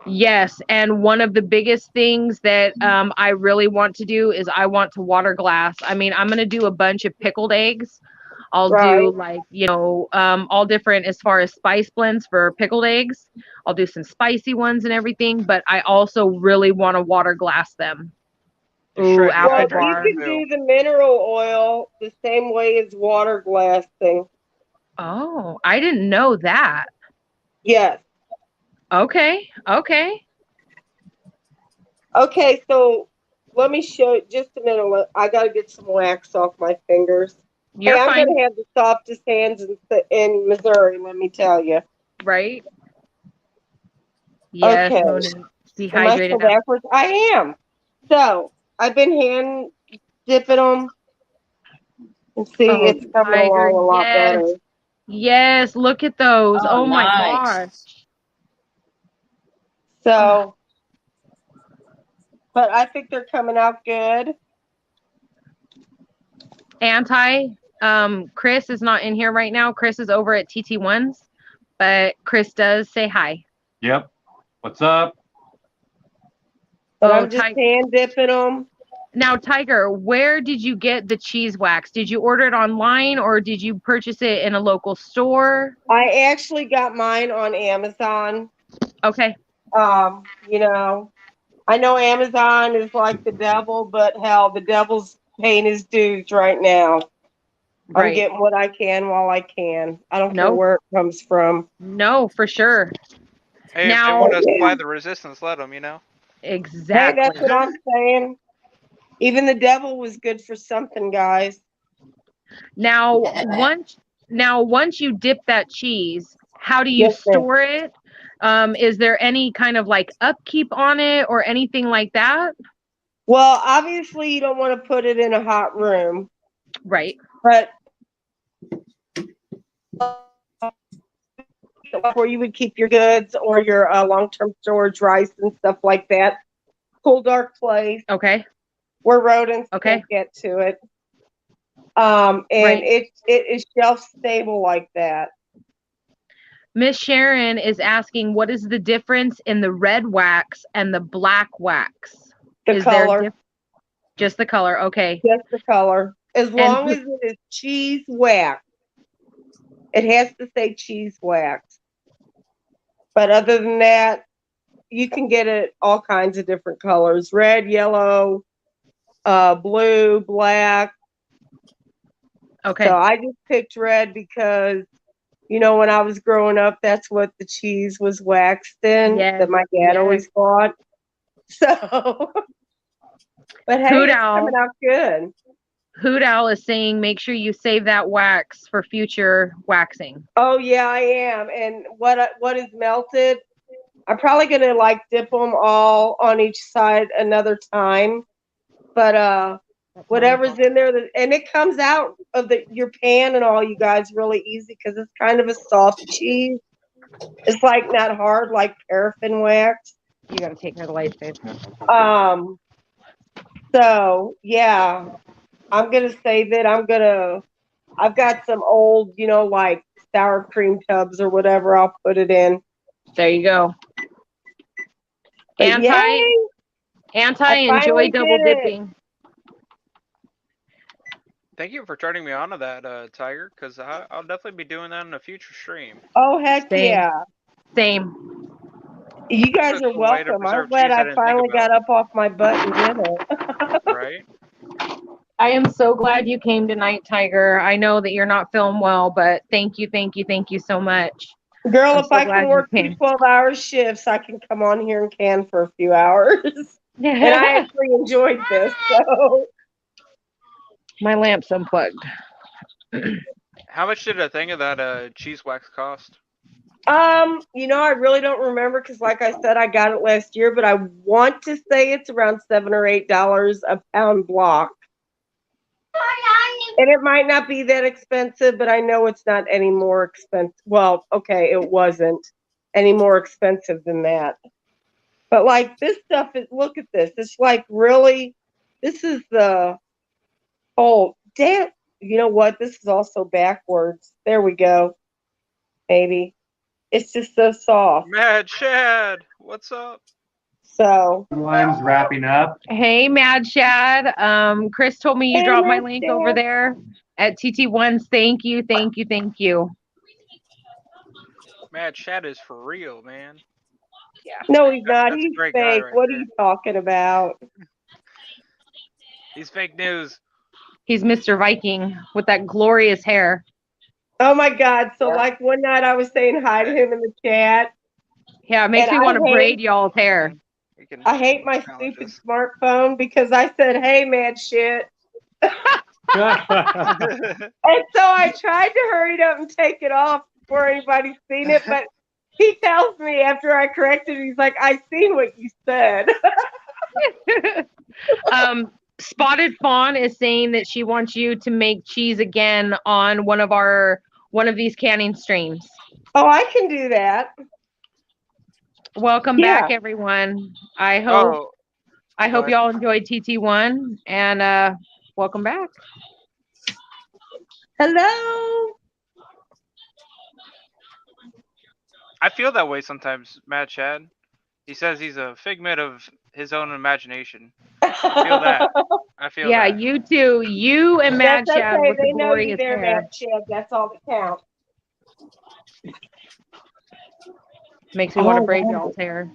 Yes, and one of the biggest things that I really want to do is I want to water glass. I mean, I'm going to do a bunch of pickled eggs. I'll do like, all different as far as spice blends for pickled eggs. I'll do some spicy ones and everything, but I also really want to water glass them. Ooh, apple bar. You can do the mineral oil the same way as water glassing. Oh, I didn't know that. Yes. Okay, so let me show you just a minute. I got to get some wax off my fingers. I'm going to have the softest hands in Missouri, let me tell you. Right? Yes, okay. Dehydrated. Backwards? I am. So, I've been hand dipping them. And see, it's coming along a lot better. Yes, look at those. Oh my gosh. So, but I think they're coming out good. Chris is not in here right now. Chris is over at TT1s, but Chris does say hi. Yep. What's up? But I'm just hand dipping them. Now, Tiger, where did you get the cheese wax? Did you order it online or did you purchase it in a local store? I actually got mine on Amazon. Okay. I know Amazon is like the devil, but hell, the devil's paying his dues right now. I'm getting what I can while I can. I don't care where it comes from. No, for sure. Hey, if they want to supply the resistance, let them, Exactly. Hey, that's what I'm saying. Even the devil was good for something, guys. Now, once you dip that cheese, how do you store it? Is there any kind of like upkeep on it or anything like that? Well, obviously you don't want to put it in a hot room, Right. but where you would keep your goods or your long-term storage, rice and stuff like that. Cool, dark place Okay. where rodents Okay. can't get to it. And Right. it is shelf stable like that. Miss Sharon is asking, what is the difference in the red wax and the black wax? The Is color. there just the color? Okay. Just the color. As long as it is cheese wax. It has to say cheese wax. But other than that, you can get it all kinds of different colors. Red, yellow, blue, black. Okay. So I just picked red because, you know, when I was growing up, that's what the cheese was waxed in that my dad always bought. So, but hey, Hoot it's Owl. coming out good. Hoot Owl is saying, make sure you save that wax for future waxing. Oh yeah, I am. And what is melted, I'm probably gonna like dip them all on each side another time. But whatever's in there, and it comes out of your pan and all, you guys, really easy because it's kind of a soft cheese. It's like not hard like paraffin wax. You got to take care of the lights, babe. So yeah, I'm gonna save it. I've got some old, you know, like sour cream tubs or whatever. I'll put it in. There you go. But yay! Enjoy double dipping. Thank you for turning me on to that, Tiger, because I'll definitely be doing that in a future stream. Oh heck Same. yeah! Same. You guys Such a are cool way to welcome. I'm preserve glad cheese I I didn't finally think about. got up off my butt and did it. Right? I am so glad you came tonight, Tiger. I know that you're not feeling well, but thank you so much. Girl, I'm if so I glad can you work came. 2 12-hour shifts, I can come on here and can for a few hours. And I actually enjoyed this. So My lamp's unplugged. How much did a thing of that cheese wax cost? you know, I really don't remember because, like I said, I got it last year, but I want to say it's around $7 or $8 a pound block. And it might not be that expensive, but I know it's not any more expensive. Well, okay, it wasn't any more expensive than that. But like this stuff is, look at this. It's like really, this is damn, you know what? This is also backwards. There we go. Maybe. It's just so soft. Mad Shad, what's up? So. One's wrapping up. Hey, Mad Shad. Chris told me you dropped my Mad link Shad. over there at TT1's. Thank you. Mad Shad is for real, man. Yeah. No, he's not. That's a He's great guy fake. right What there. are you talking about? He's fake news. He's Mr. Viking with that glorious hair. Oh my God. So like one night I was saying hi to him in the chat. Yeah, it makes me want to braid y'all's hair. I hate my stupid smartphone because I said, hey, mad shit. And so I tried to hurry it up and take it off before anybody's seen it, but he tells me after I corrected, he's like, I seen what you said. Spotted Fawn is saying that she wants you to make cheese again on one of these canning streams. Oh, I can do that. Welcome back, everyone. I hope y'all enjoyed TT1 and welcome back. Hello. I feel that way sometimes, Mad Chad. He says he's a figment of his own imagination. I feel that. Yeah, you too. You and Mad That's Chad okay. with They the know you glorious there, hair. Mad Chad. That's all that counts. Makes me want to braid y'all's hair.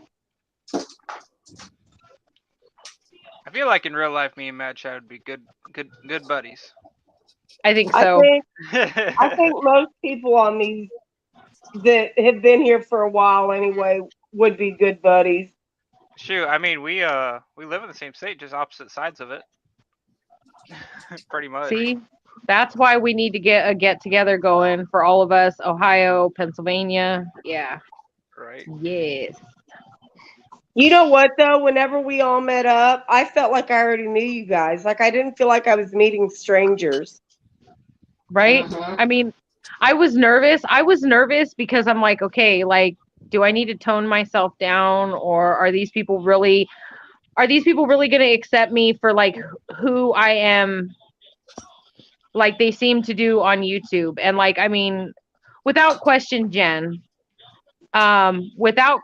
I feel like in real life, me and Mad Chad would be good buddies. I think so. I think most people on these that have been here for a while anyway would be good buddies. Shoot, I mean we live in the same state, just opposite sides of it. Pretty much. See, that's why we need to get a get together going for all of us. Ohio, Pennsylvania. Yeah. Right. Yes. You know what though? Whenever we all met up, I felt like I already knew you guys. Like I didn't feel like I was meeting strangers. Right? Mhm. I mean, I was nervous. I was nervous because I'm like, okay, like, do I need to tone myself down, or are these people really going to accept me for like who I am, like they seem to do on YouTube? And like, I mean, without question, Jen, without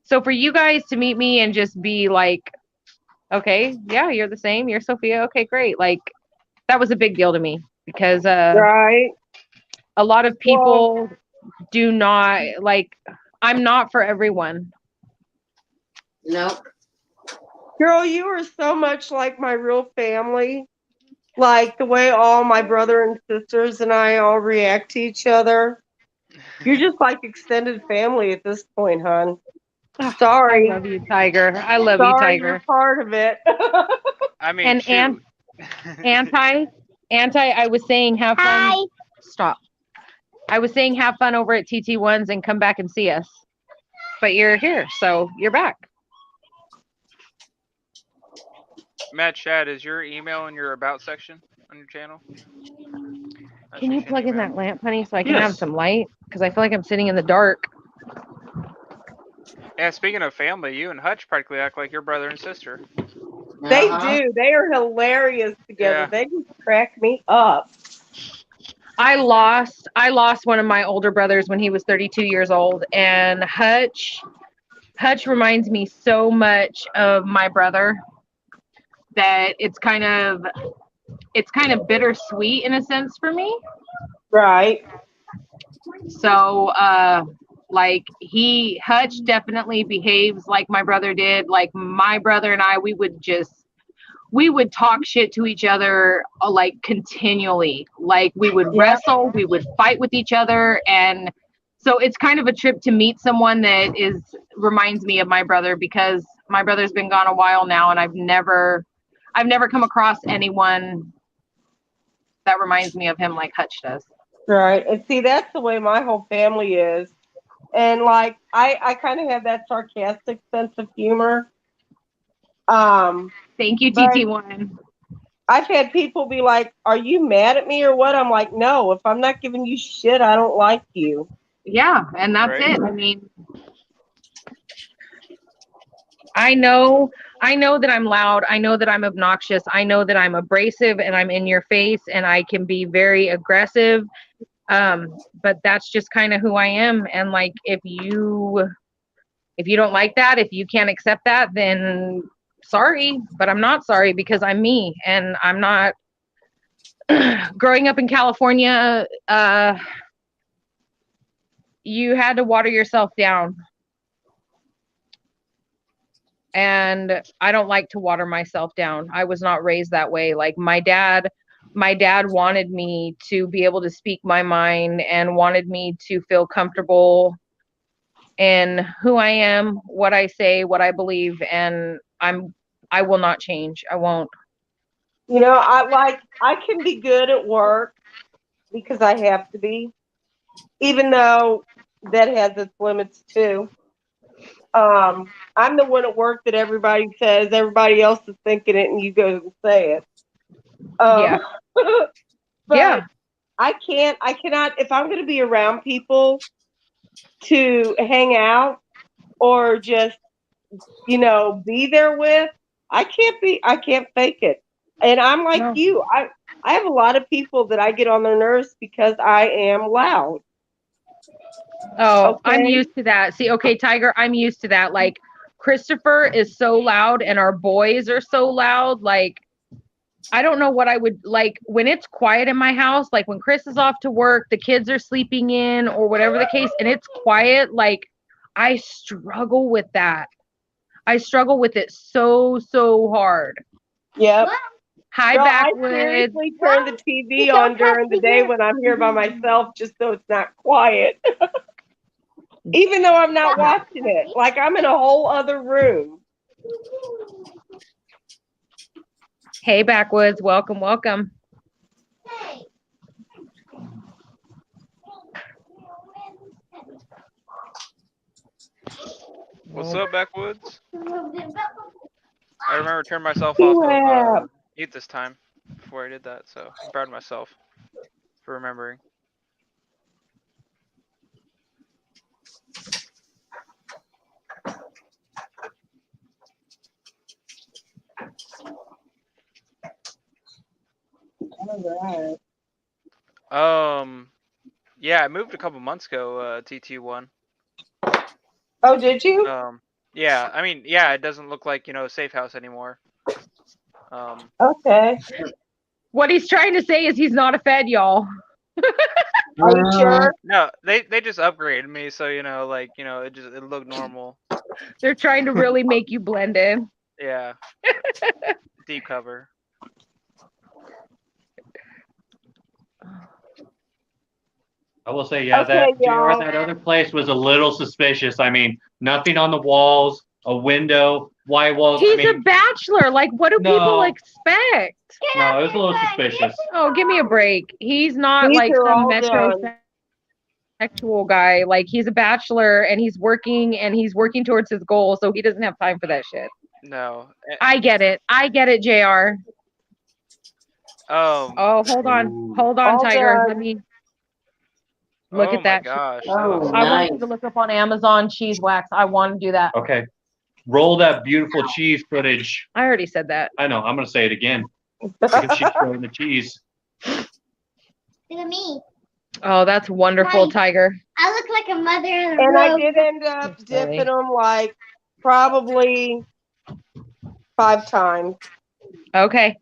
so for you guys to meet me and just be like, okay, yeah, you're the same, you're Sophia, okay, great, like that was a big deal to me because Right? a lot of Well, people do not like, I'm not for everyone. Nope. girl, you are so much like my real family. Like the way all my brother and sisters and I all react to each other. You're just like extended family at this point, hon. I Sorry. love you, Tiger. I love you, Sorry you're Tiger. part of it. I mean, And shoot. anti, I was saying have fun. Hi. Stop. I was saying have fun over at TT1's and come back and see us. But you're here, so you're back. Matt Chad, is your email in your about section on your channel? Can you plug in that lamp, honey, so I can Yes. have some light? Because I feel like I'm sitting in the dark. Yeah, speaking of family, you and Hutch practically act like your brother and sister. They Uh-huh. do. They are hilarious together. Yeah. They just crack me up. I lost one of my older brothers when he was 32 years old, and Hutch reminds me so much of my brother that it's kind of bittersweet in a sense for me. Right. So like Hutch definitely behaves like my brother did. Like my brother and I, we would talk shit to each other like continually. Like we would wrestle, we would fight with each other, and so it's kind of a trip to meet someone that reminds me of my brother, because my brother's been gone a while now, and I've never come across anyone that reminds me of him like Hutch does. Right. And see, that's the way my whole family is. And like I kind of have that sarcastic sense of humor. Thank you, But TT1. I've had people be like, "Are you mad at me or what?" I'm like, "No, if I'm not giving you shit, I don't like you." Yeah, and that's Right. it. I mean, I know that I'm loud. I know that I'm obnoxious. I know that I'm abrasive and I'm in your face and I can be very aggressive. But that's just kind of who I am. And like, if you don't like that, if you can't accept that, then sorry, but I'm not sorry, because I'm me, and I'm not growing up in California. You had to water yourself down. And I don't like to water myself down. I was not raised that way. Like my dad wanted me to be able to speak my mind and wanted me to feel comfortable in who I am, what I say, what I believe, and I will not change. I won't. You know, I can be good at work because I have to be, even though that has its limits too. I'm the one at work that everybody says everybody else is thinking it, and you go and say it. Yeah. But Yeah. I cannot, if I'm going to be around people to hang out or just, be there with, I can't fake it. And I'm like No. you. I have a lot of people that I get on their nerves because I am loud. Oh, Okay. I'm used to that. See, okay, Tiger, I'm used to that. Like Christopher is so loud and our boys are so loud. Like, I don't know what I would like when it's quiet in my house, like when Chris is off to work, the kids are sleeping in or whatever the case, and it's quiet. Like, I struggle with that. I struggle with it so hard. Yep. Hi, Girl, I Backwoods. seriously turn the TV don't on during the have to day hear- when I'm here by myself just so it's not quiet. Even though I'm not watching it. Like I'm in a whole other room. Hey, Backwoods. Welcome. What's up, Backwoods? I remember turning myself off of mute this time before I did that, so I'm proud of myself for remembering. All Um, yeah, I moved a couple months ago. TT1. right. Oh, did you? Yeah, I mean, yeah, it doesn't look like a safe house anymore. Okay. What he's trying to say is he's not a Fed, y'all. Are you sure? No, they just upgraded me, so like it looked normal. They're trying to really make you blend in. Yeah. Deep cover. I will say, yeah, Okay, y'all. that other place was a little suspicious. I mean, nothing on the walls, a window, white walls. He's a bachelor. Like, what do people expect? No, it was a little suspicious. Oh, give me a break. He's not These like are some all done. metrosexual guy. Like, he's a bachelor and he's working towards his goal, so he doesn't have time for that shit. No. I get it, JR. Oh, hold on, all Tiger. done. Let me look at that. Gosh. Oh, I nice. want you to look up on Amazon cheese wax. I want to do that. Okay. Roll that beautiful cheese footage. I already said that. I know. I'm going to say it again. Because she's showing the cheese. Look at me. Oh, that's wonderful, Tiger. I look like a mother in a And I robe. did end up dipping them like probably 5 times. Okay.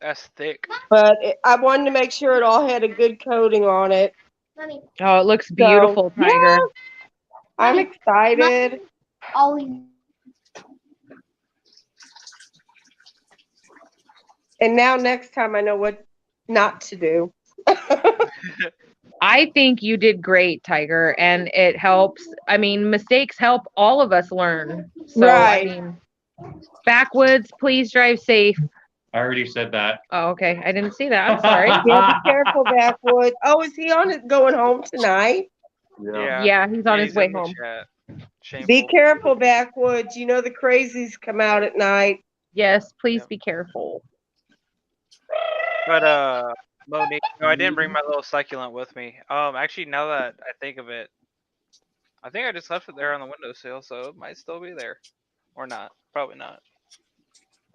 That's thick. But I wanted to make sure it all had a good coating on it. Mommy. Oh, it looks beautiful, So, Tiger. yeah, I'm excited. Always. And now next time I know what not to do. I think you did great, Tiger, and it helps. I mean, mistakes help all of us learn. So, Right. I mean, Backwoods, please drive safe. I already said that. Oh, okay. I didn't see that. I'm sorry. Yeah, be careful, Backwoods. Oh, is he on it going home tonight? Yeah, he's on his way home. Be careful, Backwoods. You know the crazies come out at night. Yes, please be careful. But Monique, no, I didn't bring my little succulent with me. Actually, now that I think of it, I think I just left it there on the windowsill, so it might still be there, or not. Probably not.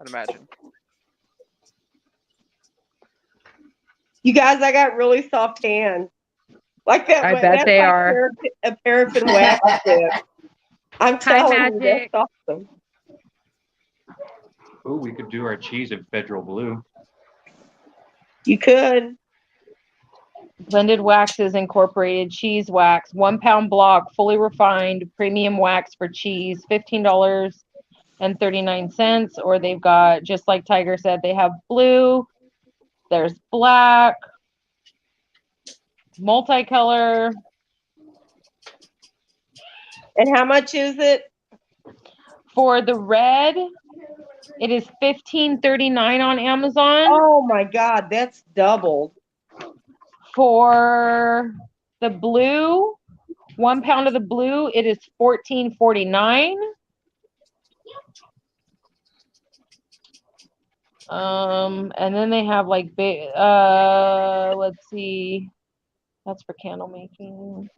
I'd imagine. You guys, I got really soft hands. Like that. I bet they are. A paraffin wax tip. I'm telling you, that's awesome. Ooh, we could do our cheese in Federal Blue. You could. Blended waxes incorporated cheese wax, 1 pound block, fully refined premium wax for cheese, $15.39. Or they've got, just like Tiger said, they have blue, there's black, multicolor. And how much is it? For the red, it is $15.39 on Amazon. Oh my God, that's doubled. For the blue, 1 pound of the blue, it is $14.49. And then they have like let's see, that's for candle making.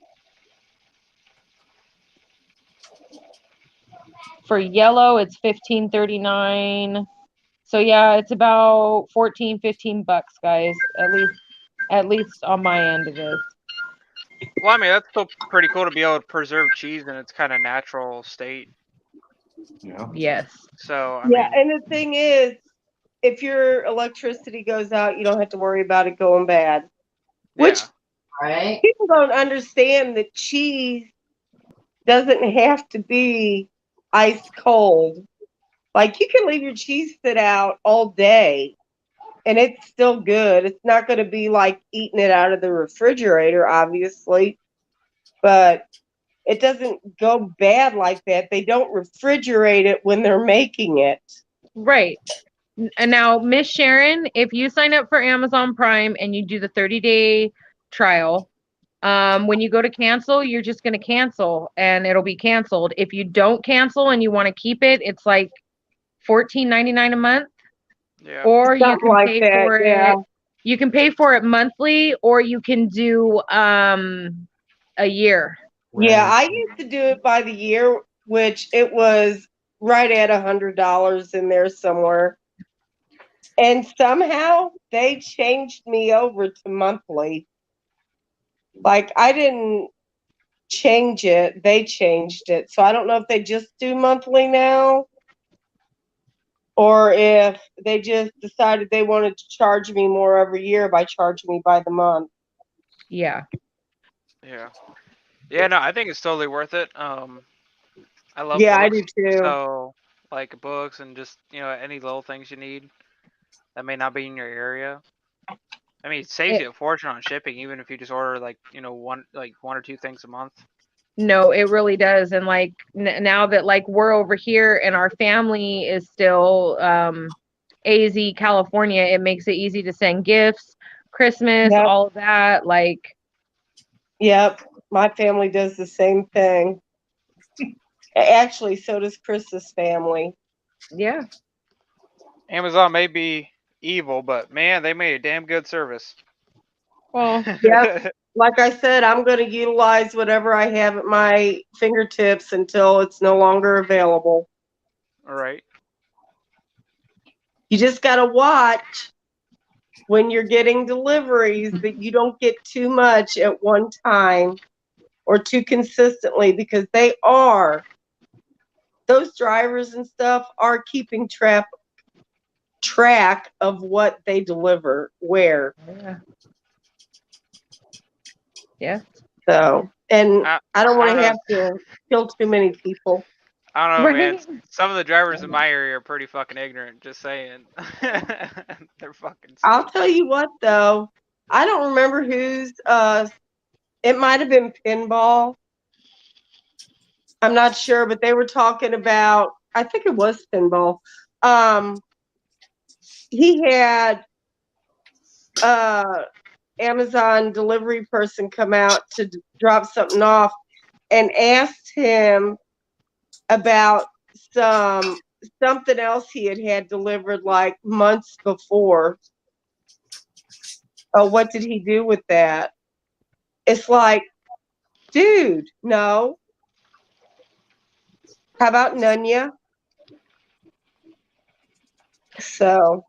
For yellow, it's $15.39. So yeah, it's about 15 bucks, guys. At least on my end it is. Well, I mean, that's still pretty cool to be able to preserve cheese in its kind of natural state. Yeah. Yes. So I yeah, mean, and the thing is, if your electricity goes out, you don't have to worry about it going bad. Which Right. people don't understand that cheese doesn't have to be ice cold. Like you can leave your cheese sit out all day and it's still good. It's not going to be like eating it out of the refrigerator, obviously, but it doesn't go bad like that. They don't refrigerate it when they're making it. Right. And now, Miss Sharon, if you sign up for Amazon Prime and you do the 30-day trial, When you go to cancel, you're just going to cancel and it'll be canceled. If you don't cancel and you want to keep it, it's like $14.99 a month. Yeah. Or you Something can like pay that, for yeah. it. You can pay for it monthly, or you can do a year. Yeah, I used to do it by the year, which it was right at $100 in there somewhere. And somehow they changed me over to monthly. Like I didn't change it, they changed it. So I don't know if they just do monthly now or if they just decided they wanted to charge me more every year by charging me by the month. Yeah. Yeah. Yeah, no, I think it's totally worth it. I love Yeah, I books, do too. so like books and just any little things you need that may not be in your area. I mean, it saves you a fortune on shipping, even if you just order like one or two things a month. No, it really does. And like now that like we're over here and our family is still AZ California, it makes it easy to send gifts, Christmas, Yep. all of that. Like, Yep, my family does the same thing. Actually, so does Chris's family. yeah. Amazon may be evil, but man, they made a damn good service. Well, Yep. Like I said, I'm going to utilize whatever I have at my fingertips until it's no longer available. All right. You just got to watch when you're getting deliveries that you don't get too much at one time or too consistently, because those drivers and stuff are keeping track of what they deliver where. yeah. Yeah. So, and I don't want to know. have to kill too many people. I don't know, man. Right. Some of the drivers in my area are pretty fucking ignorant. Just saying. They're fucking. I'll tell you what, though, I don't remember whose. It might have been Pinball. I'm not sure, but they were talking about. I think it was Pinball. He had Amazon delivery person come out to drop something off, and asked him about something else he had delivered like months before. Oh, what did he do with that? It's like, dude, no. How about Nunya? So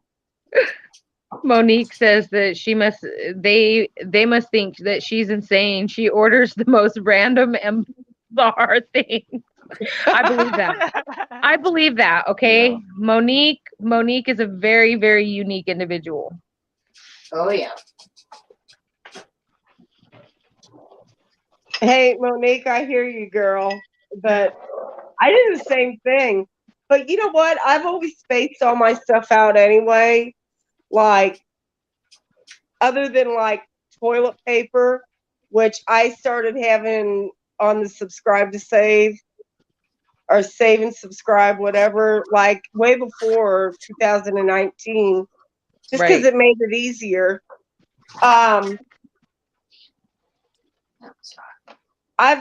Monique says that they must think that she's insane. She orders the most random and bizarre things. I believe that. I believe that. Okay. Yeah. Monique is a very, very unique individual. Oh yeah. hey, Monique, I hear you, girl, but I do the same thing. But you know what? I've always spaced all my stuff out anyway. Like, other than like toilet paper, which I started having on the subscribe to save or save and subscribe, whatever, like way before 2019, just because it made it easier. I've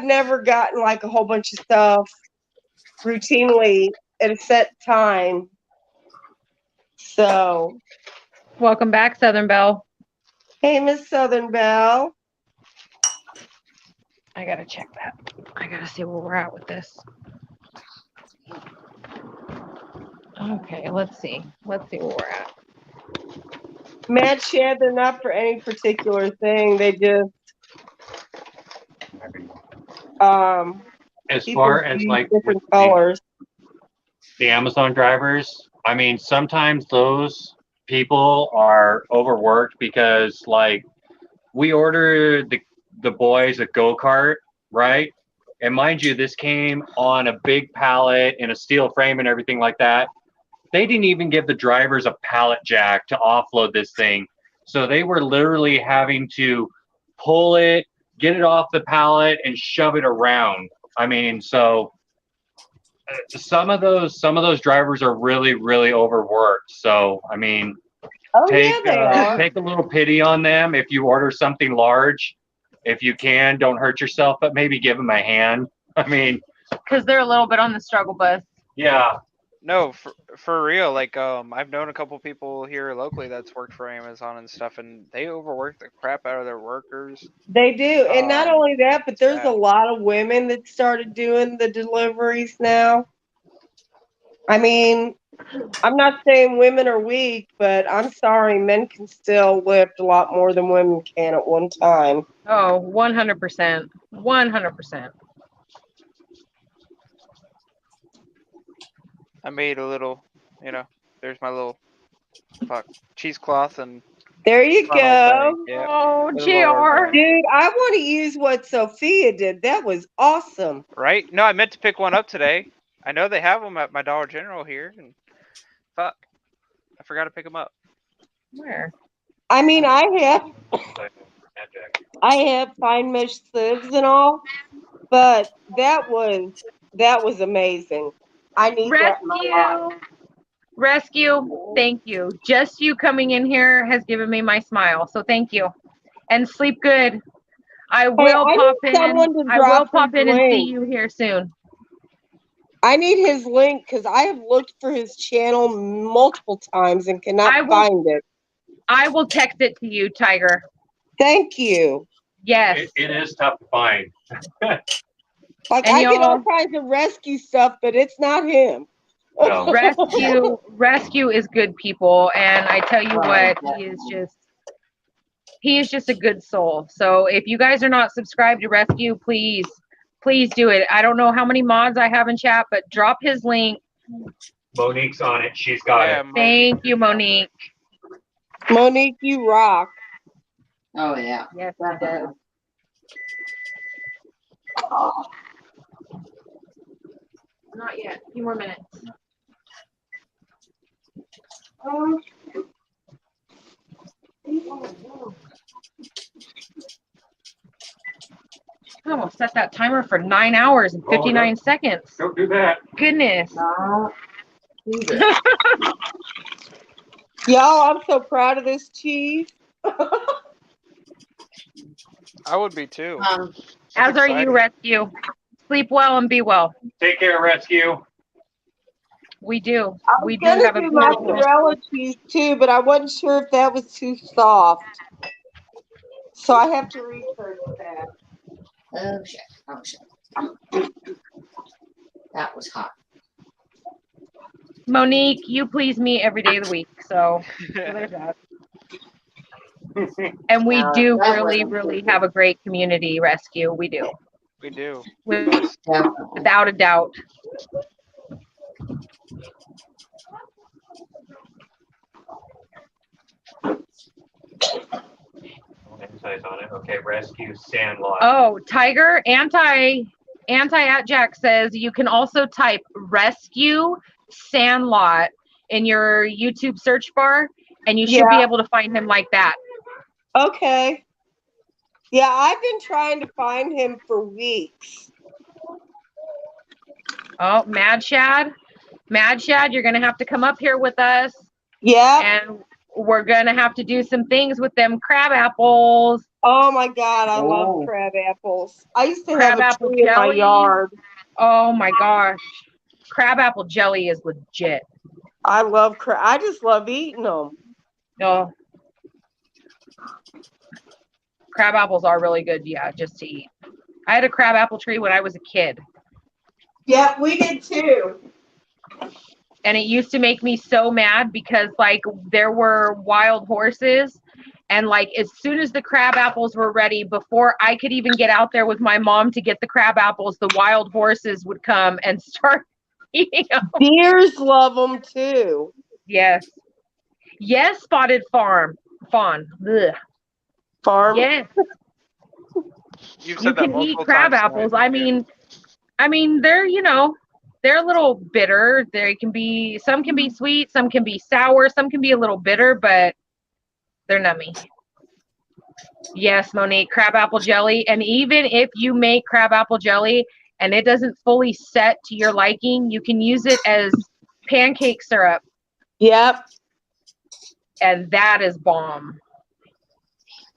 never gotten like a whole bunch of stuff routinely at a set time. So, welcome back, Southern Belle. Hey, Miss Southern Belle. I gotta check that. I gotta see where we're at with this. Okay, let's see. Let's see where we're at. Mad Shad, they're not for any particular thing. They just as far as like different colors. The Amazon drivers, I mean, sometimes those people are overworked because like we ordered the boys a go-kart, right? And mind you, this came on a big pallet in a steel frame and everything like that. They didn't even give the drivers a pallet jack to offload this thing. So they were literally having to pull it, get it off the pallet, and shove it around. I mean, so some of those drivers are really, really overworked. So I mean, take a little pity on them if you order something large. if you can, don't hurt yourself, but maybe give them a hand. I mean, Because they're a little bit on the struggle bus. yeah. No, for real. Like, I've known a couple people here locally that's worked for Amazon and stuff, and they overwork the crap out of their workers. They do. And not only that, but there's a sad. lot of women that started doing the deliveries now. I mean, I'm not saying women are weak, but I'm sorry, men can still lift a lot more than women can at one time. Oh, 100%. 100%. I made a little, there's my little cheesecloth and There you funnel go. thing. Yeah. Oh, With a little JR. ornament. Dude, I want to use what Sophia did. That was awesome. Right? No, I meant to pick one up today. I know they have them at my Dollar General here, and fuck, I forgot to pick them up. Where? I mean, I have fine mesh sieves and all, but that was amazing. I need that in my life. Rescue, thank you. Just you coming in here has given me my smile, so thank you. And sleep good. I will I pop need someone to in. I will drop pop his in and see link. you here soon. I need his link because I have looked for his channel multiple times and cannot find it. I will text it to you, Tiger. Thank you. Yes. It is tough to find. Like, And I get all y'all- kinds of rescue stuff, but it's not him. No. Rescue is good people, and I tell you what, he is just a good soul. So if you guys are not subscribed to Rescue, please do it. I don't know how many mods I have in chat, but drop his link. Monique's on it. She's got it. Thank you, Monique. Monique, you rock. Oh, yeah. Yes, I did. Not yet. A few more minutes. I almost set that timer for 9 hours and 59 seconds. Don't do that. Goodness. Y'all, I'm so proud of this cheese. I would be too. As are you, Rescue. Sleep well and be well. Take care, Rescue. We do. We do gonna have a do beautiful mozzarella cheese too, but I wasn't sure if that was too soft. So I have to research that. Oh, shit. Oh, shit. That was hot. Monique, you please me every day of the week. So there's that. And we do really have a great community, Rescue. We do. We do. Without a doubt. On it. Okay, Rescue Sandlot. Oh, Tiger anti at Jack says you can also type Rescue Sandlot in your YouTube search bar, and you should be able to find him like that. Okay. Yeah, I've been trying to find him for weeks. Oh, Mad Shad, you're gonna have to come up here with us. Yeah. And we're gonna have to do some things with them crab apples. Oh my God, I love crab apples. I used to Crab have a apple tree in my jelly. yard. Oh my gosh, crab apple jelly is legit. I love crab. I just love eating them. Oh, crab apples are really good, yeah, just to eat. I had a crab apple tree when I was a kid. Yeah, we did too. And it used to make me so mad because like there were wild horses, and like as soon as the crab apples were ready, before I could even get out there with my mom to get the crab apples, the wild horses would come and start eating them. Deers love them too. Yes. Yes, spotted fawn. Ugh. Farm. Yes. You can eat crab apples. I mean, they're, they're a little bitter. Some can be sweet, some can be sour, some can be a little bitter, but they're nummy. Yes, Monique, crab apple jelly. And even if you make crab apple jelly and it doesn't fully set to your liking, you can use it as pancake syrup. Yep. And that is bomb.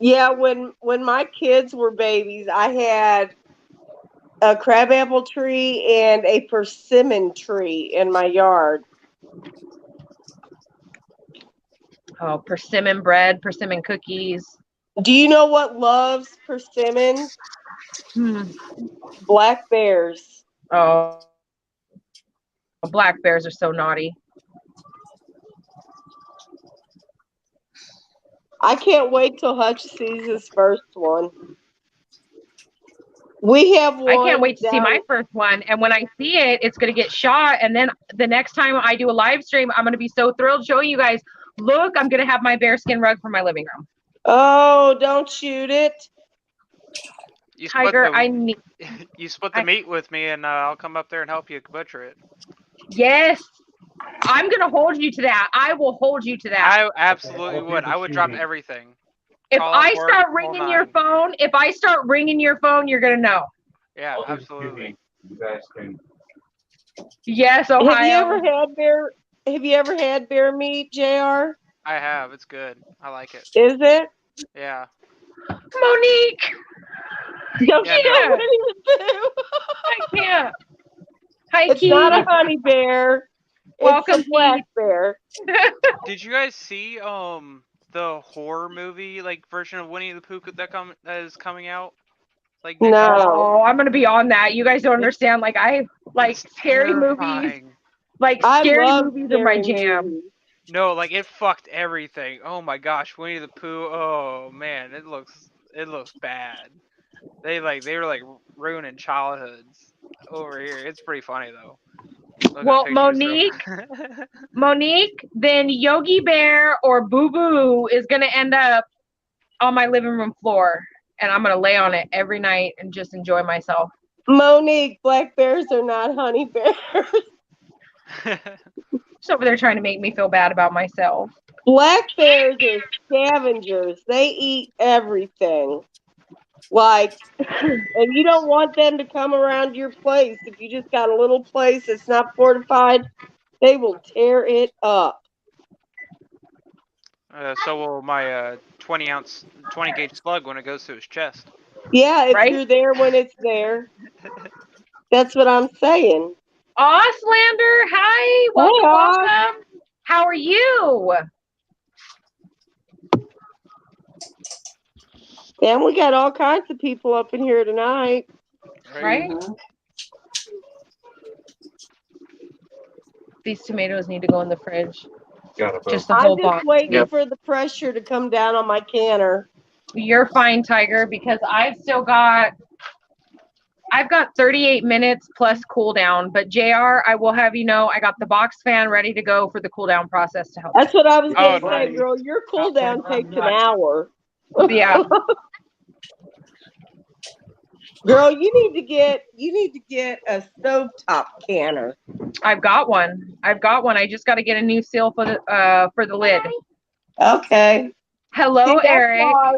Yeah, when my kids were babies, I had a crabapple tree and a persimmon tree in my yard. Oh, persimmon bread, persimmon cookies. Do you know what loves persimmon? Hmm. Black bears. Oh, black bears are so naughty. I can't wait till Hutch sees his first one. We have one. I can't wait to see down- my first one. And when I see it, it's going to get shot. And then the next time I do a live stream, I'm going to be so thrilled showing you guys, look, I'm going to have my bearskin rug for my living room. Oh, don't shoot it. You split Tiger, the, I need. you split the meat with me, and I'll come up there and help you butcher it. Yes. I'm going to hold you to that. I will hold you to that. I absolutely would. I would drop everything. If Call I up work, start whole ringing your nine. phone, you're going to know. Yeah, absolutely. You guys can. Yes, Have you Ohio. ever had bear? Have you ever had bear meat, Jr.? I have. It's good. I like it. Is it? Yeah. Monique, Don't Yeah, you no. know what it is? I can't. Hi, It's Keith. not a honey bear. Welcome, it's a black Keith. bear. Did you guys see the horror movie like version of Winnie the Pooh that is coming out? Like next No. year? Oh, I'm gonna be on that. You guys don't understand. Like I like It's scary movies. terrifying. Like I scary love movies are my scary jam. movies. No, like it fucked everything. Oh my gosh, Winnie the Pooh. Oh man, it looks bad. They were like ruining childhoods over here. It's pretty funny though. Look at Well, pictures Monique, then Yogi Bear or Boo Boo is gonna end up on my living room floor, and I'm gonna lay on it every night and just enjoy myself. Monique, black bears are not honey bears. Just over there trying to make me feel bad about myself. Black bears are scavengers. They eat everything. Like, and you don't want them to come around your place. If you just got a little place that's not fortified, they will tear it up. So will my 20 gauge slug when it goes to his chest. Yeah, if Right? you're there when it's there. That's what I'm saying. Oslander, hi, welcome, Hey, Oz. welcome. How are you? And we got all kinds of people up in here tonight. Right? These tomatoes need to go in the fridge. Just the whole I'm box. just waiting for the pressure to come down on my canner. You're fine, Tiger, because I've got 38 minutes plus cool down. But JR, I will have you know, I got the box fan ready to go for the cool down process to help. That's what I was going to say, nice. girl. Your cool down takes an hour. Yeah. Girl, you need to get a stovetop canner. I've got one. I just got to get a new seal for the lid. Okay. Hello, See, that's Eric. why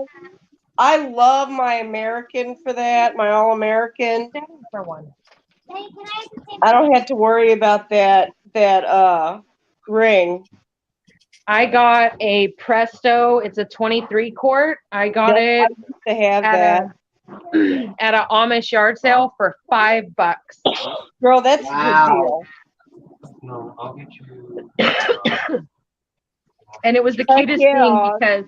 I love my American for that, my All American. For one. I don't have to worry about that ring. I got a Presto. It's a 23 quart. I got it I used to have that. at an Amish yard sale for $5. Girl, that's a good deal. No, I'll get you. And it was the cutest thing because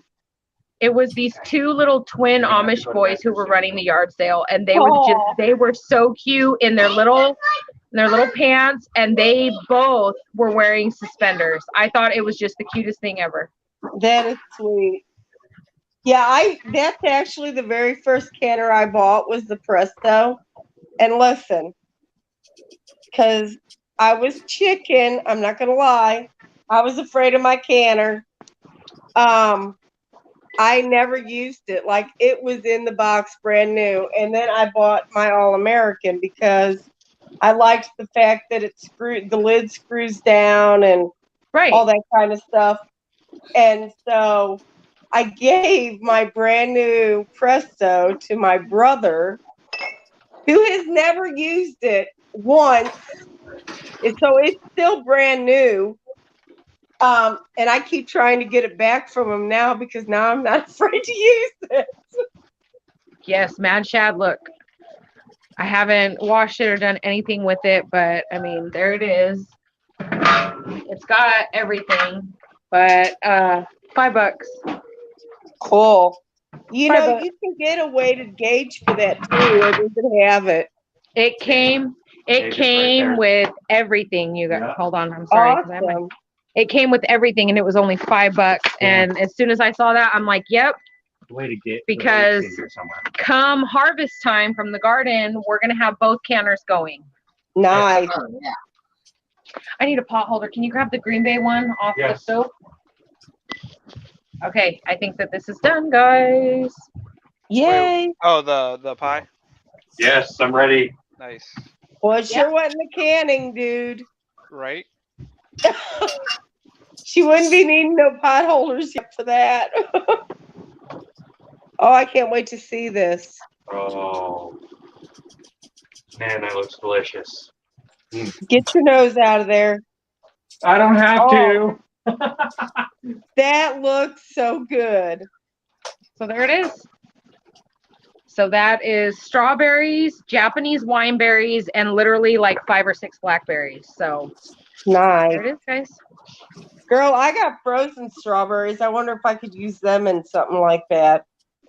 it was these two little twin Amish boys who were running the yard sale, and they were so cute in their little pants, and they both were wearing suspenders. I thought it was just the cutest thing ever. That is sweet. Yeah, that's actually the very first canner I bought was the Presto. And listen, because I was chicken, I'm not gonna lie, I was afraid of my canner. I never used it. Like, it was in the box brand new, and then I bought my All American because I liked the fact that the lid screws down and all that kind of stuff. And so I gave my brand new Presto to my brother, who has never used it once. And so it's still brand new. And I keep trying to get it back from him now because now I'm not afraid to use it. Yes, Mad Shad, look. I haven't washed it or done anything with it, but I mean, there it is. It's got everything, but $5. Cool. You know, $5. you can get a weighted gauge for that too, or does it have it? It came It's right there. with everything. You got Yeah. hold on, I'm sorry. 'Cause I have my- Awesome. it came with everything and it was only $5. Yeah. And as soon as I saw that, I'm like, yep, Way to get Because- the weights in here somewhere. come harvest time from the garden, we're gonna have both canners going. Nice. Oh, yeah. I need a pot holder. Can you grab the Green Bay one off the Yes. stove? Okay, I think that this is done, guys. Yay. Oh, the pie. Yes, I'm ready. Nice. Well, it sure wasn't the canning, dude. Right? She wouldn't be needing no pot holders yet for that. Oh, I can't wait to see this. Oh, man, that looks delicious. Get your nose out of there. I don't have Oh. to. That looks so good. So there it is. So that is strawberries, Japanese wine berries, and literally like 5 or 6 blackberries. So Nice. there it is, guys. Girl, I got frozen strawberries. I wonder if I could use them in something like that.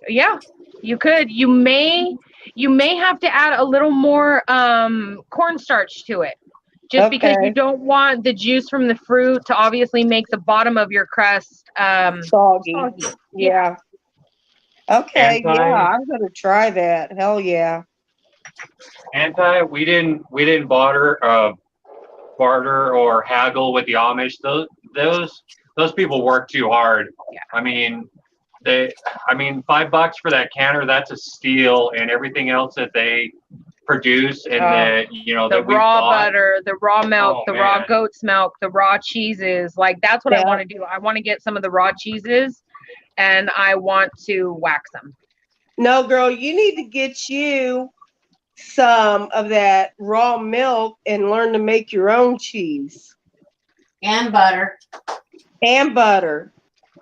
Yeah, you could. You may have to add a little more cornstarch to it. Just because Okay. you don't want the juice from the fruit to obviously make the bottom of your crust Soggy. soggy. Yeah. Okay, Anti- yeah, I'm gonna try that. Hell yeah. We didn't barter or haggle with the Amish. Those people work too hard. Yeah. I mean, $5 for that canner, that's a steal, and everything else that they produce and The that we raw bought. butter, the raw milk, Oh, the raw man. goat's milk, the raw cheeses. Like that's what I Yeah. want to do. I want to get some of the raw cheeses and I want to wax them. No, girl, you need to get you some of that raw milk and learn to make your own cheese And butter. and butter.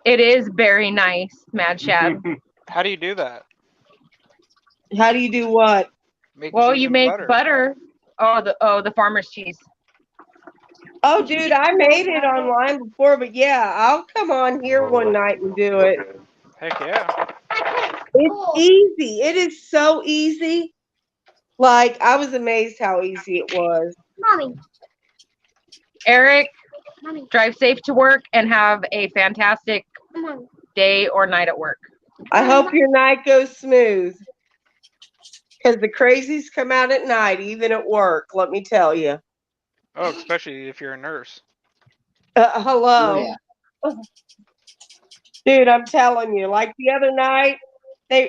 It is very nice, Mad Shad. How do you do that? How do you do what? Make Well, cheese you and make butter. Oh, the farmer's cheese. Oh, dude, I made it online before, but yeah, I'll come on here one night and do it. Heck yeah. It's easy. It is so easy. Like, I was amazed how easy it was. Mommy. Eric, Mommy. drive safe to work and have a fantastic Come on. day or night at work. I hope your night goes smooth. Because the crazies come out at night, even at work, let me tell you. Oh, especially if you're a nurse. Hello. Oh, yeah. Dude, I'm telling you, like the other night,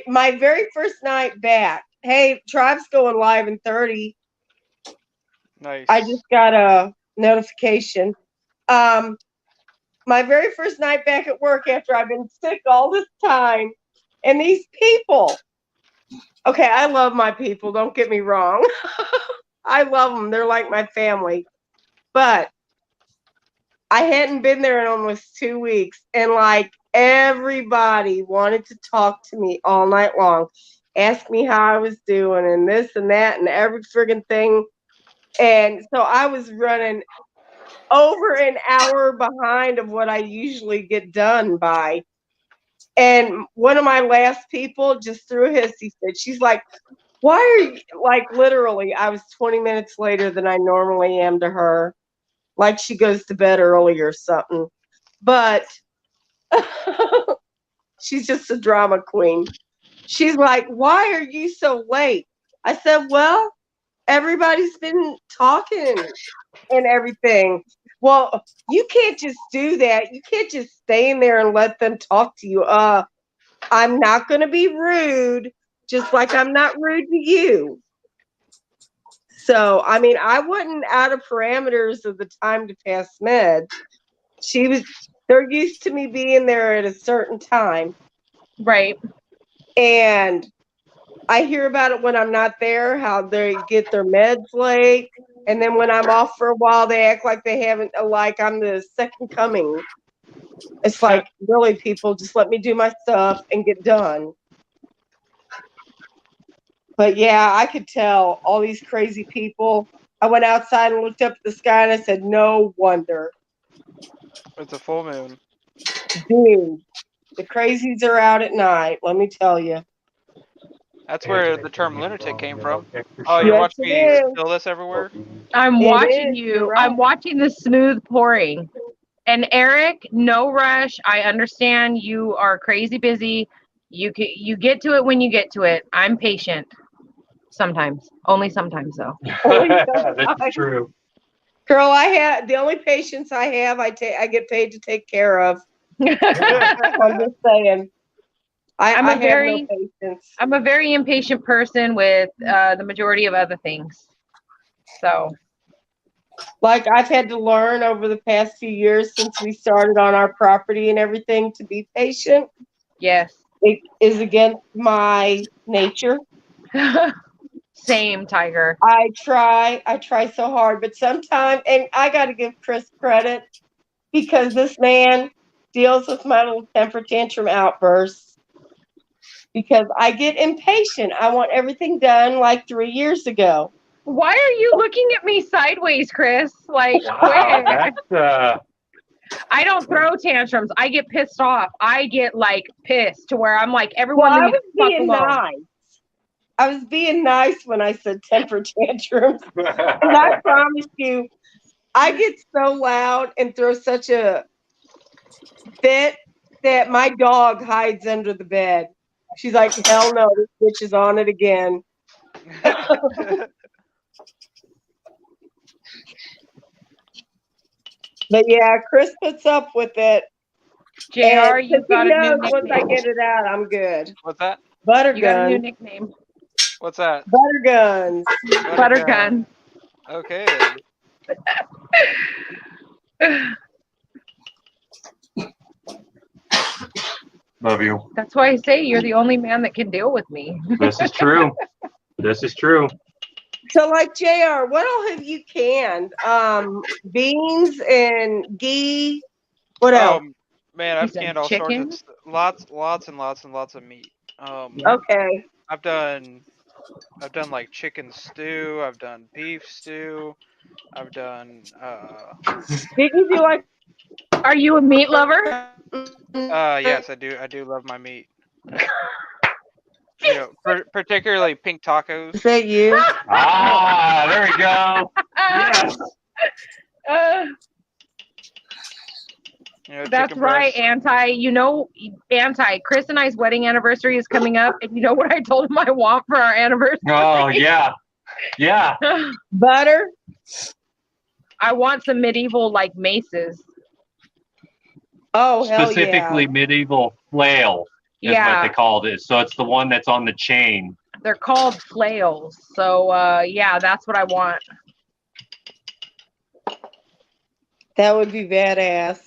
my very first night back, hey, Tribe's going live in 30. Nice. I just got a notification. My very first night back at work after I've been sick all this time, and these people. Okay, I love my people, don't get me wrong. I love them. They're like my family. But I hadn't been there in almost 2 weeks, and like everybody wanted to talk to me all night long, ask me how I was doing and this and that and every friggin' thing. And so I was running over an hour behind of what I usually get done by. And one of my last people just threw a hissy fit. She's like, why are you, like, literally, I was 20 minutes later than I normally am to her. Like she goes to bed early or something. But she's just a drama queen. She's like, why are you so late? I said, well, everybody's been talking and everything. Well, you can't just do that. You can't just stay in there and let them talk to you. I'm not going to be rude, just like I'm not rude to you. So, I mean, I wasn't out of parameters of the time to pass meds. They're used to me being there at a certain time. Right. And I hear about it when I'm not there, how they get their meds late And then when I'm off for a while, they act like they haven't, like I'm the second coming. It's like, really, people, just let me do my stuff and get done. But yeah, I could tell all these crazy people. I went outside and looked up at the sky and I said, no wonder. It's a full moon. Dude, the crazies are out at night, let me tell you. That's where the term lunatic came from. Oh, you're Yes, watching it me is. spill this everywhere? I'm It watching is, you. you're right. I'm watching the smooth pouring. And Eric, no rush. I understand you are crazy busy. You get to it when you get to it. I'm patient. Sometimes. Only sometimes though. That's true. Girl, the only patients I have, I get paid to take care of. I'm just saying. I have no patience. I'm a very impatient person with the majority of other things. So, like, I've had to learn over the past few years since we started on our property and everything to be patient. yes. It is against my nature. Same, Tiger. I try so hard, but sometimes, and I got to give Chris credit because this man deals with my little temper tantrum outbursts because I get impatient. I want everything done like 3 years ago. Why are you looking at me sideways, Chris? Like, Wow, quit. that's I don't throw tantrums. I get pissed off. I get like pissed to where I'm like, everyone Well, I leave me was the fuck being alone. nice. I was being nice when I said temper tantrums. And I promise you, I get so loud and throw such a fit that my dog hides under the bed. She's like, hell no, this bitch is on it again. But yeah, Chris puts up with it. JR, you've got a new knows once I nickname. get it out, I'm good. What's that? Butter You got a new guns. nickname. What's that? Butter guns. Butter gun. Okay. love you. That's why I say you're the only man that can deal with me. This is true. This is true. So, like, JR, what all have you canned? Beans and ghee. What else? Man, You I've said canned all chicken? sorts of lots and lots of meat. Okay. I've done like chicken stew. I've done beef stew. I've done Did you do like? Are you a meat lover? yes, I do. I do love my meat. You know, particularly pink tacos. Is that you? Ah, there we go. Yes. You know, That's chicken right, breast. Anti. Chris and I's wedding anniversary is coming up, and you know what I told him I want for our anniversary? Oh yeah, yeah. Butter. I want some medieval like maces. Oh, hell Specifically yeah. medieval flail is what they called it. So it's the one that's on the chain. They're called flails. So yeah, that's what I want. That would be badass.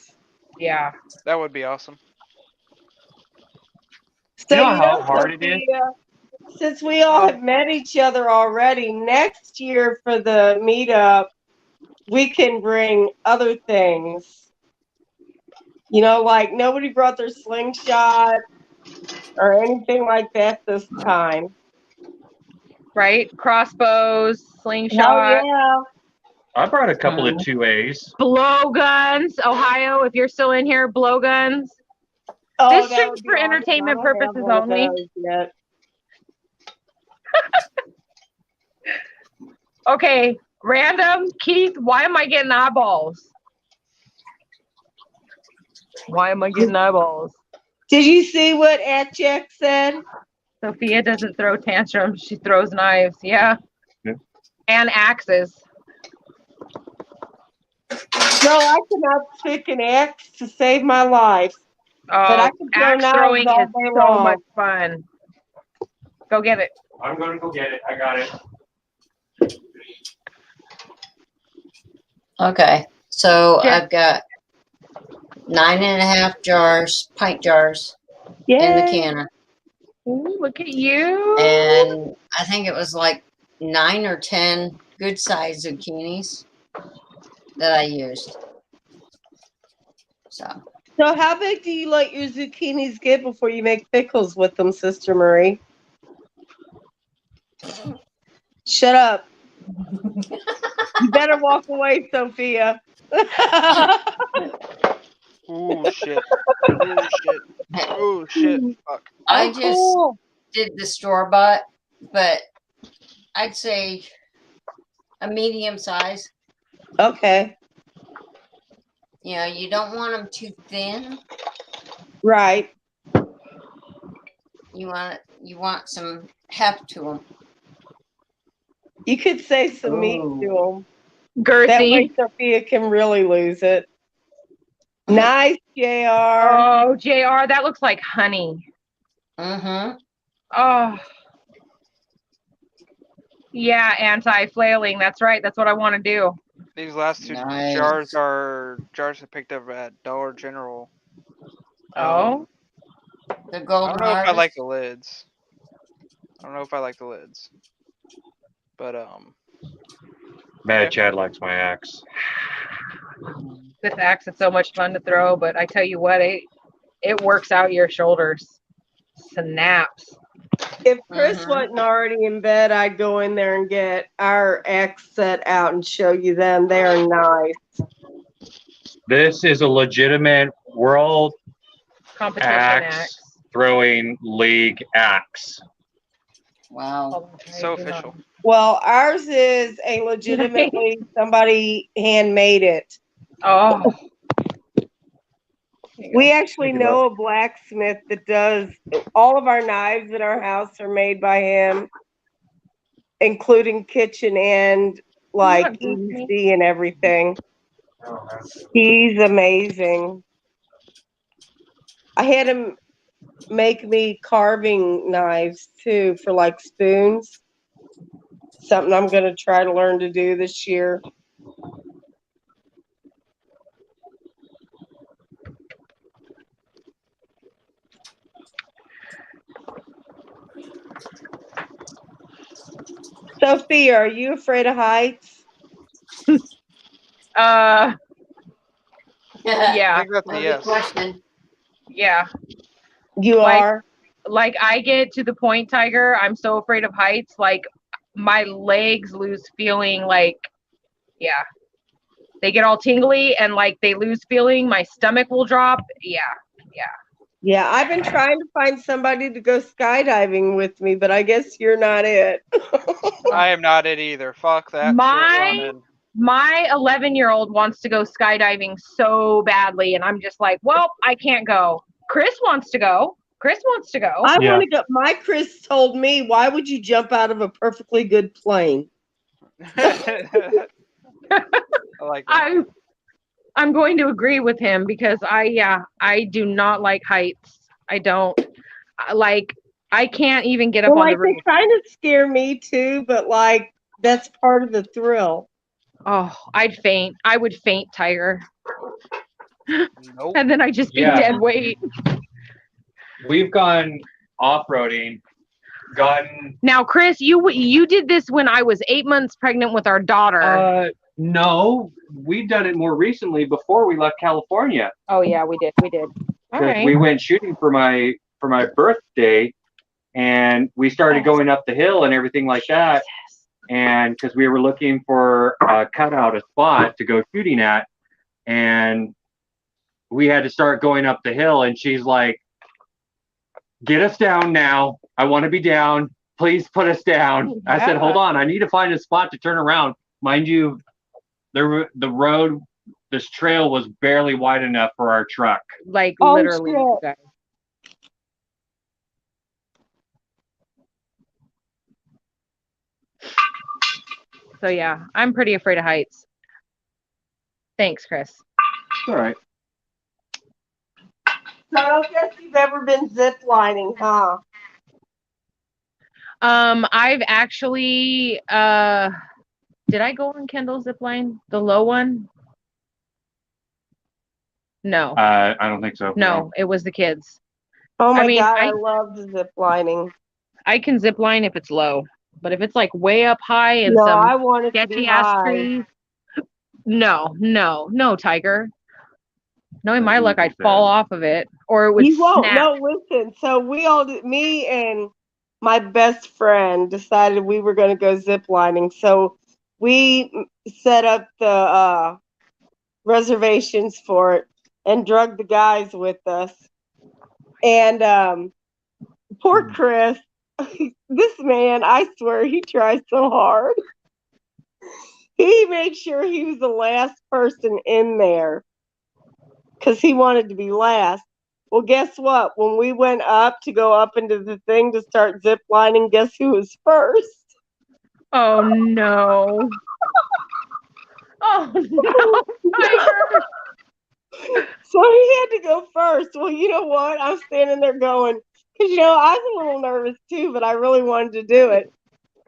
Yeah. That would be awesome. So, You know how hard it is? Since we all have met each other already, next year for the meetup, we can bring other things. You know, like nobody brought their slingshot or anything like that this time. Right? Crossbows, slingshot. Hell yeah. I brought a couple of 2As. Blowguns. Ohio, if you're still in here, blowguns. Oh, This stream's for entertainment awesome. I don't have purposes one of only. those yet. Okay, random. Keith, why am I getting eyeballs? Why am I getting eyeballs? Did you see what Jack said? Sophia doesn't throw tantrums. She throws knives. Yeah. And axes. No, I cannot pick an axe to save my life. But I can throw axe knives throwing all is day so long. much fun. Go get it. I'm going to go get it. I got it. Okay, so Okay. I've got 9.5 jars, pint jars in the Yay. canner. Ooh, look at you. And I think it was like 9 or 10 good size zucchinis that I used. So how big do you let your zucchinis get before you make pickles with them, Sister Marie? Shut up. You better walk away, Sophia. Ooh shit. Ooh shit. Ooh shit. Fuck. I Oh, just cool. did the store-bought, but I'd say a medium size. Okay. You know, you don't want them too thin. Right. You want some heft to them. You could say some meat to them. That way Girthy. Sophia can really lose it. Nice, JR. Oh, JR, that looks like honey. Mm-hmm. Oh. Yeah, anti-flailing. That's right. That's what I want to do. These last two Nice. jars are jars I picked up at Dollar General. Oh. The I golden don't know if I like harvest. the lids. I don't know if I like the lids. But Mad Yeah. Chad likes my axe. This axe is so much fun to throw, but I tell you what, it works out your shoulders. Snaps. If Chris Mhm. wasn't already in bed, I'd go in there and get our X set out and show you them. They're nice. This is a legitimate world Competition axe axe. throwing league axe. Wow. so official. Well, ours is a legitimately somebody handmade it. Oh. We actually know a blacksmith that does all of our knives in our house are made by him, including kitchen and like EDC and everything. He's amazing. I had him make me carving knives too for like spoons. Something I'm going to try to learn to do this year. Sophia, are you afraid of heights? I Yeah. think that's a Well, yes. good question. Yeah. You Like- are? Like I get to the point, Tiger, I'm so afraid of heights, like my legs lose feeling, like, yeah. They get all tingly and like they lose feeling, my stomach will drop. Yeah. Yeah, I've been trying to find somebody to go skydiving with me, but I guess you're not it. I am not it either. Fuck that My- shit running. My 11-year-old wants to go skydiving so badly, and I'm just like, well, I can't go. Chris wants to go. I Yeah. want to go. My Chris told me, why would you jump out of a perfectly good plane? I like that. I'm going to agree with him because I do not like heights. I don't like. I can't even get up Well, on like, the they roof. kind of scare me too, but like, that's part of the thrill. Oh, I'd faint. I would faint, Tiger, Nope. and then I'd just be Yeah. dead weight. We've gone off-roading, gotten Now, Chris, you did this when I was 8 months pregnant with our daughter. no, we've done it more recently before we left California. Oh yeah, we did. All 'Cause right. we went shooting for my birthday, and we started going up the hill and everything like that. And because we were looking for a spot to go shooting at, and we had to start going up the hill, and she's like, "Get us down now. I want to be down. Please put us down." I said, "Hold on. I need to find a spot to turn around." Mind you, the road, this trail was barely wide enough for our truck. Like Oh, literally, shit. you guys. So yeah, I'm pretty afraid of heights. Thanks, Chris. All right. So I don't guess you've ever been zip lining, huh? I've actually did I go on Kendall's zip line? The low one? No. I don't think so. No, it was the kids. Oh my I mean, God, I love zip lining. I can zip line if it's low. But if it's like way up high and No, some I want it to be sketchy ass high. trees, no, Tiger. Knowing my That's luck, what I'd she fall said. off of it, or it would You won't. snap. No, listen. So we all, me and my best friend, decided we were going to go zip lining. So we set up the reservations for it and drug the guys with us. And poor Chris, this man, I swear, he tries so hard. He made sure he was the last person in there because he wanted to be last. Well, guess what? When we went up to go up into the thing to start zip lining, guess who was first? Oh no! Oh no, Tiger! So he had to go first. Well, you know what? I'm standing there going, because, I was a little nervous too, but I really wanted to do it.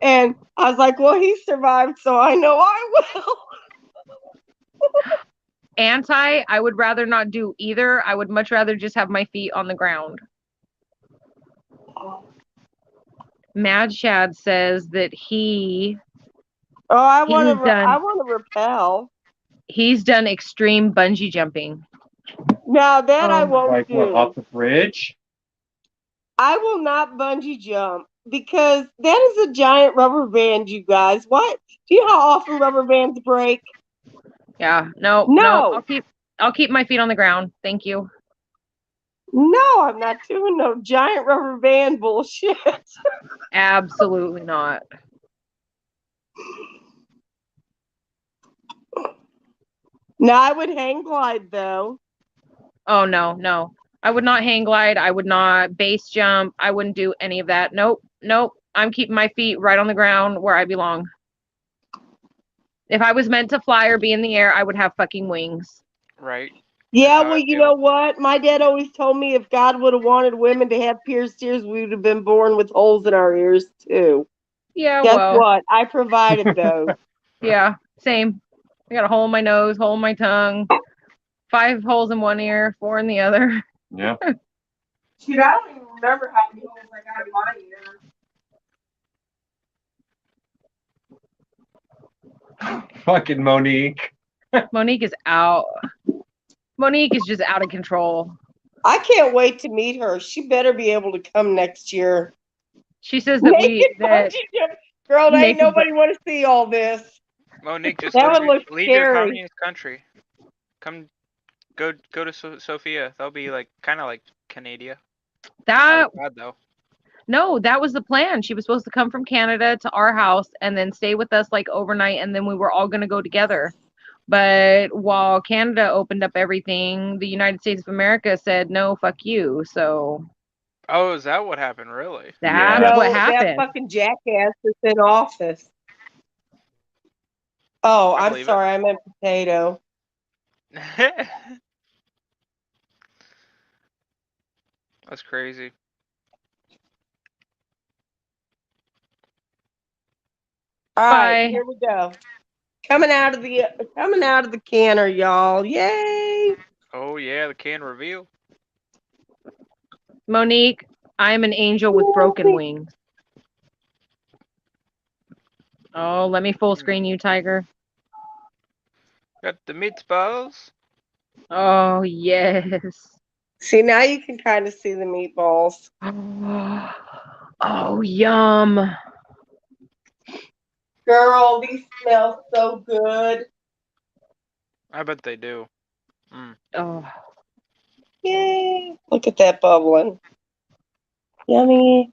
And I was like, well, he survived, so I know I will. I would rather not do either. I would much rather just have my feet on the ground. Mad Shad says that Oh, I He's want to. done. I want to repel. he's done extreme bungee jumping. Now that I won't Like do. what, off the bridge? I will not bungee jump because that is a giant rubber band, you guys. What? Do you know how often rubber bands break? Yeah, no. No. I'll keep my feet on the ground. Thank you. No, I'm not doing no giant rubber band bullshit. Absolutely not. No, I would hang glide though. Oh no. I would not hang glide. I would not base jump. I wouldn't do any of that. Nope. I'm keeping my feet right on the ground where I belong. If I was meant to fly or be in the air, I would have fucking wings. Right. Yeah, That's how well, I you feel. know what? My dad always told me if God would have wanted women to have pierced ears, we would have been born with holes in our ears too. Yeah, Guess well, what? I provided those. yeah, same. I got a hole in my nose, hole in my tongue, 5 holes in one ear, 4 in the other. Yeah. Shoot, I don't even remember how many holes I got in my ear. Fucking Monique. Monique is out. Monique is just out of control. I can't wait to meet her. She better be able to come next year. She says that Girl, ain't naked nobody want to see all this. Monique, just That would look leave your scary. communist country. Go to Sofia. That'll be like kind of like Canada. that Not bad though. no, that was the plan. She was supposed to come from Canada to our house and then stay with us like overnight, and then we were all going to go together. But while Canada opened up everything, the United States of America said no, fuck you. So Oh, is that what happened? Really? that's Yeah. what No, that happened. fucking jackass is in office. Oh, I I'm believe sorry. I meant potato. That's crazy. All Bye. right, here we go. Coming out of the canner, y'all. Yay! Oh yeah, the can reveal. Monique, I am an angel with broken wings. Oh, let me full screen you, Tiger. Got the meatballs. Oh, yes. See, now you can kind of see the meatballs. Oh, yum. Girl, these smell so good. I bet they do. Oh, Yay! Look at that bubbling. Yummy.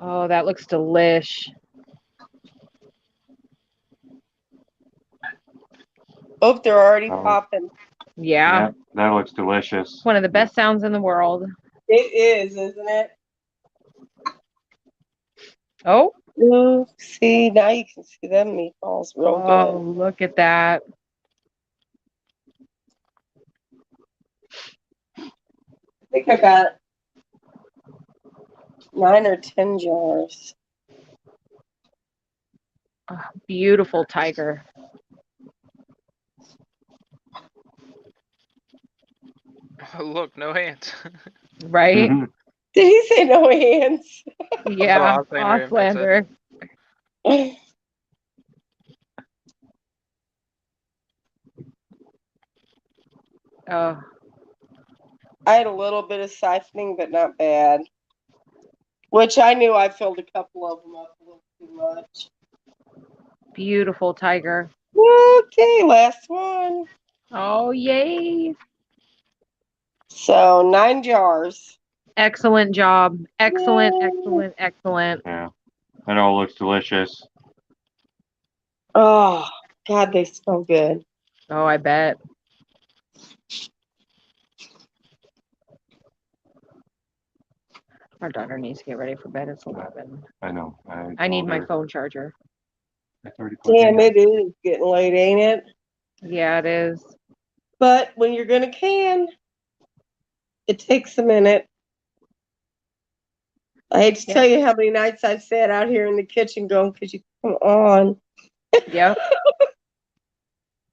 oh, that looks delish. Oh, they're already Oh. popping. Yeah. That looks delicious. One of the best sounds in the world. It is, isn't it? Oh, Ooh, see, now you can see them meatballs real oh, good. look at that. I think I got 9 or 10 jars. Oh, beautiful tiger. Look, no hands. Right? Mhm. Did he say no hands? Yeah, Auslander, Auslander. Oh, I had a little bit of siphoning, but not bad. Which I knew I filled a couple of them up a little too much. beautiful tiger. Okay, last one. Oh, yay. So 9 jars. Excellent job. Excellent, Yay. excellent, excellent. Yeah, that all looks delicious. Oh, God, they smell good. Oh, I bet. Our daughter needs to get ready for bed. It's 11. I know. I need told my her phone charger. it's already put Damn, in. it is getting late, ain't it? Yeah, it is. But when you're going to can, it takes a minute. I hate to tell you how many nights I've sat out here in the kitchen going, could you come on? Yep.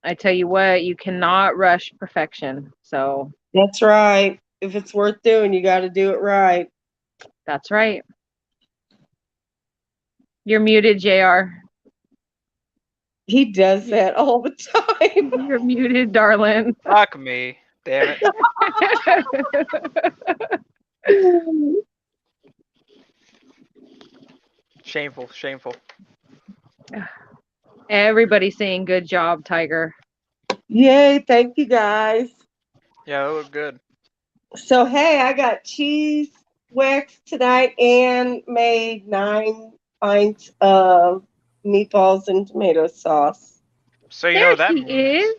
I tell you what, you cannot rush perfection. So That's right. If it's worth doing, you got to do it right. that's right. You're muted, JR. He does that all the time. You're muted, darling. Fuck me. Damn it. Shameful, shameful. Everybody's saying good job, Tiger. Yay, thank you guys. Yeah, it looked good. So, hey, I got cheese wax tonight and made 9 pints of meatballs and tomato sauce. So you know There what that she means. is.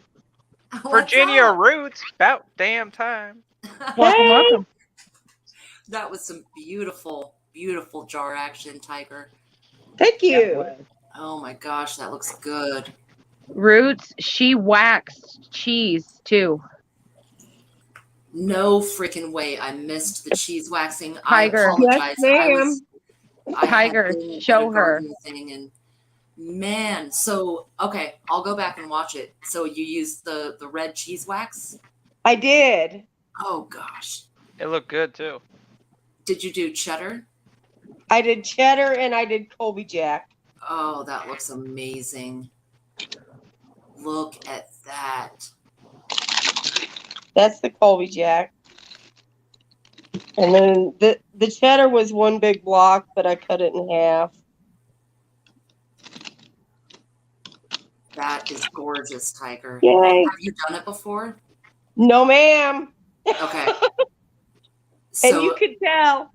What's Virginia up? Roots, about damn time. Welcome, Hey. welcome. That was some beautiful, beautiful jar action, Tiger. Thank you. Oh my gosh, that looks good. Roots, she waxed cheese too. No freaking way. I missed the cheese waxing. Tiger. I apologize. Yes, I Tiger, had been show at a her. gardening thing and man, so okay, I'll go back and watch it. So you used the red cheese wax? I did. Oh gosh. It looked good too. Did you do cheddar? I did cheddar and I did Colby Jack. Oh, that looks amazing. Look at that. That's the Colby Jack. And then the cheddar was one big block, but I cut it in half. That is gorgeous, Tiger. Yay. Have you done it before? No, ma'am. Okay. And So you could tell.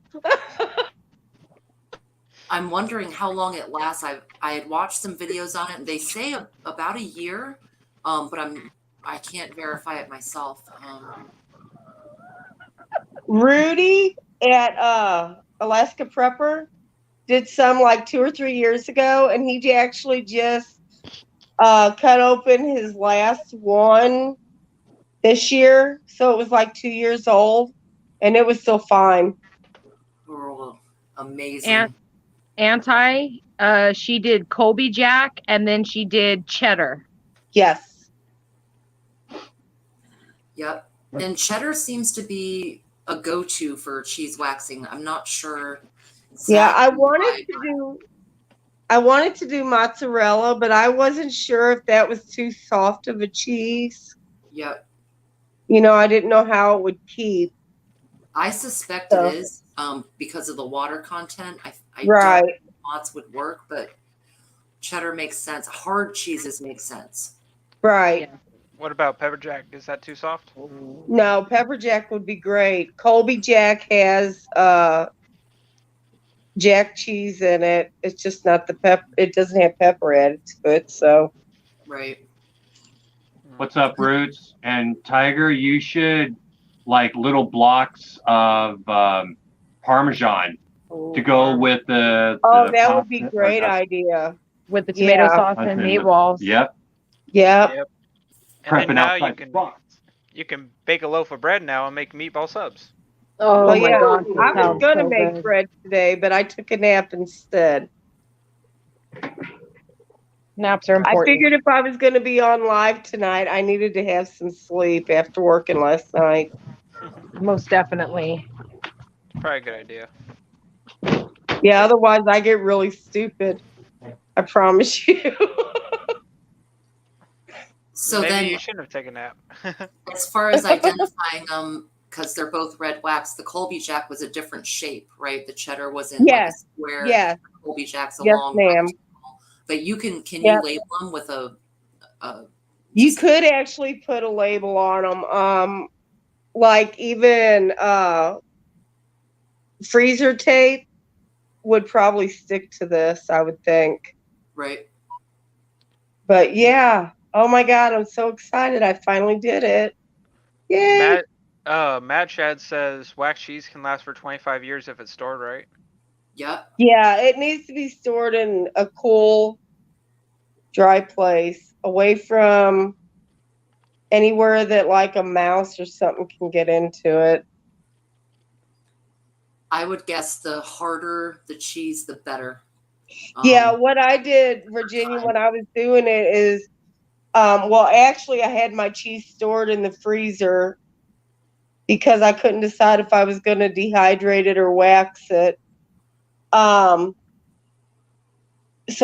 I'm wondering how long it lasts. I had watched some videos on it, and they say about a year, but I can't verify it myself. Rudy at Alaska Prepper did some like 2 or 3 years ago, and he actually just cut open his last one this year. So it was like 2 years old, and it was still fine. Oh, amazing. She did Colby Jack and then she did cheddar. Yes. Yep. And cheddar seems to be a go-to for cheese waxing. I'm not sure. Yeah, I exactly wanted to do mozzarella, but I wasn't sure if that was too soft of a cheese. Yep. You know, I didn't know how it would keep. I suspect it is because of the water content. I Right. don't think mozz would work, but cheddar makes sense. Hard cheeses make sense. Right. Yeah. What about pepper jack? Is that too soft? No, pepper jack would be great. Colby Jack has jack cheese in it. It's just not the pepper. It doesn't have pepper added to it. So Right. What's up, Roots? And Tiger, you should like little blocks of Parmesan to go with the that would be pasta- great or the- idea. With the tomato Yeah. sauce and meatballs. Yep. Yep. Yep. And then Prepping now outside the box. you can bake a loaf of bread now and make meatball subs. Oh Well, my yeah, gosh. I was sounds gonna so make good. bread today, but I took a nap instead. Naps are I important. figured if I was gonna be on live tonight, I needed to have some sleep after working last night. Most definitely. Probably a good idea. Yeah, otherwise I get really stupid. I promise you. So Maybe then, you shouldn't have taken a nap. as far as identifying them, because they're both red wax, the Colby Jack was a different shape, right? The cheddar was in like a Yes, square. yes, The Colby Jack's a yes, long ma'am. rectangle. But can you Yep. label them with a You just could actually put a label on them. Like even freezer tape would probably stick to this, I would think. right? But yeah, oh my God, I'm so excited. I finally did it. Yay. Matt Shad says wax cheese can last for 25 years if it's stored right. Yep. Yeah, it needs to be stored in a cool, dry place away from anywhere that like a mouse or something can get into it. I would guess the harder the cheese, the better. Yeah, what I did, Virginia, when I was doing it is, well, actually, I had my cheese stored in the freezer because I couldn't decide if I was going to dehydrate it or wax it. So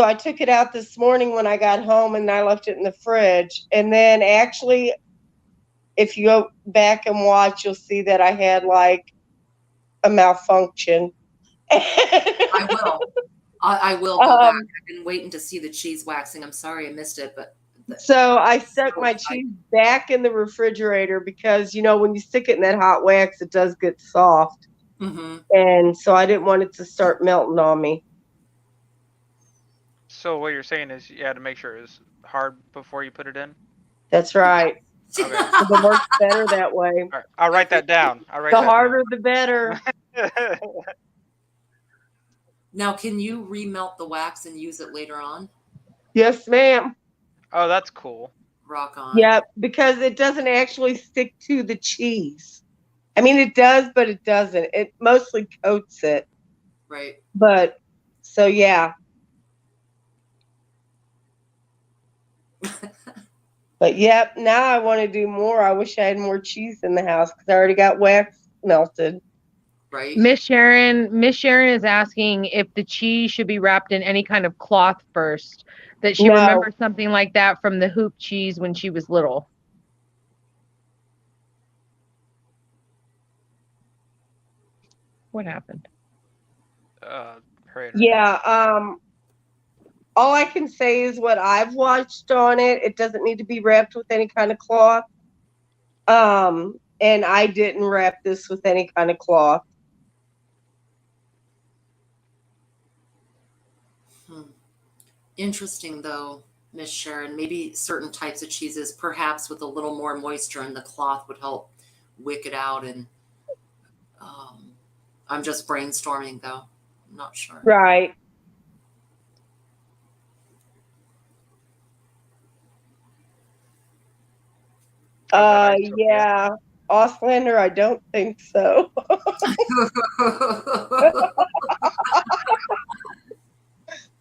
I took it out this morning when I got home and I left it in the fridge. And then actually, if you go back and watch, you'll see that I had like a malfunction. I will. I will go back. I've been waiting to see the cheese waxing. I'm sorry I missed it, but So I stuck my cheese back in the refrigerator because, you know, when you stick it in that hot wax, it does get soft. Mm-hmm. And so I didn't want it to start melting on me. So what you're saying is you had to make sure it was hard before you put it in? That's right. Okay. So it works better that way. All right, I'll write that down. The harder, the better. Now, can you remelt the wax and use it later on? Yes, ma'am. Oh, that's cool. Rock on. Yeah, because it doesn't actually stick to the cheese. I mean, it does, but it doesn't. It mostly coats it. Right. But, so yeah. But yep, now I want to do more. I wish I had more cheese in the house because I already got wax melted. Right. Miss Sharon is asking if the cheese should be wrapped in any kind of cloth first. That she remembers something like that from the hoop cheese when she was little. What happened? Yeah, all I can say is what I've watched on it. It doesn't need to be wrapped with any kind of cloth. And I didn't wrap this with any kind of cloth. Interesting, though, Miss Sharon. Maybe certain types of cheeses, perhaps with a little more moisture in the cloth, would help wick it out. And I'm just brainstorming, though. I'm not sure. Right. Yeah. Auslander, I don't think so.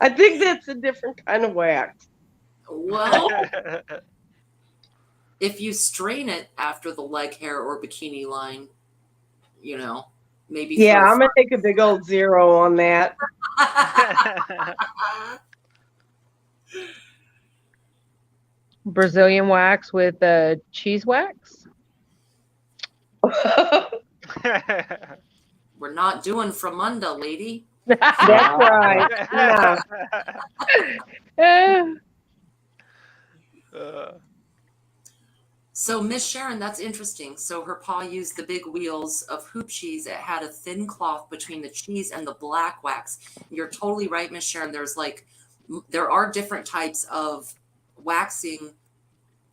I think that's a different kind of wax. Well, if you strain it after the leg hair or bikini line, you know, maybe. Yeah, I'm going to take a big old 0 on that. Brazilian wax with cheese wax? We're not doing Framunda, lady. That's right. No. So, Miss Sharon, that's interesting. So her pa used the big wheels of hoop cheese. It had a thin cloth between the cheese and the black wax. You're totally right, Miss Sharon. There are different types of waxing.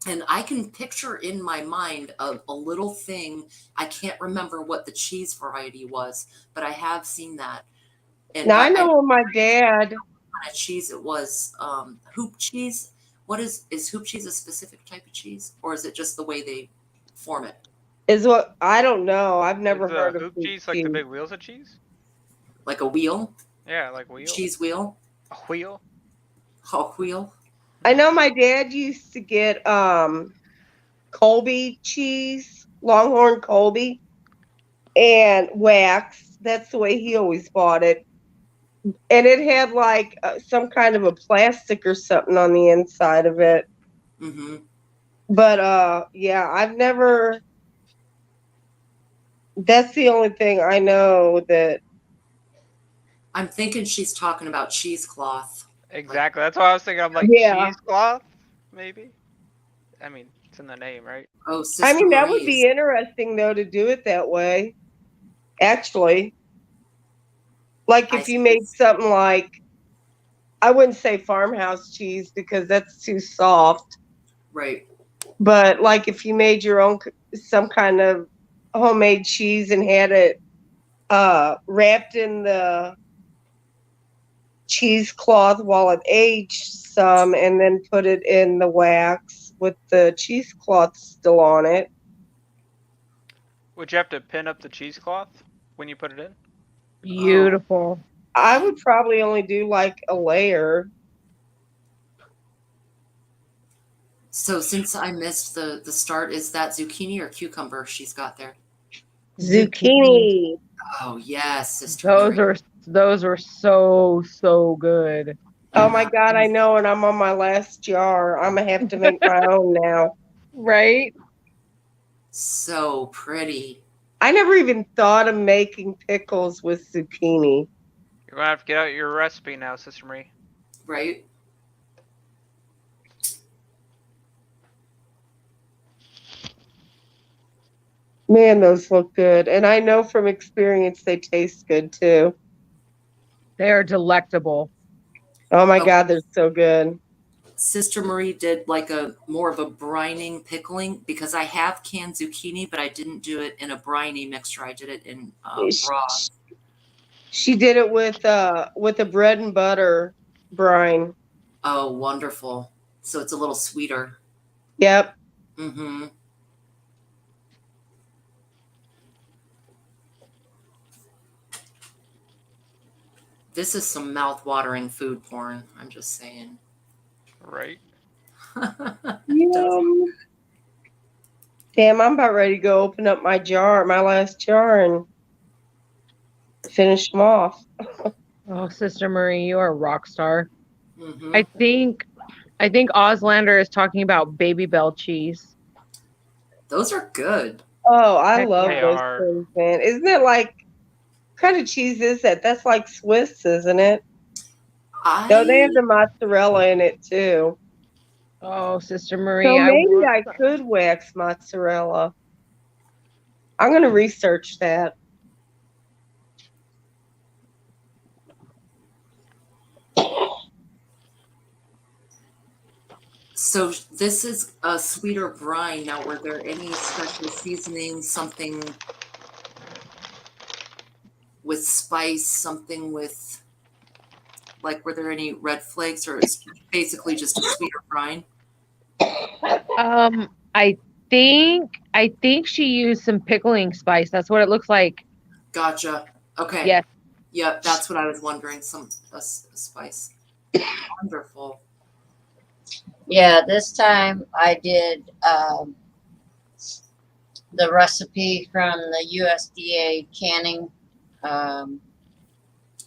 And I can picture in my mind a little thing. I can't remember what the cheese variety was, but I have seen that. And now I know my dad. What kind of cheese it was? Hoop cheese. What is hoop cheese a specific type of cheese, or is it just the way they form it? I don't know. I've never heard of hoop cheese. Like the big wheels of cheese. Like a wheel. Yeah, like wheel. Cheese wheel. A wheel. A wheel. I know my dad used to get Colby cheese, Longhorn Colby, and wax. That's the way he always bought it. And it had like some kind of a plastic or something on the inside of it. Mm-hmm. But yeah, I've never. That's the only thing I know that. I'm thinking she's talking about cheesecloth. Exactly. That's what I was thinking. I'm like, Yeah. cheesecloth, maybe. I mean, it's in the name, right? Oh, I Sister mean, that would Marie's. be interesting though to do it that way. Actually, like I if you see. made something like, I wouldn't say farmhouse cheese because that's too soft. Right. But like if you made your own some kind of homemade cheese and had it wrapped in the cheesecloth while it aged some and then put it in the wax with the cheesecloth still on it. Would you have to pin up the cheesecloth when you put it in? Beautiful. I would probably only do like a layer. So since I missed the start, is that zucchini or cucumber she's got there? Zucchini. Oh yes, Sister Marie. Those are so good. Oh my God, I know, and I'm on my last jar. I'm gonna have to make my own now. Right? So pretty. I never even thought of making pickles with zucchini. You're gonna have to get out your recipe now, Sister Marie. Right? Man, those look good. And I know from experience they taste good too. They are delectable. Oh my Oh. God, they're so good. Sister Marie did like a more of a brining pickling because I have canned zucchini, but I didn't do it in a briny mixture. I did it in raw. She did it with a bread and butter brine. Oh, wonderful. So it's a little sweeter. Yep. Mm-hmm. This is some mouth-watering food porn. I'm just saying. Right. Yum. Damn, I'm about ready to go open up my last jar, and finish them off. Oh, Sister Marie, you are a rock star. Mm-hmm. I think Auslander is talking about Baby Bell cheese. Those are good. Oh, I love They those are. things, man. Isn't it like, what kind of cheese is that? That's like Swiss, isn't it? No, they have the mozzarella in it too. Oh, Sister Marie, So maybe want I could wax mozzarella. I'm going to research that. So this is a sweeter brine. Now, were there any special seasonings, something with spice, something with, like, were there any red flakes, or it's basically just a sweeter brine? I think she used some pickling spice. That's what it looks like. Gotcha. Okay. Yes. Yep, that's what I was wondering. A spice. Wonderful. Yeah, this time I did the recipe from the USDA canning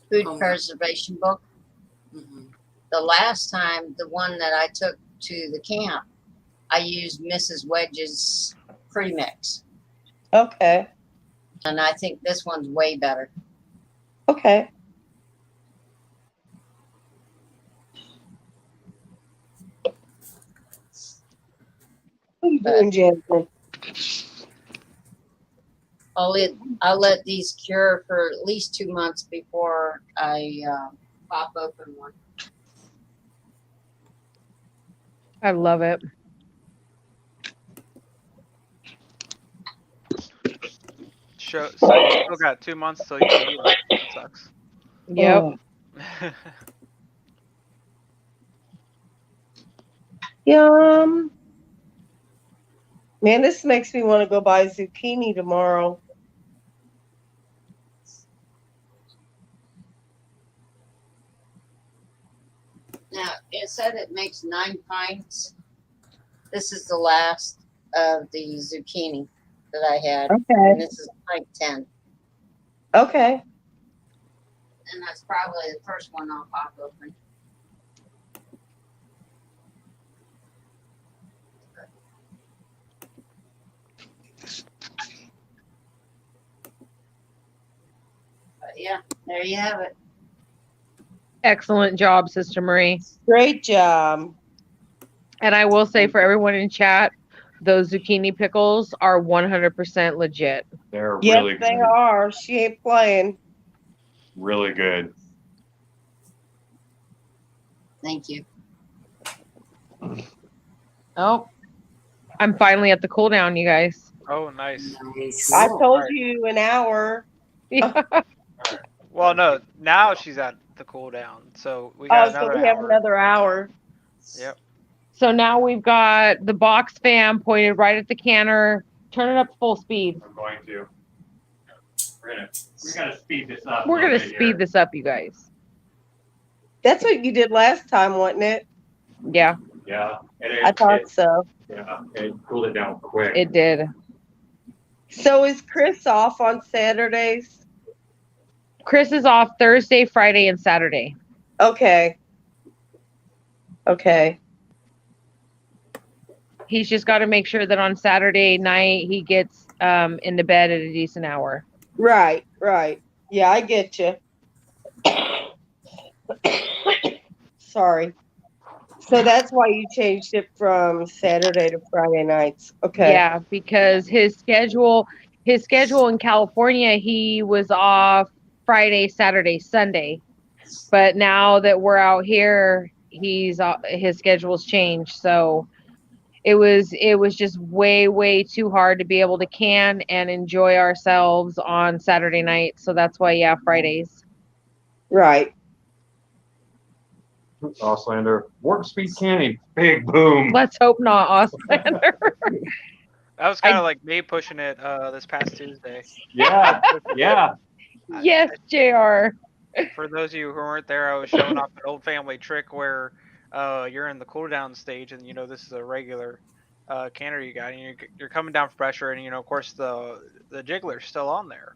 food preservation book. Mm-hmm. The last time, the one that I took to the camp, I used Mrs. Wedge's premix. Okay. And I think this one's way better. Okay. What are you doing, Jasmine? I'll let these cure for at least 2 months before I pop open one. I love it. So you still got 2 months till you can eat them. That sucks. Yep. Oh. Yum. Man, this makes me want to go buy zucchini tomorrow. Now, it said it makes 9 pints. This is the last of the zucchini that I had. Okay. And this is like 10. Okay. And that's probably the first one I'll pop open. But yeah, there you have it. Excellent job, Sister Marie. Great job. And I will say for everyone in chat, those zucchini pickles are 100% legit. They're Yes, really they good. are. She ain't playing. Really good. Thank you. Oh, I'm finally at the cooldown, you guys. Oh, nice. Nice. I Cool. told Alright. you an hour. Well, no, now she's at the cooldown, so we Oh, got so another we have hour. another hour. Yep. So now we've got the box fan pointed right at the canner. Turn it up to full speed. I'm going to. We're gonna speed this up. We're going to speed this up, you guys. That's what you did last time, wasn't it? Yeah, Yeah. I thought so. Yeah. It cooled it down quick. it did. So is Chris off on Saturdays? Chris is off Thursday, Friday, and Saturday. Okay. Okay. He's just got to make sure that on Saturday night he gets into bed at a decent hour. Right, right. Yeah, I get you. Sorry. So that's why you changed it from Saturday to Friday nights. Okay. Yeah, because his schedule in California, he was off Friday, Saturday, Sunday. But now that we're out here, his schedule's changed. So it was just way too hard to be able to can and enjoy ourselves on Saturday night. So that's why, yeah, Fridays. Right. Auslander. Warp speed canning. Big boom. Let's hope not, Auslander. That was kind of like me pushing it this past Tuesday. Yeah. Yeah. Yes, JR. For those of you who weren't there, I was showing off an old family trick where you're in the cooldown stage, and this is a regular canner you got, and you're coming down for pressure, and of course the jiggler's still on there.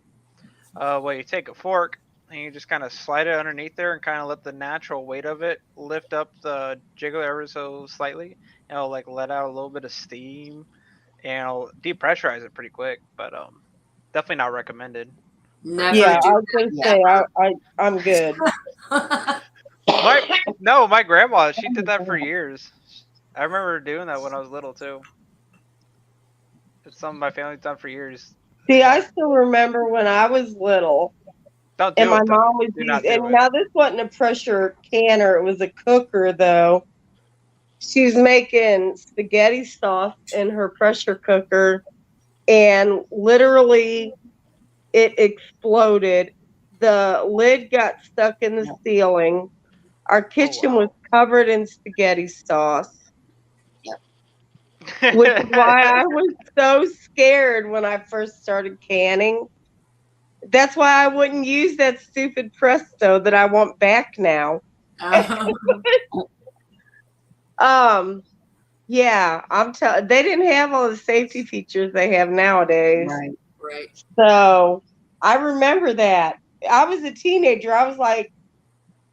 Well, you take a fork and you just kind of slide it underneath there and kind of let the natural weight of it lift up the jiggler ever so slightly. It'll like let out a little bit of steam, and it'll depressurize it pretty quick, but definitely not recommended. Never Yeah, I do was going to say, I'm good. My grandma, she did that for years. I remember doing that when I was little too. It's something my family's done for years. See, I still remember when I was little, Don't do and my it. mom was Do not using, do and it. now this wasn't a pressure canner, it was a cooker though. She was making spaghetti sauce in her pressure cooker, and literally it exploded. The lid got stuck in the ceiling. Our kitchen was covered in spaghetti sauce. Which is why I was so scared when I first started canning. That's why I wouldn't use that stupid Presto that I want back now. Yeah, they didn't have all the safety features they have nowadays. Right. So I remember that. I was a teenager. I was like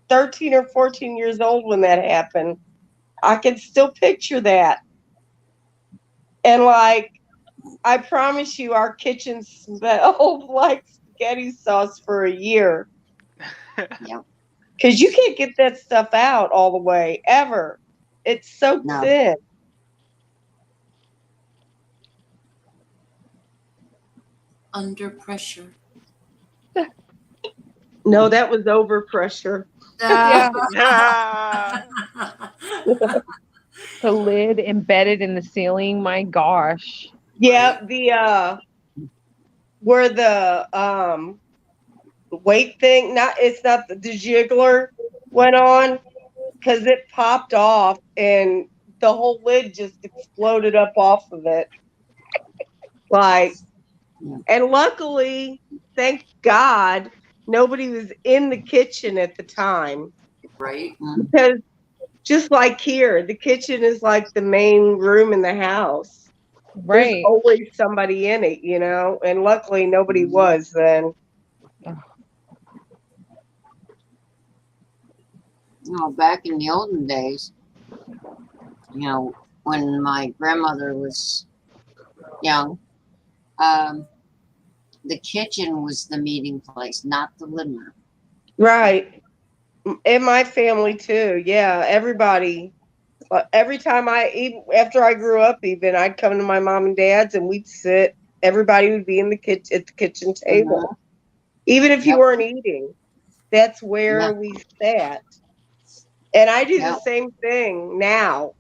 13 or 14 years old when that happened. I can still picture that. And like, I promise you, our kitchen smelled like spaghetti sauce for a year. Because you can't get that stuff out all the way, ever. It's so thin. Under pressure. No, that was over pressure. The lid embedded in the ceiling. My gosh. Yeah, where the weight thing, it's not the jiggler went on, because it popped off and the whole lid just exploded up off of it. And luckily, thank God, nobody was in the kitchen at the time. Right. Because just like here, the kitchen is like the main room in the house. Right. There's always somebody in it, and luckily nobody was then. Back in the olden days, when my grandmother was young, the kitchen was the meeting place, not the living room. Right. In my family too. Yeah, everybody. Every time even after I grew up, even I'd come to my mom and dad's, and we'd sit. Everybody would be in the kitchen at the kitchen table, even if you Yep. weren't eating. That's where Yeah. we sat. And I do the Yep. same thing now.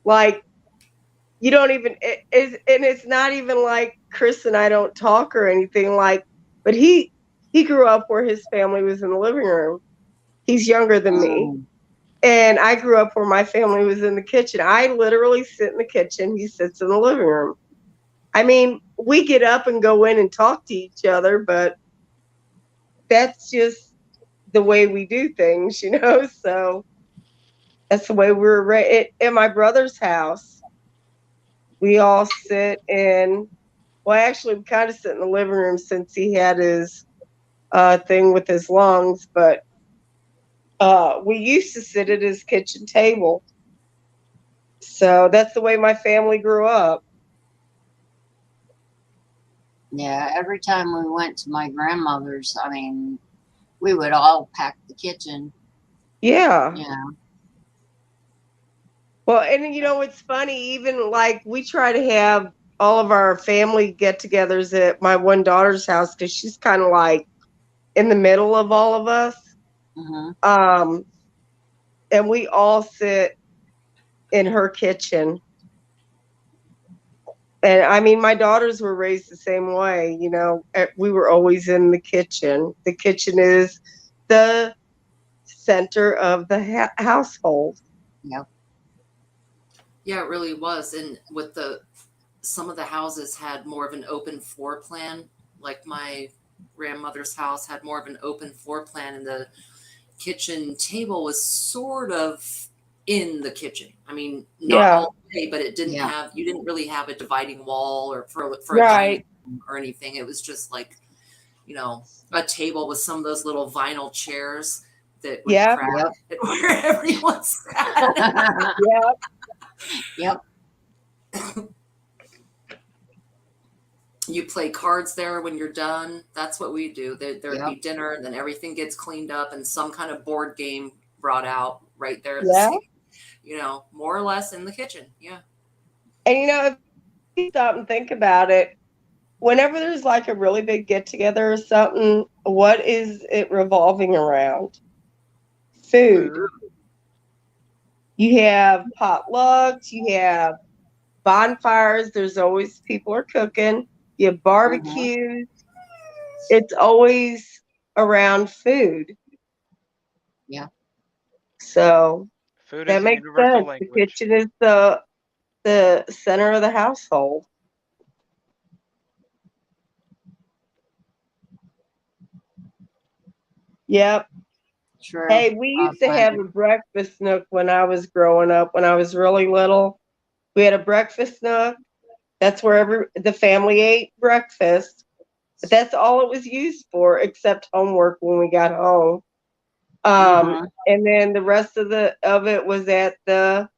Like, you don't even and it's not even like Chris and I don't talk or anything, like, but he grew up where his family was in the living room. He's younger than me. And I grew up where my family was in the kitchen. I literally sit in the kitchen. He sits in the living room. I mean, we get up and go in and talk to each other, but that's just the way we do things, So that's the way we were raised. At my brother's house, we all sit in, well, actually, we kind of sit in the living room since he had his thing with his lungs, but we used to sit at his kitchen table. So that's the way my family grew up. Yeah, every time we went to my grandmother's, we would all pack the kitchen. Yeah. Yeah. Well, and it's funny, even like we try to have all of our family get togethers at my one daughter's house because she's kind of like in the middle of all of us. Mm-hmm. And we all sit in her kitchen. And I mean, my daughters were raised the same way, we were always in the kitchen. The kitchen is the center of the household. Yep. Yeah, it really was. And with some of the houses had more of an open floor plan. Like my grandmother's house had more of an open floor plan, and the kitchen table was sort of in the kitchen. I mean, not all the way, but it didn't you didn't really have a dividing wall or for a dining room or anything. It was just like, a table with some of those little vinyl chairs that would crack where everyone sat. Yep. You play cards there when you're done. That's what we do. There'd be dinner, and then everything gets cleaned up and some kind of board game brought out right there at the same, more or less in the kitchen. Yeah. And if you stop and think about it, whenever there's like a really big get together or something, what is it revolving around? Food. You have potlucks, you have bonfires, there's always people are cooking, you have barbecues. It's always around food. Yeah. So food that is a makes universal sense. language. The kitchen is the center of the household. Yep. Sure. Hey, we used to have a breakfast nook when I was growing up, when I was really little. We had a breakfast nook. That's where the family ate breakfast. But that's all it was used for, except homework when we got home. And then the rest of it was at the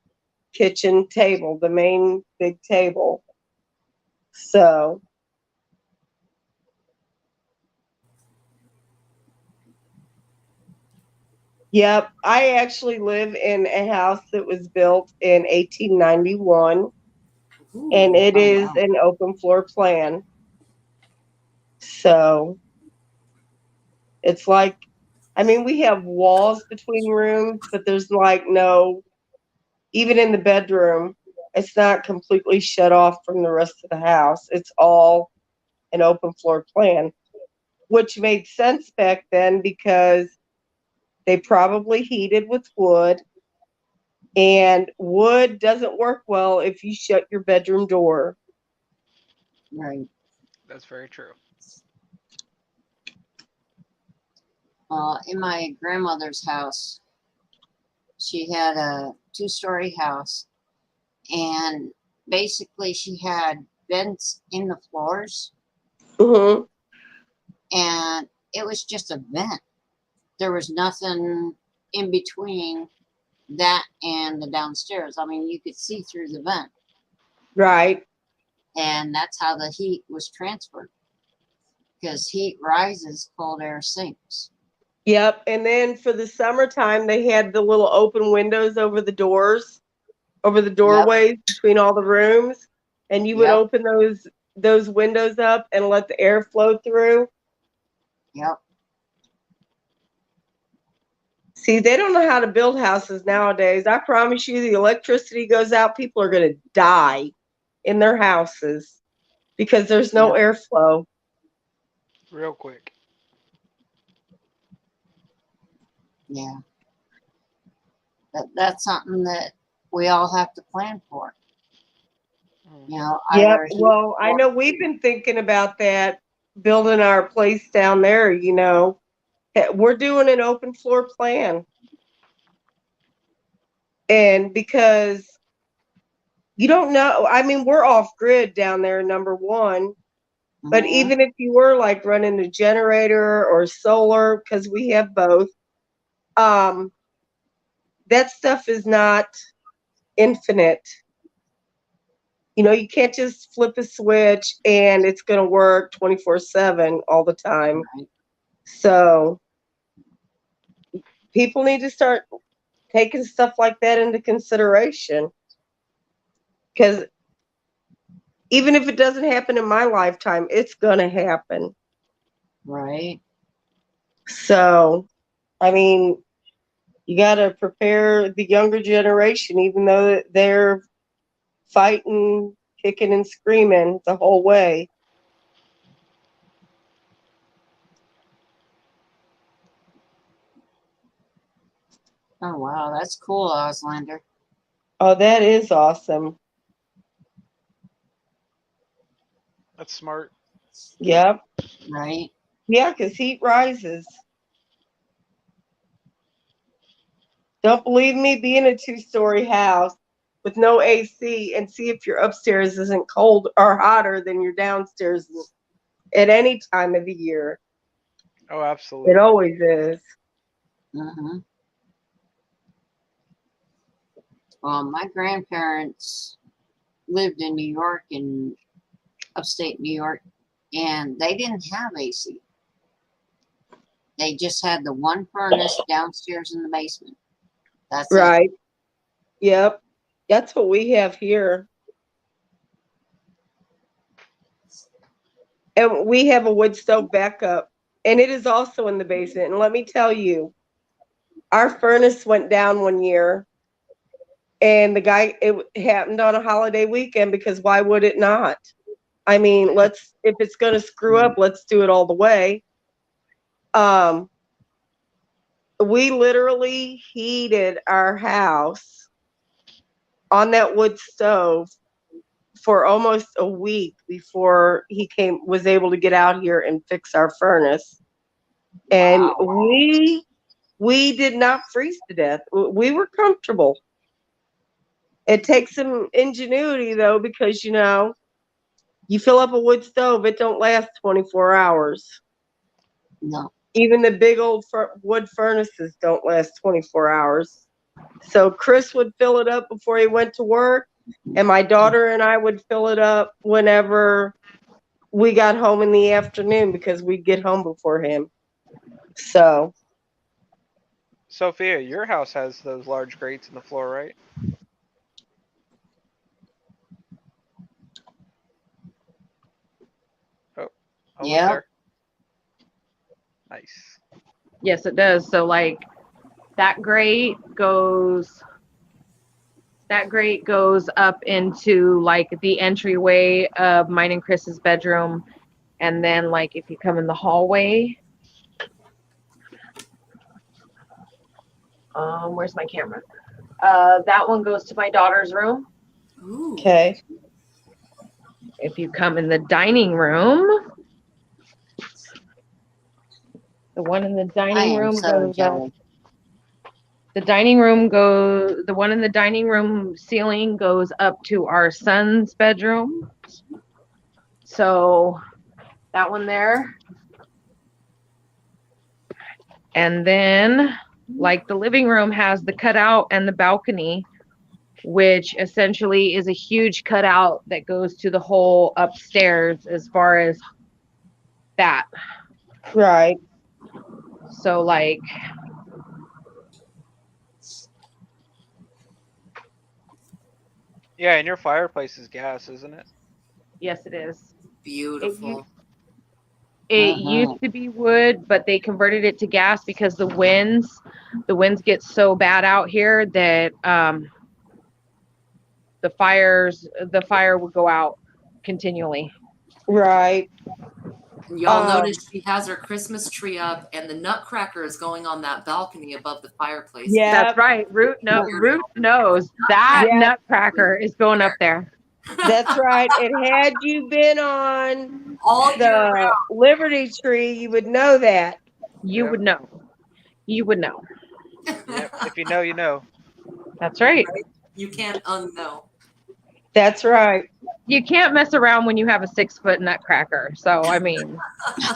kitchen table, the main big table. So yep, I actually live in a house that was built in 1891. And it is an open floor plan. So it's like, we have walls between rooms, but there's like even in the bedroom, it's not completely shut off from the rest of the house. It's all an open floor plan, which made sense back then because they probably heated with wood, and wood doesn't work well if you shut your bedroom door. Right. That's very true. In my grandmother's house, she had a 2-story house, and basically she had vents in the floors, Mm-hmm. and it was just a vent. There was nothing in between that and the downstairs. I mean, you could see through the vent, Right. and that's how the heat was transferred. Because heat rises, cold air sinks. Yep. And then for the summertime, they had the little open windows over the doors, over the doorways between all the rooms, and you would Yep. open those windows up and let the air flow through. Yep. See, they don't know how to build houses nowadays. I promise you, the electricity goes out, people are going to die in their houses because there's no airflow. Real quick. Yeah. That's something that we all have to plan for. You know, Yeah, either heat well, I or- know we've been thinking about that, building our place down there, you know. We're doing an open floor plan. And because you don't know, I mean, we're off grid down there, number one. But Mhm. even if you were like running a generator or solar, because we have both, that stuff is not infinite. You know, you can't just flip a switch and it's going to work 24/7 all the time. Right. So people need to start taking stuff like that into consideration. Because even if it doesn't happen in my lifetime, it's going to happen. Right. So, I mean, you got to prepare the younger generation, even though they're fighting, kicking, and screaming the whole way. Oh wow, that's cool, Auslander. Oh, that is awesome. That's smart. Yep. Right. Yeah, because heat rises. Don't believe me? Be in a 2-story house with no AC and see if your upstairs isn't cold or hotter than your downstairs at any time of the year. Oh, absolutely. It always is. Mm-hmm. Well, my grandparents lived in New York, in upstate New York, and they didn't have AC. They just had the one furnace downstairs in the basement. That's it. Right. Yep. That's what we have here. And we have a wood stove backup, and it is also in the basement. And let me tell you, our furnace went down one year, and it happened on a holiday weekend, because why would it not? I mean, if it's going to screw up, let's do it all the way. We literally heated our house on that wood stove for almost a week before he was able to get out here and fix our furnace. And Wow. we did not freeze to death. We were comfortable. It takes some ingenuity though, because you know, you fill up a wood stove, it don't last 24 hours. No. Even the big old wood furnaces don't last 24 hours. So Chris would fill it up before he went to work, and my daughter and I would fill it up whenever we got home in the afternoon, because we'd get home before him. So, Sophia, your house has those large grates in the floor, right? Oh, almost Yeah. there. Nice. Yes, it does. So like that grate goes up into like the entryway of mine and Chris's bedroom. And then like if you come in the hallway, where's my camera? That one goes to my daughter's room. Ooh. okay. If you come in the dining room, the one in the I dining am room so goes up. jelly. The one in the dining room ceiling goes up to our son's bedroom. So that one there. And then Like the living room has the cutout and the balcony, which essentially is a huge cutout that goes to the whole upstairs as far as that. Right. So like Yeah, and your fireplace is gas, isn't it? yes it is. Beautiful. It used to be wood, but they converted it to gas because the winds get so bad out here that the fire would go out continually. Right. And y'all notice she has her Christmas tree up, and the Nutcracker is going on that balcony above the fireplace. Yeah. That's right. Root knows that Yeah. Nutcracker is going up there. That's right. And had you been on All year the round. Liberty Tree, you would know that. You Yep. would know. You would know. Yep. If you know, you know. That's right. You can't unknow. That's right. You can't mess around when you have a 6-foot Nutcracker. So I mean,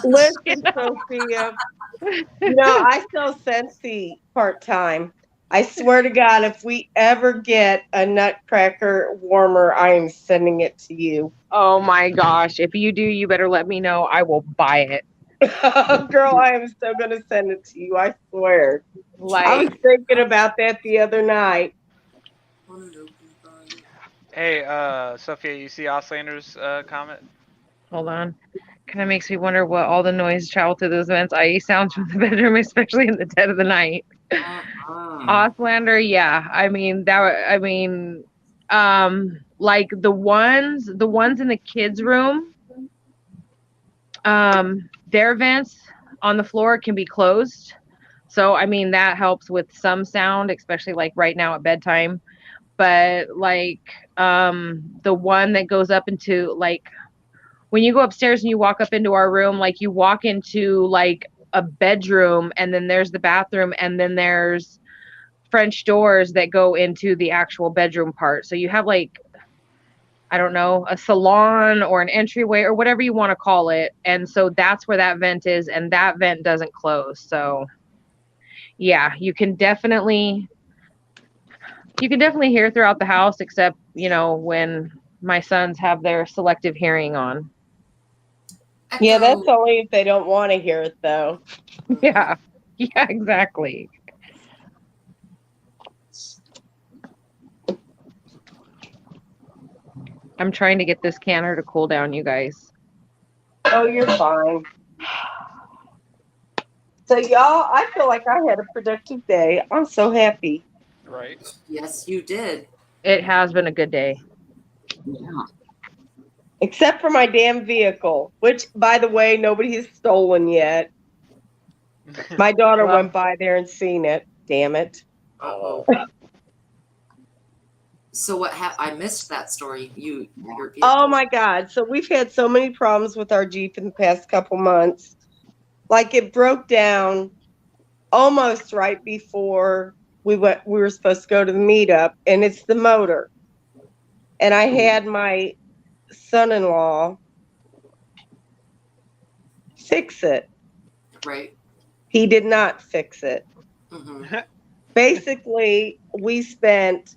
Listen, Sophia, I sell Scentsy part-time. I swear to God, if we ever get a Nutcracker warmer, I am sending it to you. oh my gosh! If you do, you better let me know. I will buy it. Girl, I am so going to send it to you. I swear. I was Like, thinking about that the other night. Hey, Sophia, you see Oslander's comment? hold on. Kind of makes me wonder what all the noise travel through those vents, i.e., sounds from the bedroom, especially in the dead of the night. Auslander, yeah. I mean like the ones in the kids' room, their vents on the floor can be closed. So I mean that helps with some sound, especially like right now at bedtime. But like the one that goes up into like when you go upstairs and you walk up into our room, like you walk into like a bedroom and then there's the bathroom and then there's French doors that go into the actual bedroom part. So you have like, I don't know, a salon or an entryway or whatever you want to call it. And so that's where that vent is, and that vent doesn't close. So yeah, you can definitely hear throughout the house, except, when my sons have their selective hearing on. Yeah, that's only if they don't want to hear it, though. Yeah, exactly. I'm trying to get this canner to cool down, you guys. Oh, you're fine. So, y'all, I feel like I had a productive day. I'm so happy. Right. Yes, you did. It has been a good day. Yeah. Except for my damn vehicle, which, by the way, nobody has stolen yet. My daughter Well- went by there and seen it. Damn it. Uh-oh. So what I missed that story. Your vehicle. Oh, my God. So we've had so many problems with our Jeep in the past couple months. Like, it broke down almost right before we were supposed to go to the meetup, and it's the motor. And I had my son-in-law fix it. Right. He did not fix it. Mm-hmm. Basically, we spent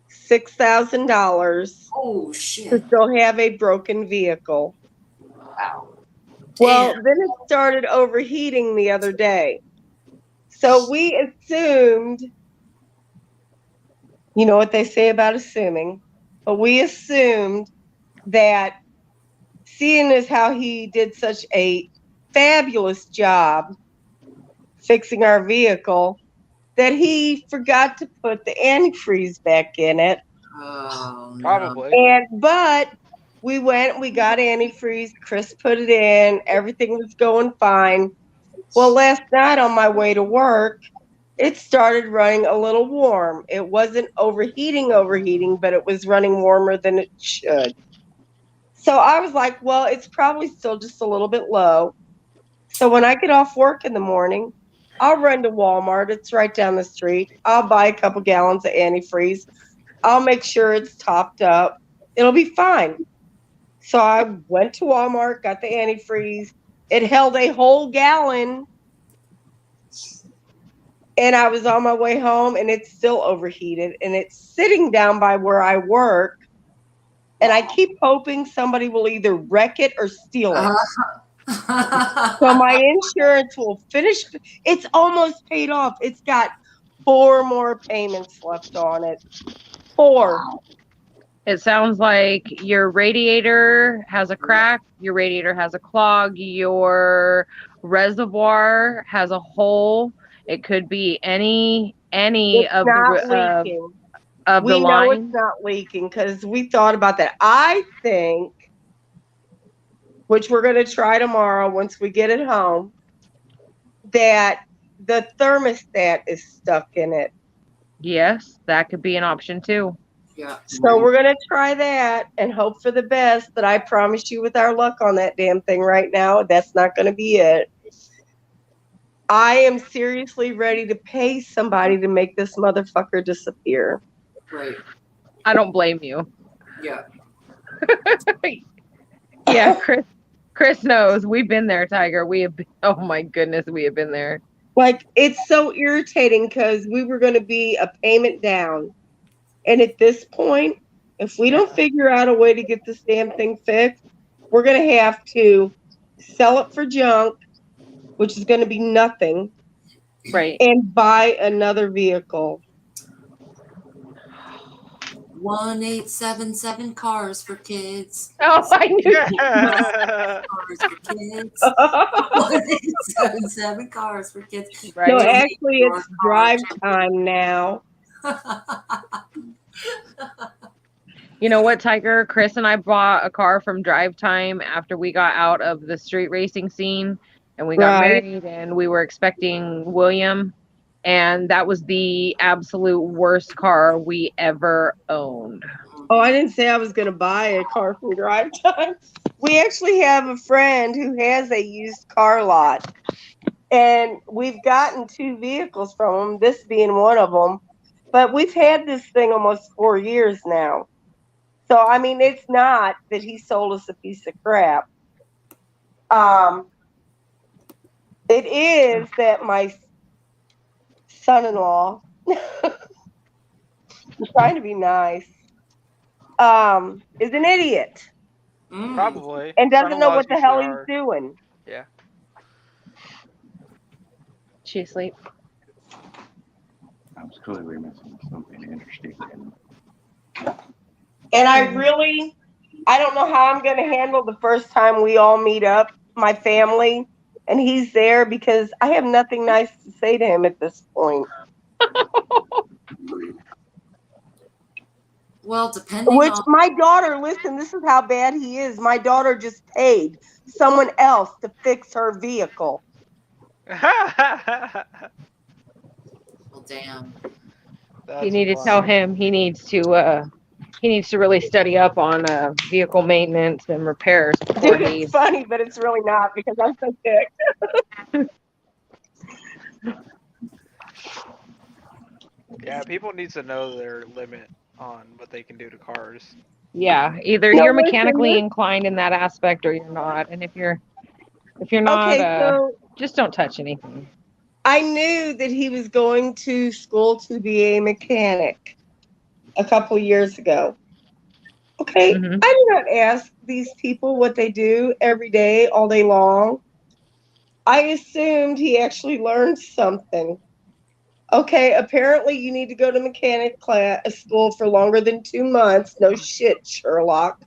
$6,000 Oh to shit. still have a broken vehicle. Wow. Well, Damn. then it started overheating the other day. So we assumed, you know what they say about assuming, but we assumed that seeing as how he did such a fabulous job fixing our vehicle, that he forgot to put the antifreeze back in it. Oh, no. Probably. But we got antifreeze, Chris put it in, everything was going fine. Well, last night on my way to work, it started running a little warm. It wasn't overheating, but it was running warmer than it should. So I was like, well, it's probably still just a little bit low. So when I get off work in the morning, I'll run to Walmart. It's right down the street. I'll buy a couple gallons of antifreeze. I'll make sure it's topped up. It'll be fine. So I went to Walmart, got the antifreeze. It held a whole gallon. And I was on my way home and it's still overheated and it's sitting down by where I work. And I keep hoping somebody will either wreck it or steal it. So my insurance will finish. It's almost paid off. It's got 4 more payments left on it. 4. It sounds like your radiator has a crack, your radiator has a clog, your reservoir has a hole. It could be any It's of not the leaking. of We the know line. it's not leaking because we thought about that. I think, which we're going to try tomorrow once we get it home, that the thermostat is stuck in it. Yes, that could be an option too. Yeah. So we're going to try that and hope for the best. But I promise you, with our luck on that damn thing right now, that's not going to be it. I am seriously ready to pay somebody to make this motherfucker disappear. Right. I don't blame you. Yeah. Yeah, Chris knows. We've been there, Tiger. We have been, oh my goodness, we have been there. Like, it's so irritating because we were going to be a payment down. And at this point, if we don't figure out a way to get this damn thing fixed, we're going to have to sell it for junk, which is going to be nothing, Right. and buy another vehicle. 1877 cars for kids. Oh, I knew. Cars for kids. 1877 cars for kids. Right. No, actually, it's drive time now. You know what, Tiger? Chris and I bought a car from Drive Time after we got out of the street racing scene and we got Right. married and we were expecting William. And that was the absolute worst car we ever owned. Oh, I didn't say I was going to buy a car from Drive Time. We actually have a friend who has a used car lot. And we've gotten 2 vehicles from him, this being one of them. But we've had this thing almost 4 years now. So, I mean, it's not that he sold us a piece of crap. It is that my son-in-law, I'm trying to be nice, is an idiot Probably. and doesn't know Son-in-laws what the usually hell he's are. doing. Yeah. She asleep? I was clearly missing something interesting. And I don't know how I'm going to handle the first time we all meet up, my family, and he's there because I have nothing nice to say to him at this point. Well, depending Which on my daughter, listen, this is how bad he is. My daughter just paid someone else to fix her vehicle. well, damn. You need to tell him he needs to really study up on vehicle maintenance and repairs before Dude, he it's funny, but it's really not because I'm so sick. Yeah, people need to know their limit on what they can do to cars. Yeah, either No, you're listen, mechanically listen. inclined in that aspect or you're not. And if you're not, Okay, so just don't touch anything. I knew that he was going to school to be a mechanic a couple years ago. Okay, Mhm. I do not ask these people what they do every day, all day long. I assumed he actually learned something. Okay, apparently you need to go to mechanic school for longer than 2 months. No shit, Sherlock.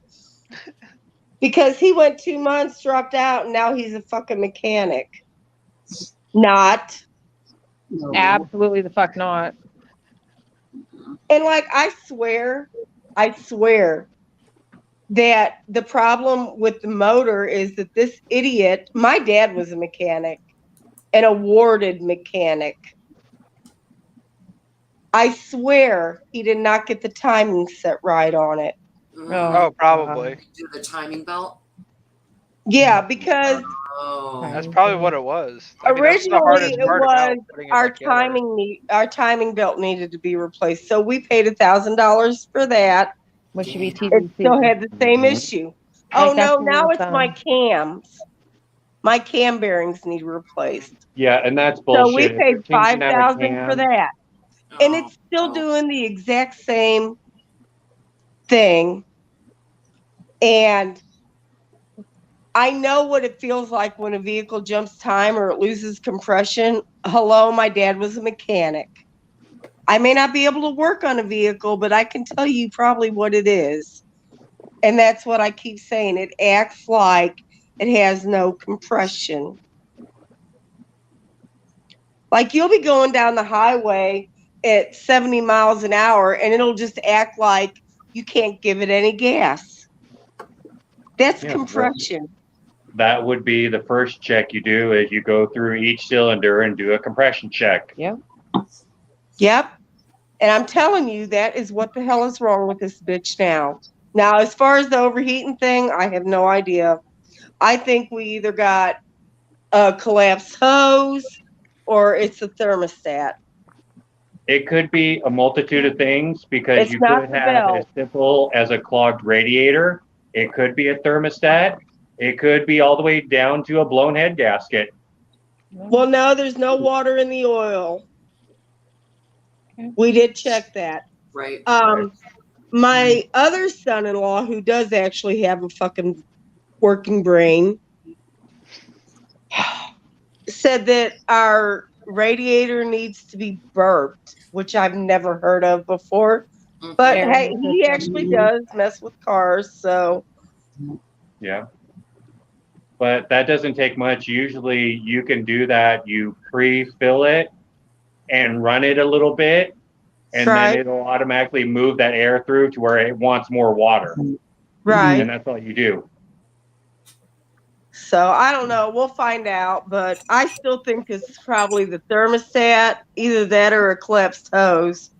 Because he went 2 months, dropped out, and now he's a fucking mechanic. Not. Absolutely the fuck not. And like, I swear that the problem with the motor is that this idiot, my dad was a mechanic, an awarded mechanic. I swear he did not get the timing set right on it. Oh, probably. Do the timing belt. Yeah, because Oh. That's probably what it was. I mean, that's the originally hardest it part about was putting it our back together. our timing belt needed to be replaced. So we paid $1,000 for that. Which should be It TBC. still had the same issue. Oh Like, that's no, the now rule of it's my thumb. cams. My cam bearings need replaced. Yeah, and that's So we bullshit. If you're paid changing out a $5,000 for cam, that. And it's still Oh. doing the exact same thing. And I know what it feels like when a vehicle jumps time or it loses compression. Hello, my dad was a mechanic. I may not be able to work on a vehicle, but I can tell you probably what it is. And that's what I keep saying. It acts like it has no compression. Like you'll be going down the highway at 70 miles an hour and it'll just act like you can't give it any gas. That's Yeah, compression. that would be the first check you do is you go through each cylinder and do a compression check. Yep. Yep. And I'm telling you, that is what the hell is wrong with this bitch now. Now, as far as the overheating thing, I have no idea. I think we either got a collapsed hose or it's a thermostat. It could be a multitude of things because It's you not could the have belt. as simple as a clogged radiator. It could be a thermostat. It could be all the way down to a blown head gasket. Well, no, there's no water in the oil. Okay. We did check that. Right. My other son-in-law, who does actually have a fucking working brain, said that our radiator needs to be burped, which I've never heard of before. But Air hey, in the he system. actually does mess with cars, so Yeah. But that doesn't take much. Usually you can do that. You pre-fill it and run it a little bit, and right, then it'll automatically move that air through to where it wants more water. right. And that's all you do. So I don't know. We'll find out, but I still think it's probably the thermostat, either that or a collapsed hose.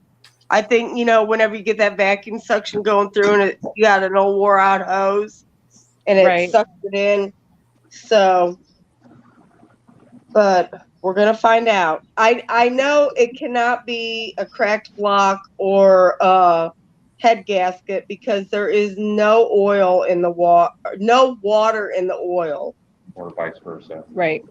I think, whenever you get that vacuum suction going through and you got an old wore out hose and it Right. sucks it in. So, but we're going to find out. I know it cannot be a cracked block or a head gasket because there is no oil in the water, no water in the oil. Or vice versa. Right.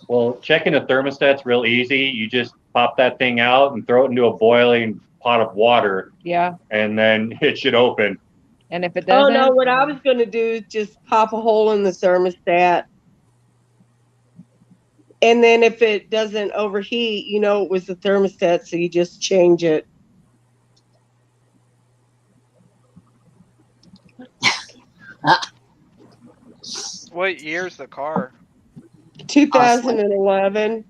Well, checking a thermostat's real easy. You just pop that thing out and throw it into a boiling pot of water, Yeah. and then it should open. And if it Oh doesn't, no, what I was going to do is just pop a hole in the thermostat. And then if it doesn't overheat, it was the thermostat, so you just change it. What year's the car? 2011.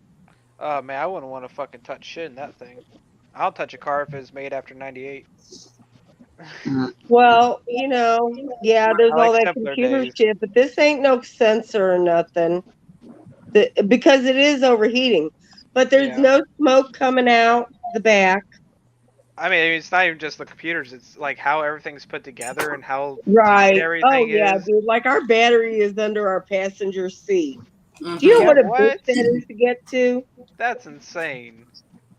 Man, I wouldn't want to fucking touch shit in that thing. I'll touch a car if it's made after 98. Well, yeah, there's I all like that simpler computer days. shit, but this ain't no sensor or nothing. Because it is overheating. But there's Yeah. no smoke coming out the back. I mean, it's not even just the computers. It's like how everything's put together and how Right. tight everything Yeah, is. dude. Like our battery is under our passenger seat. Mhm. Do you know what a What? bitch that is to get to? That's insane.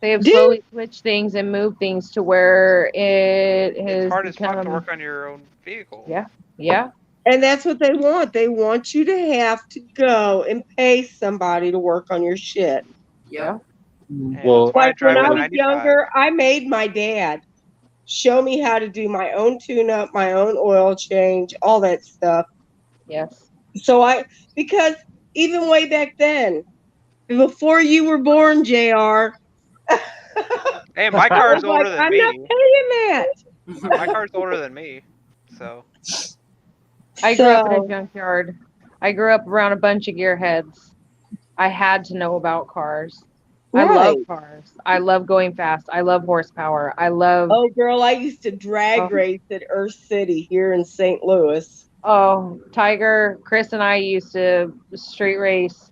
they have Dude. slowly switched things and moved things to where it has It's hard as fuck to become. work on your own vehicle. Yeah. Yeah. And that's what they want. They want you to have to go and pay somebody to work on your shit. Yep. And Well, that's why I Like when drive I a was 95. younger, I made my dad show me how to do my own tune-up, my own oil change, all that stuff. Yes. So because even way back then, before you were born, JR, Hey, my I car's was like, older than I'm not me. paying that. My car's older than me. So I grew up in a So, junkyard. I grew up around a bunch of gearheads. I had to know about cars. I love right. cars. I love going fast. I love horsepower. I love Oh, girl, I used to drag Oh. race at Earth City here in St. Louis. Tiger. Chris and I used to street race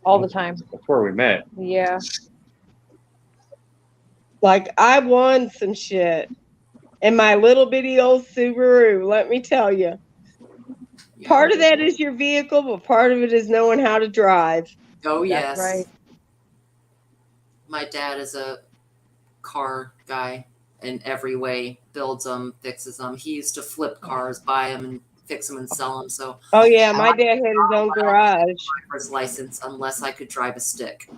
all the time. That's where we met. Yeah. Like, I won some shit in my little bitty old Subaru, let me tell you. Part of that is your vehicle, but part of it is knowing how to drive. Oh, yes. That's right. My dad is a car guy in every way. Builds them, fixes them. He used to flip cars, buy them, and fix them and sell them. So Oh yeah, my dad had his own garage. driver's license unless I could drive a stick.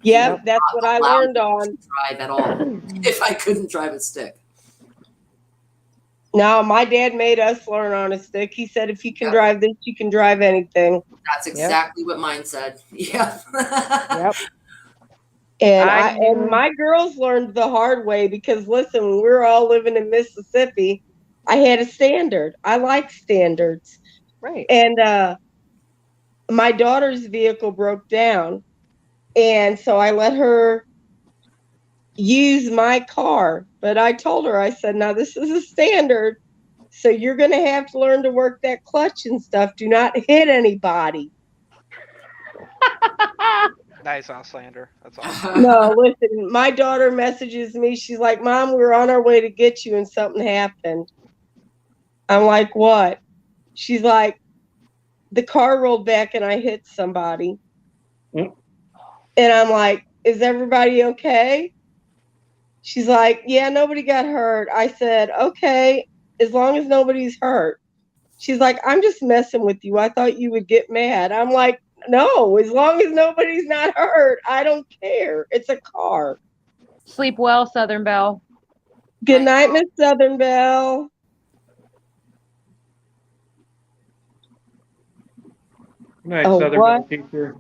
Yep, that's what I Allowed learned me on. to drive at all if I couldn't drive a stick. No, my dad made us learn on a stick. He said, if you can drive this, you can drive anything. That's exactly what mine said. Yeah. Yep. And my girls learned the hard way because listen, when we were all living in Mississippi, I had a standard. I like standards. Right. And my daughter's vehicle broke down. And so I let her use my car. But I told her, I said, now this is a standard. So you're going to have to learn to work that clutch and stuff. Do not hit anybody. Nice Auslander. That's awesome. No, listen, my daughter messages me. She's like, Mom, we were on our way to get you and something happened. I'm like, what? She's like, the car rolled back and I hit somebody. And I'm like, is everybody okay? She's like, yeah, nobody got hurt. I said, okay, as long as nobody's hurt. She's like, I'm just messing with you. I thought you would get mad. I'm like, no, as long as nobody's not hurt, I don't care. It's a car. Sleep well, Southern Belle. Good night, Miss Southern Belle. Nice Oh, Southern what? Belle teacher.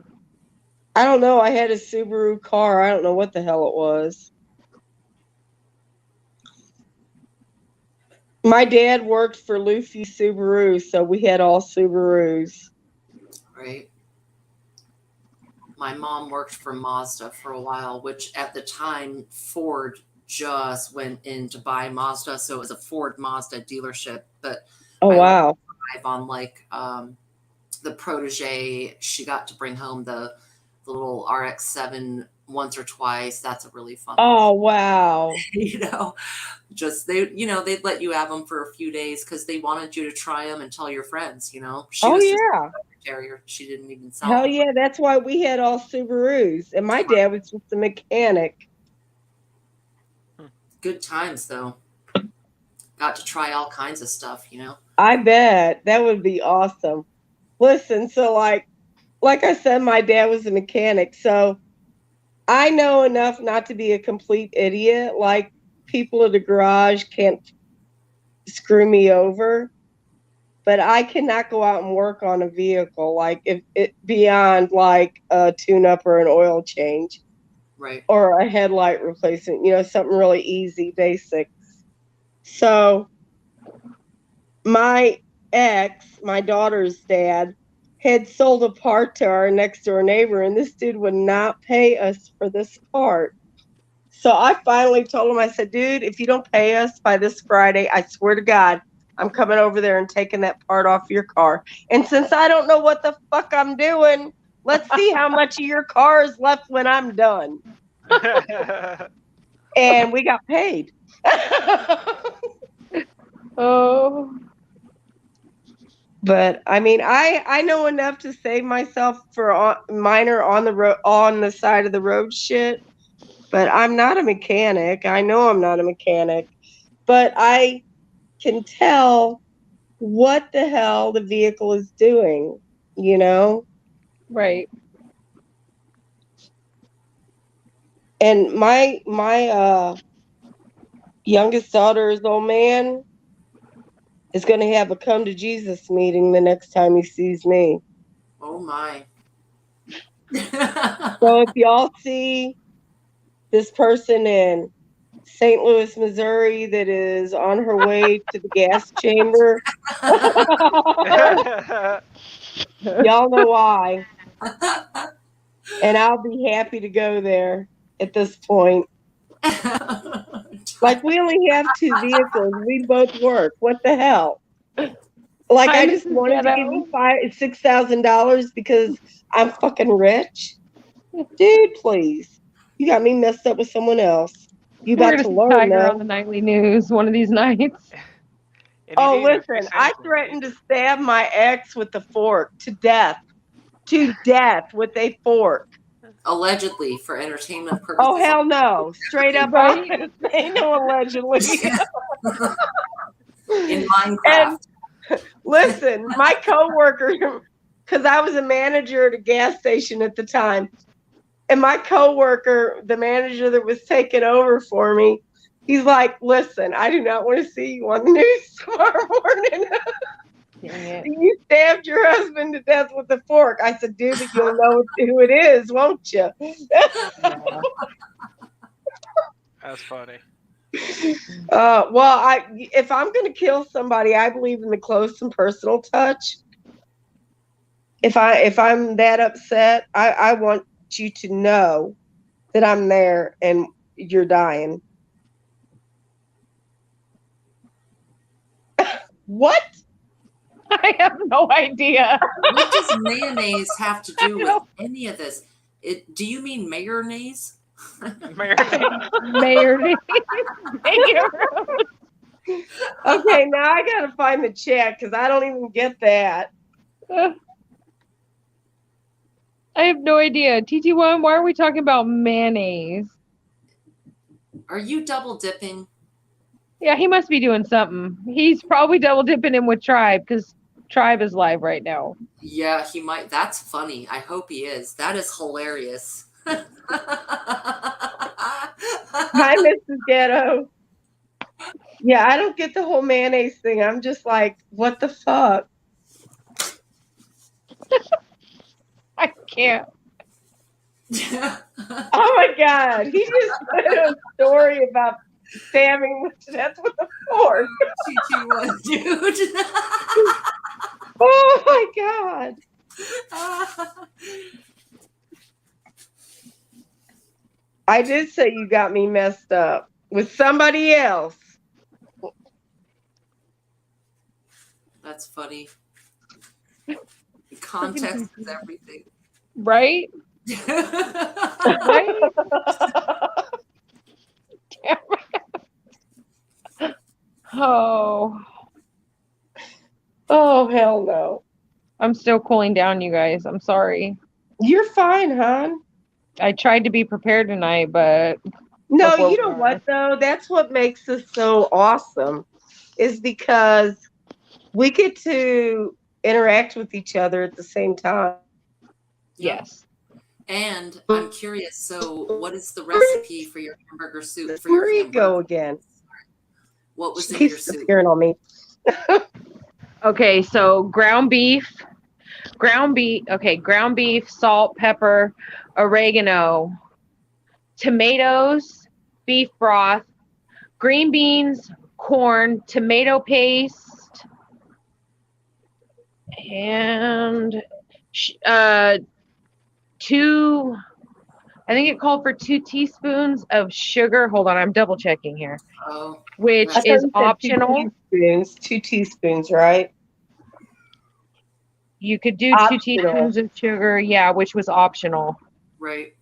I don't know. I had a Subaru car. I don't know what the hell it was. My dad worked for Luffy Subaru, so we had all Subarus. Right. My mom worked for Mazda for a while, which at the time Ford just went in to buy Mazda, so it was a Ford Mazda dealership. But Oh, wow. drive on like the Protege. She got to bring home the little RX-7 once or twice. That's a really fun Oh, wow. you know, just they'd let you have them for a few days because they wanted you to try them and tell your friends, She Oh, was just yeah. a carrier. She didn't even sell Hell them. yeah. That's why we had all Subarus. And my dad was just a mechanic. Good times though. Got to try all kinds of stuff, I bet. That would be awesome. Listen, so like I said, my dad was a mechanic. So I know enough not to be a complete idiot. Like people at the garage can't screw me over. But I cannot go out and work on a vehicle like if it beyond like a tune-up or an oil change. Right. Or a headlight replacement, something really easy, basics. So my ex, my daughter's dad, had sold a part to our next door neighbor, and this dude would not pay us for this part. So I finally told him, I said, dude, if you don't pay us by this Friday, I swear to God, I'm coming over there and taking that part off your car. And since I don't know what the fuck I'm doing, let's see how much of your car is left when I'm done. And we got paid. Oh. But I mean, I know enough to save myself for minor on the side of the road shit. But I'm not a mechanic. I know I'm not a mechanic. But I can tell what the hell the vehicle is doing, Right. And my youngest daughter's old man is going to have a come to Jesus meeting the next time he sees me. Oh my. So if y'all see this person in St. Louis, Missouri that is on her way to the gas chamber, y'all know why. And I'll be happy to go there at this point. Like, we only have 2 vehicles. We both work. What the hell? Like, I just wanted to give you $6,000 because I'm fucking rich? Dude, please. You got me messed up with someone else. You about to learn Tiger that. on the nightly news one of these nights. Oh, listen, I threatened to stab my ex with a fork to death. To death with a fork. Allegedly, for entertainment purposes. Oh, hell no. Straight up, ain't no allegedly. In Minecraft. Listen, my coworker, because I was a manager at a gas station at the time, and my coworker, the manager that was taking over for me, he's like, "Listen, I do not want to see you on the news tomorrow morning. You stabbed your husband to death with a fork." I said, "Dude, you'll know who it is, won't you?" That's funny. Well, if I'm going to kill somebody, I believe in the close and personal touch. If I'm that upset, I want you to know that I'm there and you're dying. What? I have no idea. What does mayonnaise have to do with any of this? Do you mean mayonnaise? Mayonnaise. Okay, now I gotta find the chat because I don't even get that. I have no idea. TT1, why are we talking about mayonnaise? Are you double dipping? Yeah, he must be doing something. He's probably double dipping in with Tribe because Tribe is live right now. Yeah, he might. That's funny. I hope he is. That is hilarious. Hi, Mrs. Ghetto. Yeah, I don't get the whole mayonnaise thing. I'm just like, what the fuck? I can't. Oh my God. He just put a story about stabbing to death with a fork. TT1, dude. Oh my God. I did say you got me messed up with somebody else. That's funny. Context is everything. Right? Right? Oh. Oh, hell no. I'm still cooling down, you guys. I'm sorry. You're fine, hon. I tried to be prepared tonight, but no, you know what though? That's what makes us so awesome, is because we get to interact with each other at the same time. Yes. And I'm curious, so what is the recipe for your hamburger soup? For your Where you hamburger? go again? What was in your He's soup? appearing on me. Okay, so ground beef, salt, pepper, oregano, tomatoes, beef broth, green beans, corn, tomato paste, and I think it called for 2 teaspoons of sugar. Hold on, I'm double checking here. Oh, which I thought is you said optional. 2 teaspoons, right? You could do Optional. 2 teaspoons of sugar, yeah, which was optional. right.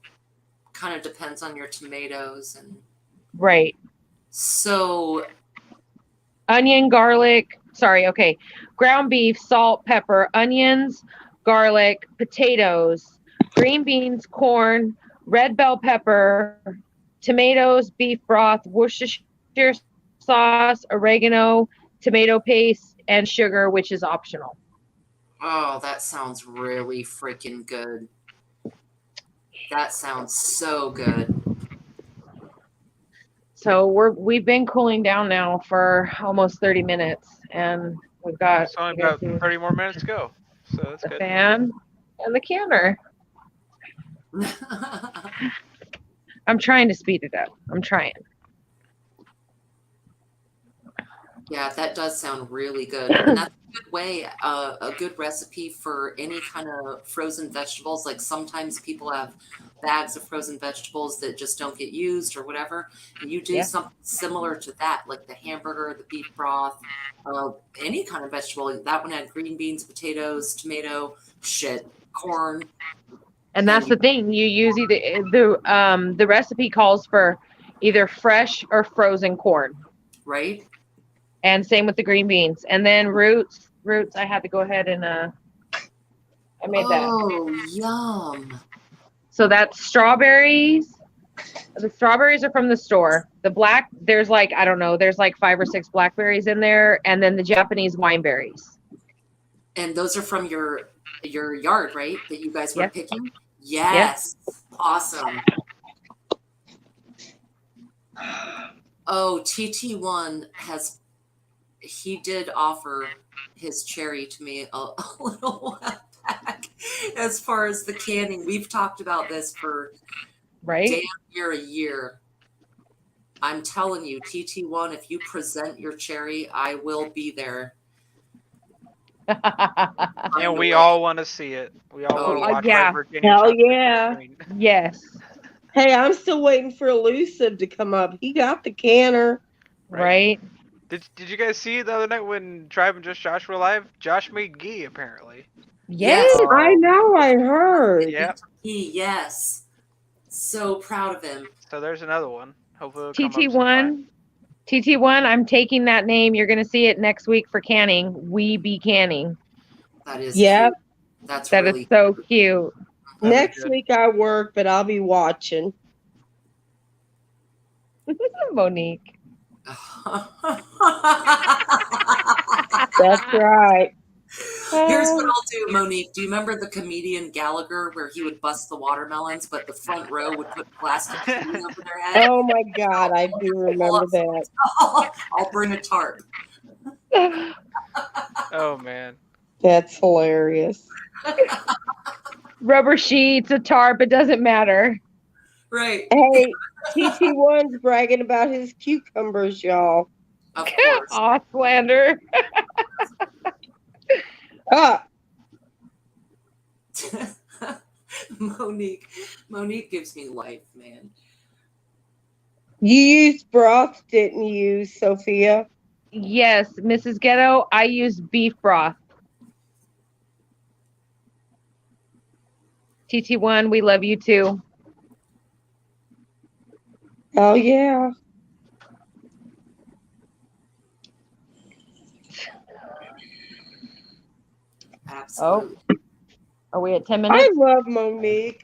Kind of depends on your tomatoes and. Right. So. Onion, garlic. Sorry. Okay. Ground beef, salt, pepper, onions, garlic, potatoes, green beans, corn, red bell pepper, tomatoes, beef broth, Worcestershire sauce, oregano, tomato paste, and sugar, which is optional. Oh, that sounds really freaking good. That sounds so good. So we've been cooling down now for almost 30 minutes, and we've got It's only about 30 more minutes to go, so that's the good. fan and the canner. I'm trying to speed it up. I'm trying. Yeah, that does sound really good. And that's a good way, a good recipe for any kind of frozen vegetables. Like sometimes people have bags of frozen vegetables that just don't get used or whatever. And you do something similar to that, like the hamburger, the beef broth, any kind of vegetable. That one had green beans, potatoes, tomato, corn. And that's the thing. You use either the recipe calls for either fresh or frozen corn. Right. And same with the green beans. And then roots, I had to go ahead and I made that. Oh, yum. So that's strawberries, The strawberries are from the store. The black, there's like, I don't know, there's like 5 or 6 blackberries in there, and then the Japanese wine berries. And those are from your yard, right? That you guys were Yes. picking? Yes. Awesome. Oh, TT1 he did offer his cherry to me a little while back. As far as the canning, we've talked about this for damn near a year. I'm telling you, TT1, if you present your cherry, I will be there. And we all want to see it. We all want to watch my Virginia Hell chocolate yeah. screen. Yes. Hey, I'm still waiting for Elusive to come up. He got the canner. Right. Did you guys see the other night when Tribe and Just Josh were live? Josh made ghee apparently. Yes. I know, I heard. Yeah. Yes. So proud of him. So there's another one. Hopefully it'll come up sometime. TT1, I'm taking that name. You're going to see it next week for canning. We be canning. That is Yep. cute. That's That really is so cute. Next week I work, but I'll be watching. Monique. That's right. Here's what I'll do, Monique. Do you remember the comedian Gallagher where he would bust the watermelons, but the front row would put plastic sheeting over their head? Oh my God, I do remember that. I'll bring a tarp. Oh man. That's hilarious. Rubber sheets, a tarp, it doesn't matter. Right. Hey, TT1's bragging about his cucumbers, y'all. Of course. Aw, slander. Monique gives me life, man. You used broth, didn't you, Sophia? Yes, Mrs. Ghetto, I use beef broth. TT1, we love you too. Oh, yeah. Absolutely. Oh, are we at 10 minutes? I love Monique.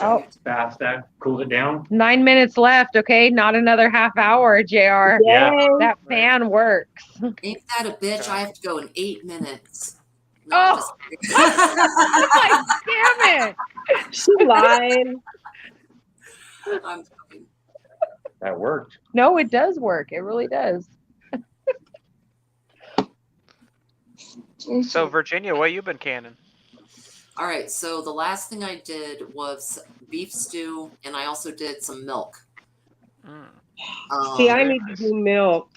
Oh, Fast that cools it down. 9 minutes left, okay? Not another half hour, JR. Yeah. That fan works. Ain't that a bitch? I have to go in 8 minutes. No, Oh, damn it. She lying. I'm joking. That worked. No, it does work. It really does. So Virginia, what you been canning? All right, so the last thing I did was beef stew, and I also did some milk. See, I need to do milk.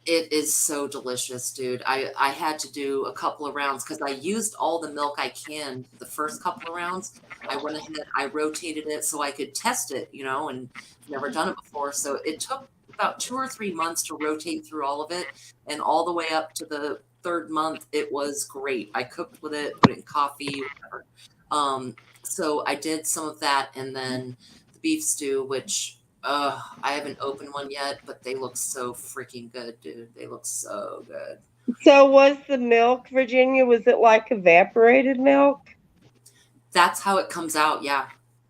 It is so delicious, dude. I had to do a couple of rounds because I used all the milk I canned the first couple of rounds. I went ahead, I rotated it so I could test it, and never done it before. So it took about 2 or 3 months to rotate through all of it, and all the way up to the 3rd month, it was great. I cooked with it, put it in coffee, whatever. So I did some of that, and then the beef stew, which I haven't opened one yet, but they look so freaking good, dude. They look so good. So was the milk, Virginia, was it like evaporated milk? That's how it comes out, yeah.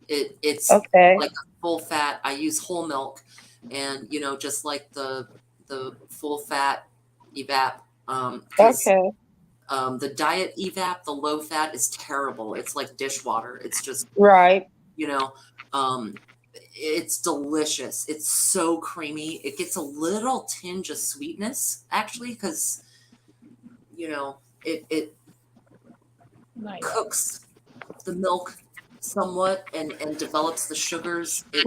It's okay. Like a full fat. I use whole milk, and just like the full fat evap. Okay. The diet evap, the low fat, is terrible. It's like dishwater. It's just right. It's delicious. It's so creamy. It gets a little tinge of sweetness, actually, because it cooks the milk somewhat and develops the sugars. It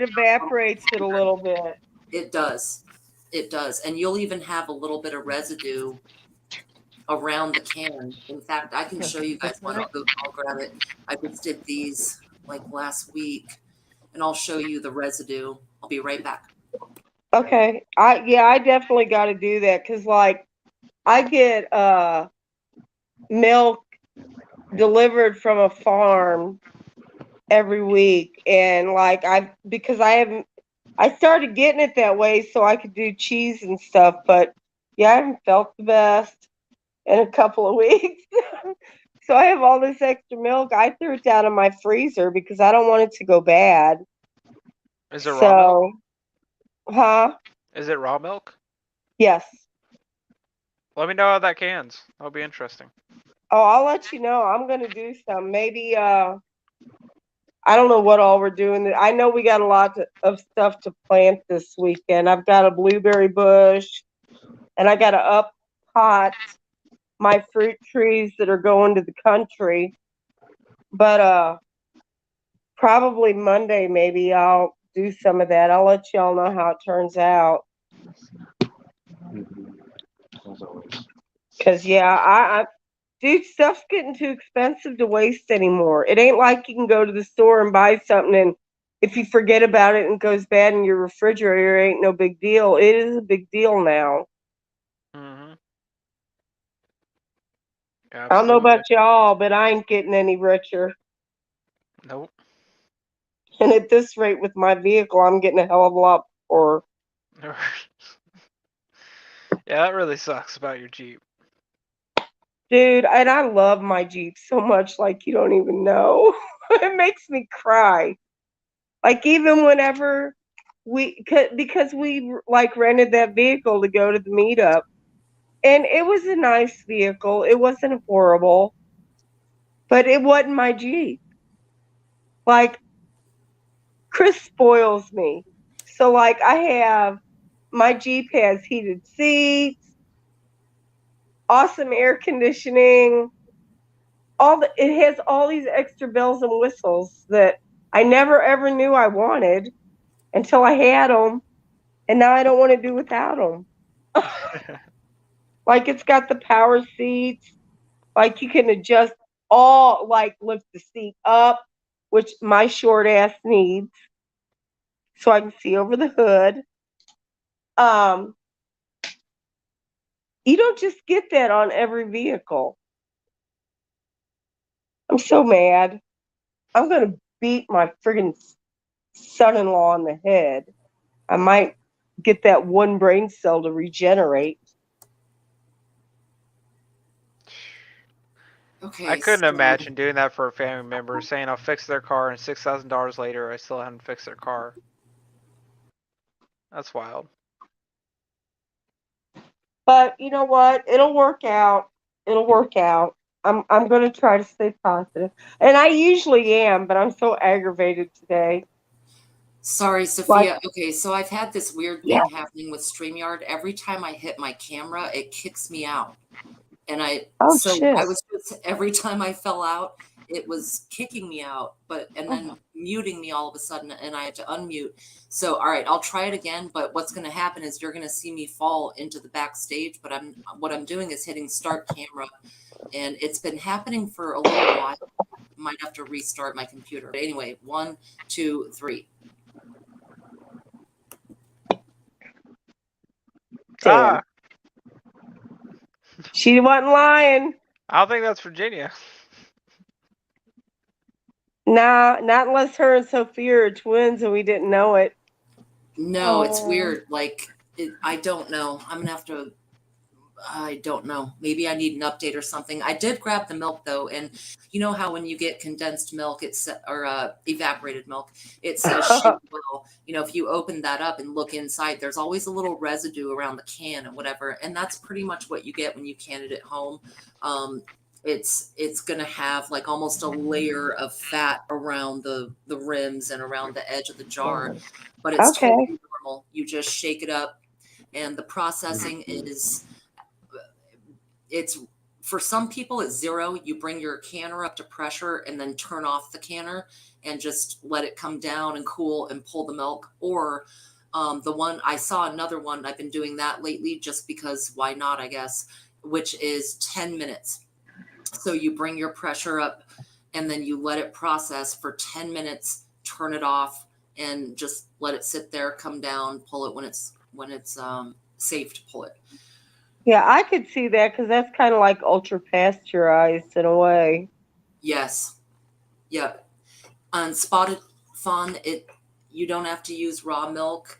evaporates it a little bit. It does. It does. And you'll even have a little bit of residue around the can. In fact, I can show you guys one. I'll grab it. I just did these like last week, and I'll show you the residue. I'll be right back. Okay. I definitely got to do that because like I get milk delivered from a farm every week, and like I started getting it that way so I could do cheese and stuff, but yeah, I haven't felt the best in a couple of weeks. So I have all this extra milk. I threw it down in my freezer because I don't want it to go bad. Is it raw milk? Huh? Is it raw milk? Yes. Let me know how that cans. That'll be interesting. Oh, I'll let you know. I'm gonna do some. Maybe I don't know what all we're doing. I know we got a lot of stuff to plant this weekend. I've got a blueberry bush, and I got to up pot my fruit trees that are going to the country. But probably Monday, maybe I'll do some of that. I'll let y'all know how it turns out. As always. Cause yeah, dude, stuff's getting too expensive to waste anymore. It ain't like you can go to the store and buy something, and if you forget about it and it goes bad in your refrigerator, it ain't no big deal. It is a big deal now. Mm-hmm. I don't know Absolutely. about y'all, but I ain't getting any richer. Nope. And at this rate with my vehicle, I'm getting a hell of a lot for. Yeah, that really sucks about your Jeep. Dude, and I love my Jeep so much, like you don't even know. It makes me cry. Like even whenever because we like rented that vehicle to go to the meetup, and it was a nice vehicle. It wasn't horrible, but it wasn't my Jeep. Like Chris spoils me. So like I have my Jeep has heated seats, awesome air conditioning, it has all these extra bells and whistles that I never ever knew I wanted until I had them, and now I don't want to do without them. Like it's got the power seats, like you can adjust all, like lift the seat up, which my short ass needs, so I can see over the hood. Um, you don't just get that on every vehicle. I'm so mad. I'm gonna beat my friggin' son-in-law in the head. I might get that one brain cell to regenerate. Okay. I couldn't so- imagine doing that for a family member, saying I'll fix their car, and $6,000 later, I still haven't fixed their car. That's wild. But you know what? It'll work out. It'll work out. I'm gonna try to stay positive. And I usually am, but I'm so aggravated today. Sorry, Like, Sophia. Okay, so I've had this weird yeah. thing happening with StreamYard. Every time I hit my camera, it kicks me out. And Oh so I shit. was just, every time I fell out, it was kicking me out, and then muting me all of a sudden, and I had to unmute. So, all right, I'll try it again. But what's going to happen is you're going to see me fall into the backstage. But what I'm doing is hitting start camera, and it's been happening for a little while. Might have to restart my computer. But anyway, 1, 2, 3. Damn. Ah, She wasn't lying. I don't think that's Virginia. Nah, not unless her and Sophia are twins and we didn't know it. No, it's weird. Like, I don't know. I'm gonna have to. I don't know. Maybe I need an update or something. I did grab the milk though, and you know how when you get condensed milk, or evaporated milk, it says shake well. You know, if you open that up and look inside, there's always a little residue around the can and whatever, and that's pretty much what you get when you can it at home. It's gonna have like almost a layer of fat around the rims and around the edge of the jar, but it's Okay. totally normal. You just shake it up, and the processing is. It's for some people it's 0. You bring your canner up to pressure and then turn off the canner and just let it come down and cool and pull the milk. Or the one I saw, another one, I've been doing that lately just because why not, I guess, which is 10 minutes. So you bring your pressure up and then you let it process for 10 minutes, turn it off, and just let it sit there, come down, pull it when it's safe to pull it. Yeah, I could see that because that's kind of like ultra pasteurized in a way. Yes. Yeah. On Spotted Fawn, you don't have to use raw milk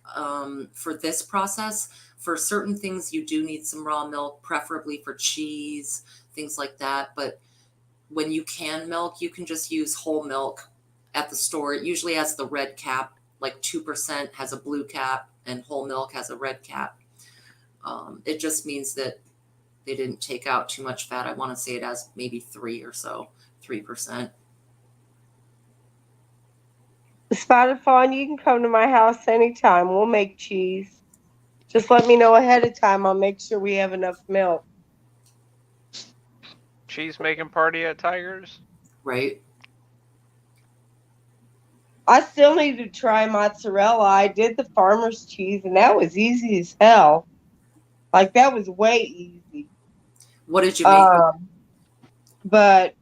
for this process. For certain things, you do need some raw milk, preferably for cheese, things like that. But when you can milk, you can just use whole milk at the store. It usually has the red cap, like 2% has a blue cap and whole milk has a red cap. It just means that they didn't take out too much fat. I want to say it has maybe 3%. Spotted Fawn, you can come to my house anytime. We'll make cheese. Just let me know ahead of time. I'll make sure we have enough milk. Cheese making party at Tiger's? Right? I still need to try mozzarella. I did the farmer's cheese, and that was easy as hell. Like, that was way easy. What did you make? But,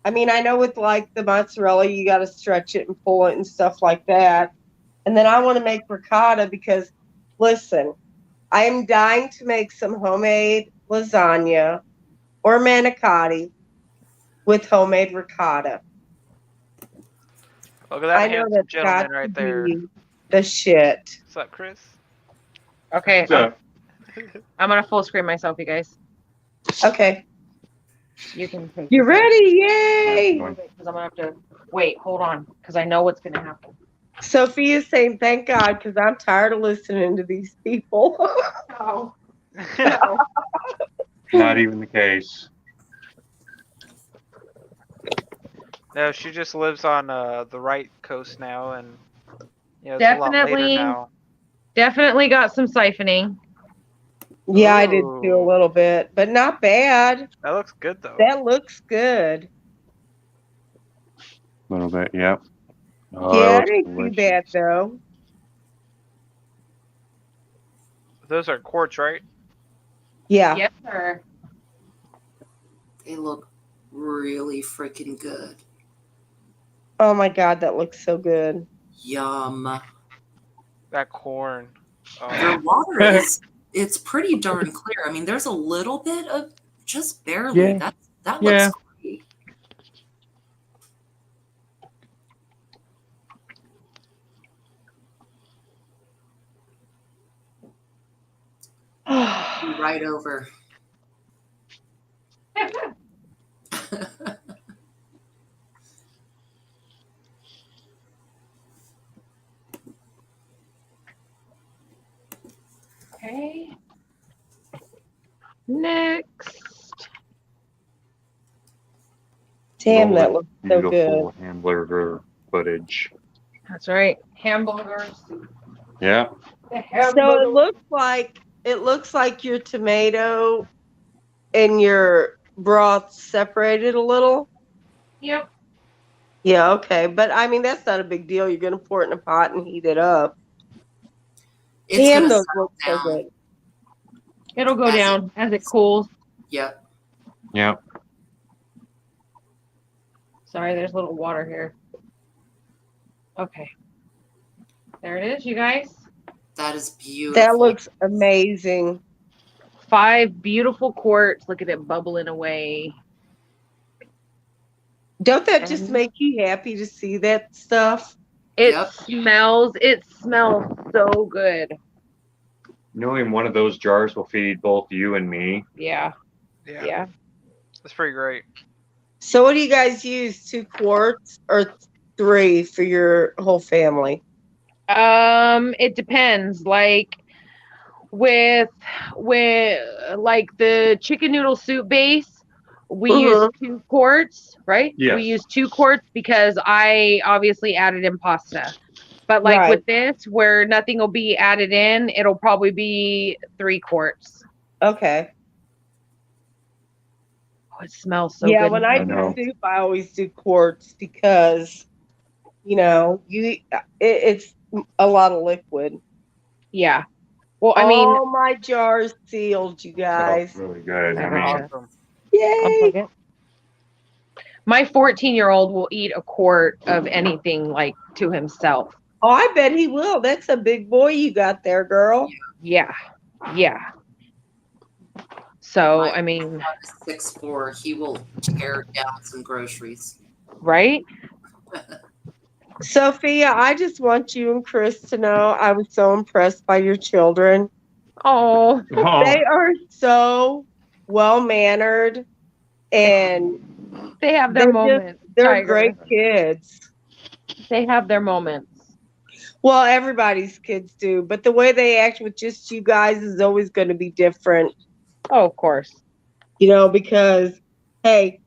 I mean, I know with, like, the mozzarella, you got to stretch it and pull it and stuff like that. And then I want to make ricotta because, listen, I am dying to make some homemade lasagna or manicotti with homemade ricotta. Look at that I know handsome that's gentleman got right to there. be the shit. What's up, Chris? Okay, So, I'm gonna full screen myself, you guys. Okay. You can take You this ready? Yay! because I'm gonna have to wait. Hold on, because I know what's gonna happen. Sophia's saying thank God because I'm tired of listening to these people. Oh. not even the case. No, she just lives on the right coast now, and it's a lot later Definitely, now. definitely got some siphoning. Yeah, I did too a Ooh. little bit, but not bad. That looks good though. That looks good. A little bit, yep. Oh, Yeah, that it ain't looks too bad though. Those are quartz, right? Yeah. Yes, sir. They look really freaking good. Oh my God, that looks so good. Yum. That corn. Their water is it's pretty darn clear. I mean, there's a little bit of just barely. Yeah. That Yeah. looks great. Right over. Okay. Next. Damn, that Rolling looks so good. beautiful hamburger footage. That's right. Hamburgers. Yeah. The So it looks like your tomato and your broth separated a little. Yep. Yeah, okay. But I mean that's not a big deal. You're gonna pour it in a pot and heat it up. It's Damn, gonna those settle look so down. good. It'll go As down as it cools. Yep. Yep. Sorry, there's a little water here. Okay. There it is, you guys. That is beautiful. That looks amazing. 5 beautiful quarts. Look at it bubbling away. Don't that just make you happy to see that stuff? It Yep. smells so good. Knowing one of those jars will feed both you and me. Yeah. Yeah. Yeah. That's pretty great. So what do you guys use? 2 quarts or 3 for your whole family? It depends. Like with like the chicken noodle soup base, we use 2 quarts, right? Yes. We use 2 quarts because I obviously added in pasta. But like with this, where nothing will be added in, it'll probably be 3 quarts. Okay. Oh, it smells so Yeah, good. when I do soup, I always do quarts because, it's a lot of liquid. Yeah. Well, I mean, all my jars sealed, you guys. Really good. I I mean, Awesome. Yay! My 14-year-old will eat a quart of anything like to himself. Oh, I bet he will. That's a big boy you got there, girl. Yeah. Yeah. So, My I mean, son is 6'4". He will tear down some groceries. right? Sophia, I just want you and Chris to know I was so impressed by your children. Oh, They are so well-mannered and they have their moments. They're Tiger. great kids. They have their moments. Well, everybody's kids do, but the way they act with just you guys is always going to be different, Oh, of course. because, hey,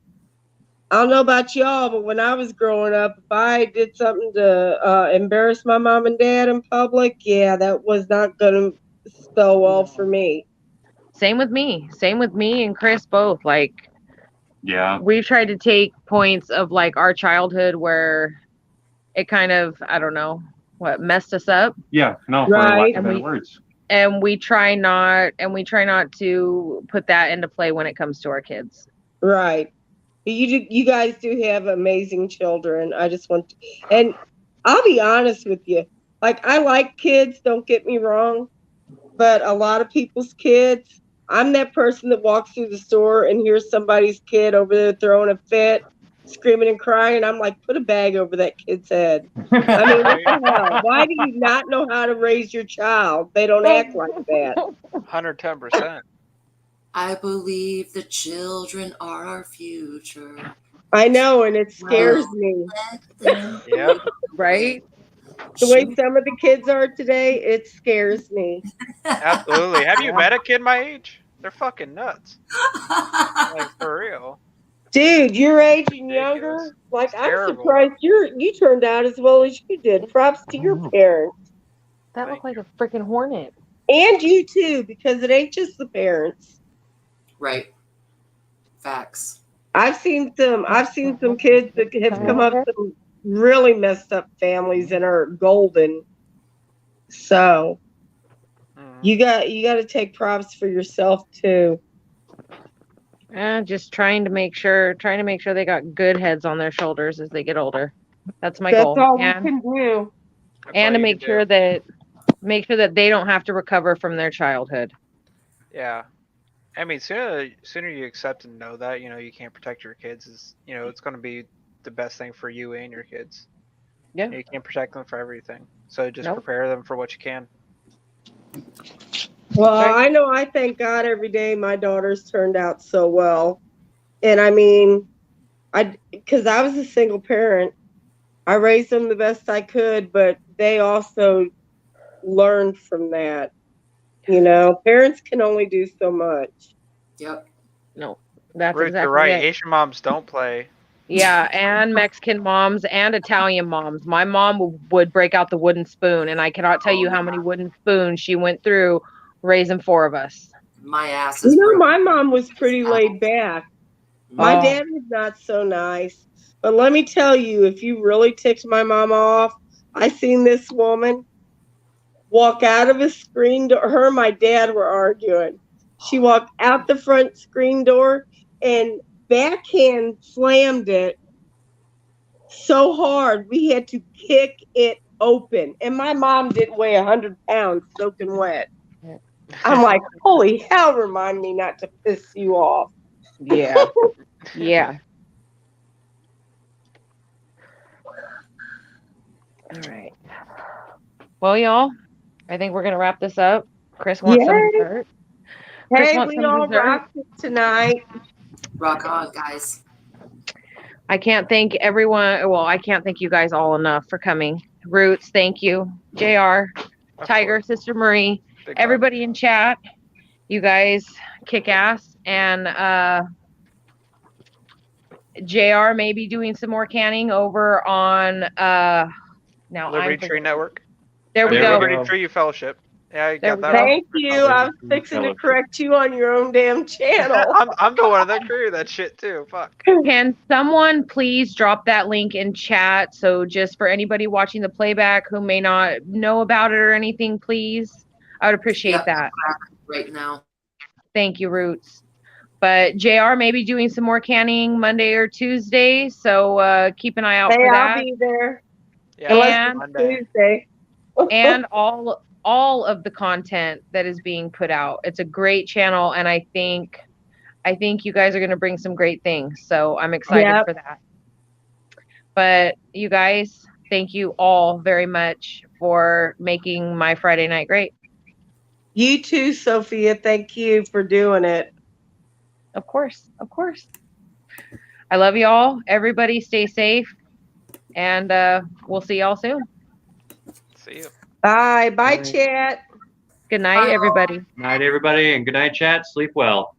I don't know about y'all, but when I was growing up, if I did something to embarrass my mom and dad in public, yeah, that was not going to spell well for me. Same with me. Same with me and Chris both. Like, Yeah. we've tried to take points of like our childhood where it kind of, I don't know, what messed us up. Yeah. No, for Right. lack of better words. And we try not to put that into play when it comes to our kids. Right. You guys do have amazing children. I just want to, and I'll be honest with you. Like, I like kids, don't get me wrong, but a lot of people's kids, I'm that person that walks through the store and hears somebody's kid over there throwing a fit, screaming and crying. I'm like, put a bag over that kid's head. I mean, what the hell? Why do you not know how to raise your child? They don't act like that. 110%. I believe the children are our future. I know, and it scares me. Yep. Right? The way some of the kids are today, it scares me. Absolutely. Have you met a kid my age? They're fucking nuts. Like, for real. Dude, your age and Ridiculous. younger, like, It's I'm terrible. surprised you turned out as well as you did. Props to your parents. That looked like a freaking hornet. And you too, because it ain't just the parents. Right. Facts. I've seen some kids that have come up from really messed up families and are golden. So you got to take props for yourself too. Just trying to make sure they got good heads on their shoulders as they get older. That's my That's goal. all we And can do. to make sure that they don't have to recover from their childhood. Yeah. I mean, sooner you accept and know that, you can't protect your kids, it's going to be the best thing for you and your kids. Yeah. You can't protect them for everything. So just Nope. prepare them for what you can. Well, I know I thank God every day my daughters turned out so well. And I mean, because I was a single parent, I raised them the best I could, but they also learned from that. Parents can only do so much. Yep. No, that's Ruth, exactly you're right. it. Asian moms don't play. Yeah, and Mexican moms and Italian moms. My mom would break out the wooden spoon, and I cannot tell you how many wooden spoons she went through raising 4 of us. My ass is broken. My mom was pretty laid back. My dad was not so nice. But let me tell you, if you really ticked my mom off, I seen this woman walk out of a screen door. Her and my dad were arguing. She walked out the front screen door and backhand slammed it so hard we had to kick it open. And my mom didn't weigh 100 pounds soaking wet. I'm like, holy hell, remind me not to piss you off. Yeah. Yeah. All right. Well, y'all, I think we're going to wrap this up. Chris wants some dessert. Hey, we all rocked it tonight. Rock on, guys. I can't thank everyone. Well, I can't thank you guys all enough for coming. Roots, thank you. JR, Tiger, Sister Marie, everybody in chat. You guys kick ass. And JR may be doing some more canning over on now Liberty Tree Network. There we go. Liberty Tree Fellowship. Yeah, I got that. Thank you. I was fixing to correct you on your own damn channel. I'm the one that created that shit too. Fuck. Can someone please drop that link in chat? So just for anybody watching the playback who may not know about it or anything, please. I would appreciate that. Right now. Thank you, Roots. But JR may be doing some more canning Monday or Tuesday, so keep an eye out for that. I'll be there. Yeah, and Tuesday. And all of the content that is being put out. It's a great channel, and I think you guys are going to bring some great things. So I'm excited for that. But you guys, thank you all very much for making my Friday night great. You too, Sophia. Thank you for doing it. Of course. Of course. I love you all. Everybody stay safe, and we'll see y'all soon. See you. Bye. Bye, Bye. chat. Good night, everybody. Night, everybody, and good night, chat. Sleep well.